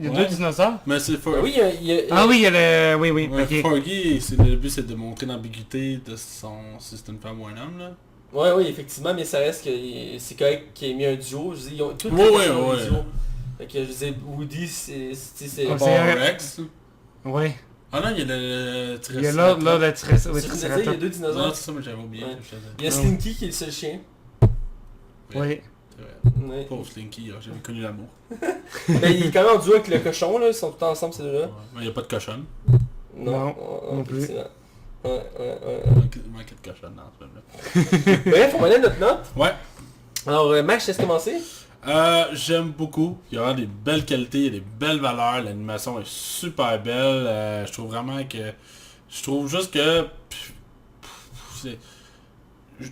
Il y a 2 dinosaures? Mais c'est Ah oui, il y a... Ah oui, il y a le... Oui, Ouais, ok. Porky, le but c'est de montrer l'ambiguïté de si c'est une femme ou un homme, là. Ouais, oui, effectivement, mais ça reste que c'est correct qu'il ait mis un duo. Je dis, ils ont tous Ouais. un duo. Fait que je disais, Woody, c'est... Comme Bon, Rex. Ouais. Ah non, il y a le Il y a là le Triceratops. Il y a 2 Non, dinosaures. c'est ça, mais j'avais oublié. Ouais. Il y a Slinky qui est le seul chien. Oui. C'est vrai. Ouais. Pauvre Slinky, j'avais connu l'amour. Ben, il est quand même en duo avec le cochon, là. Ils sont tout le temps ensemble, ces deux-là. Ouais. Mais il n'y a pas de cochonne. Non plus. effectivement. Ouais. Il manquait de cochonne dans ce film-là. Bref, on va aller à notre note. Ouais. Alors, Max, je te laisse commencer. J'aime beaucoup. Il y a vraiment des belles qualités, il y a des belles valeurs, l'animation est super belle. Je trouve vraiment que... Je trouve juste que... c'est...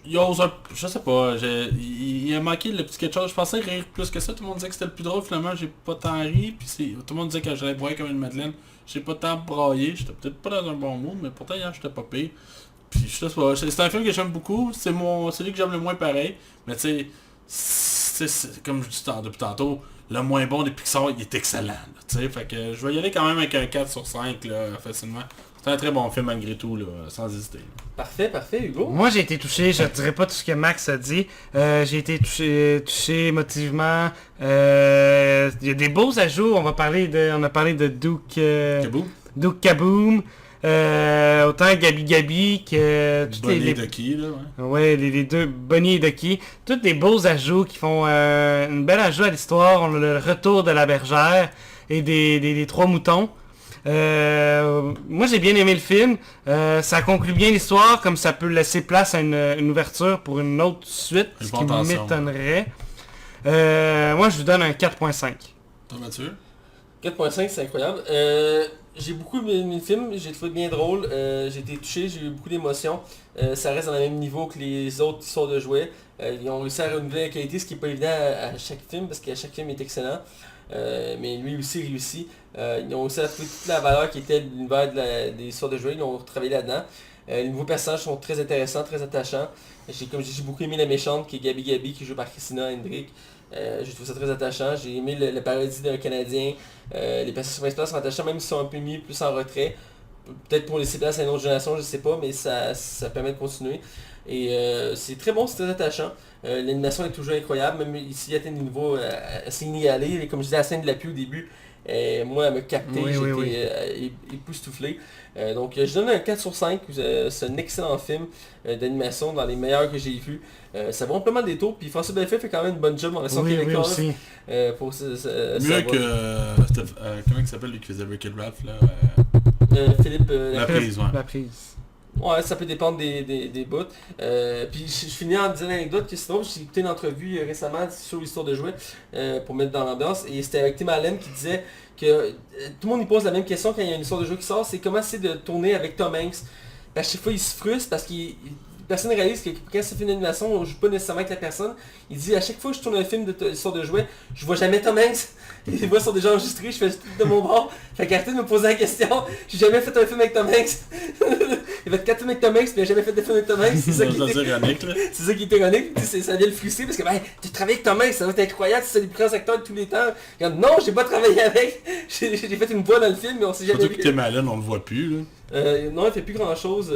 Il ose un... Je sais pas, il a manqué le petit quelque chose. Je pensais rire plus que ça. Tout le monde disait que c'était le plus drôle. Finalement, j'ai pas tant ri. Puis tout le monde disait que j'allais broyer comme une madeleine. J'ai pas tant braillé. J'étais peut-être pas dans un bon mood, mais pourtant hier j'étais pas pire. Puis je sais pas, c'est un film que j'aime beaucoup. C'est celui que j'aime le moins pareil. Mais tu sais, comme je dis depuis tantôt, le moins bon des Pixar, il est excellent. Tu sais, fait que je vais y aller quand même avec un 4 sur 5 là, facilement. C'est un très bon film malgré tout, là, sans hésiter. Parfait, Hugo. Moi j'ai été touché, je dirais pas tout ce que Max a dit. J'ai été touché émotivement. Il y a des beaux ajouts, on a parlé de Duke Kaboom. Autant Gabi Gabi que toutes Bonnie et Ducky, là, ouais. Ouais, les deux, Bonnie et Ducky. Tous des beaux ajouts qui font une belle ajout à l'histoire. On a le retour de la bergère et des trois moutons. Moi j'ai bien aimé le film. Ça conclut bien l'histoire, comme ça peut laisser place à une ouverture pour une autre suite, ce qui m'étonnerait. Moi je vous donne un 4.5. Toi Mathieu? 4.5, c'est incroyable. J'ai beaucoup aimé le film, j'ai trouvé bien drôle, j'ai été touché, j'ai eu beaucoup d'émotions. Ça reste dans le même niveau que les autres histoires de jouets. Ils ont réussi à renouveler la qualité, ce qui n'est pas évident à chaque film, parce que chaque film est excellent. Mais lui aussi réussi. Ils ont aussi trouvé toute la valeur qui était de l'univers des histoires de jouets, ils ont travaillé là-dedans. Les nouveaux personnages sont très intéressants, très attachants. J'ai beaucoup aimé la méchante qui est Gabi Gabi, qui est jouée par Christina Hendrick. J'ai trouvé ça très attachant. J'ai aimé le parodie d'un Canadien. Les personnages principaux sont attachants, même s'ils sont un peu mis plus en retrait. Peut-être pour laisser place à une autre génération, je sais pas, mais ça permet de continuer. Et c'est très bon, c'est très attachant. L'animation est toujours incroyable, même ici il y a des niveaux assez inégalés. Et comme je disais, la scène de la pluie au début, moi elle m'a capté, j'étais époustouflé. Donc je donne un 4 sur 5, c'est un excellent film d'animation, dans les meilleurs que j'ai vus. Ça vaut amplement des tours, puis François Bellefeuille fait quand même une bonne job en version québécoise. Aussi. Pour mieux que... comment il s'appelle lui qui faisait Wreck-It Ralph là? Philippe La prise, ouais. La prise. Ouais, ça peut dépendre des bouts. Puis je finis en disant une anecdote que sinon j'ai écouté une entrevue récemment sur l'histoire de jouets pour mettre dans l'ambiance, et c'était avec Tim Allen qui disait que tout le monde y pose la même question quand il y a une histoire de jeu qui sort, c'est comment c'est de tourner avec Tom Hanks. À chaque fois il se frustre parce qu'il personne ne réalise que quand c'est fait une animation, on joue pas nécessairement avec la personne. Il dit à chaque fois que je tourne un film d'histoire de jouets, je vois jamais Tom Hanks. Les voix sont déjà enregistrées, je fais tout de mon bord. Fait qu'arrêtez de me poser la question. J'ai jamais fait un film avec Tom Hanks. Il a fait 4 films avec Tom Hanks, mais il a jamais fait de film avec Tom Hanks. C'est ça qui est ironique. C'est ça qui est ironique. Ça vient le frustrer parce que tu travailles avec Tom Hanks, ça va être incroyable, c'est le plus grand acteur de tous les temps. Regarde, non, j'ai pas travaillé avec. J'ai fait une voix dans le film, mais on s'est jamais vu. Surtout que Tim Allen, on le voit plus là. Non, il fait plus grand chose.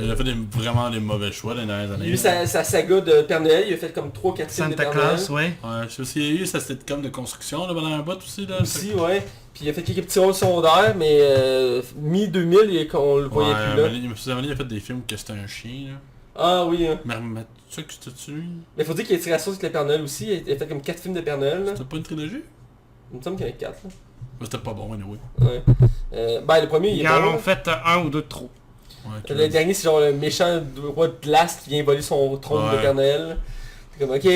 Il a fait vraiment des mauvais choix les dernières années. Il a eu sa saga de Père Noël, il a fait comme 3-4 films de Père Noël. Santa Claus, ouais. Je sais aussi, il y a eu sa sitcom de construction là, pendant un bout aussi là. Aussi, ouais. Puis il a fait quelques petits rôles secondaires, mais mi-2000, on le voyait plus là. Il a fait des films où c'était un chien là. Ah oui, hein. Mais tu sais que c'était lui? Mais faut dire qu'il y a tiré la sauce avec le Père Noël aussi, il a fait comme 4 films de Père Noël. C'était pas une trilogie? Il me semble qu'il y en a 4 là. Mais c'était pas bon, anyway. Ouais. Le premier il est en bon. ont fait un ou deux de trop. Ouais, Le dernier c'est genre le méchant roi de glace qui vient voler son trône de Père Noël. C'est comme ok.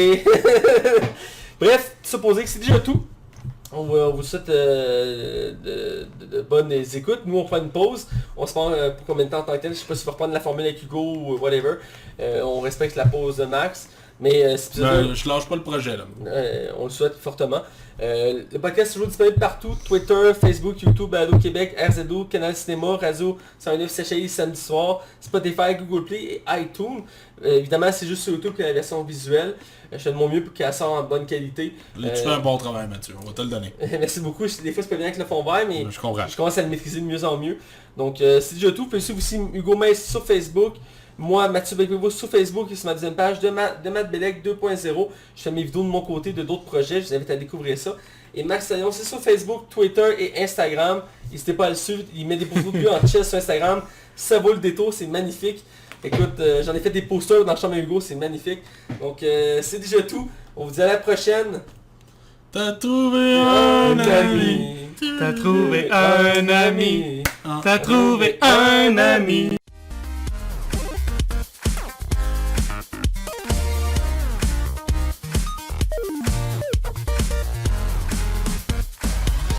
Bref, supposé que c'est déjà tout. On vous souhaite de bonnes écoutes. Nous, on prend une pause. On se prend pour combien de temps en tant que tel. Je sais pas si on va reprendre la formule avec Hugo ou whatever. On respecte la pause de Max. Mais je lâche pas le projet là. On le souhaite fortement. Le podcast est toujours disponible partout. Twitter, Facebook, YouTube, Balado Québec, RZO, Canal Cinéma, Radio 109 CHI samedi soir, Spotify, Google Play et iTunes. Évidemment, c'est juste sur YouTube que la version visuelle. Je fais de mon mieux pour qu'elle sorte en bonne qualité. Tu fais un bon travail, Mathieu. On va te le donner. Merci beaucoup. Des fois, c'est pas bien avec le fond vert, mais je comprends. Je commence à le maîtriser de mieux en mieux. Donc, c'est déjà tout. Vous pouvez suivre aussi Hugo Meiss sur Facebook. Moi, Mathieu Becquevo sur Facebook et sur ma deuxième page de Matt Bellec 2.0. Je fais mes vidéos de mon côté de d'autres projets. Je vous invite à découvrir ça. Et Max Taillon, c'est sur Facebook, Twitter et Instagram. N'hésitez pas à le suivre. Il met des photos de lui en chess sur Instagram. Ça vaut le détour, c'est magnifique. Écoute, j'en ai fait des posters dans la chambre à Hugo, c'est magnifique. Donc, c'est déjà tout. On vous dit à la prochaine. T'as trouvé un ami. T'as trouvé un ami. T'as trouvé un ami.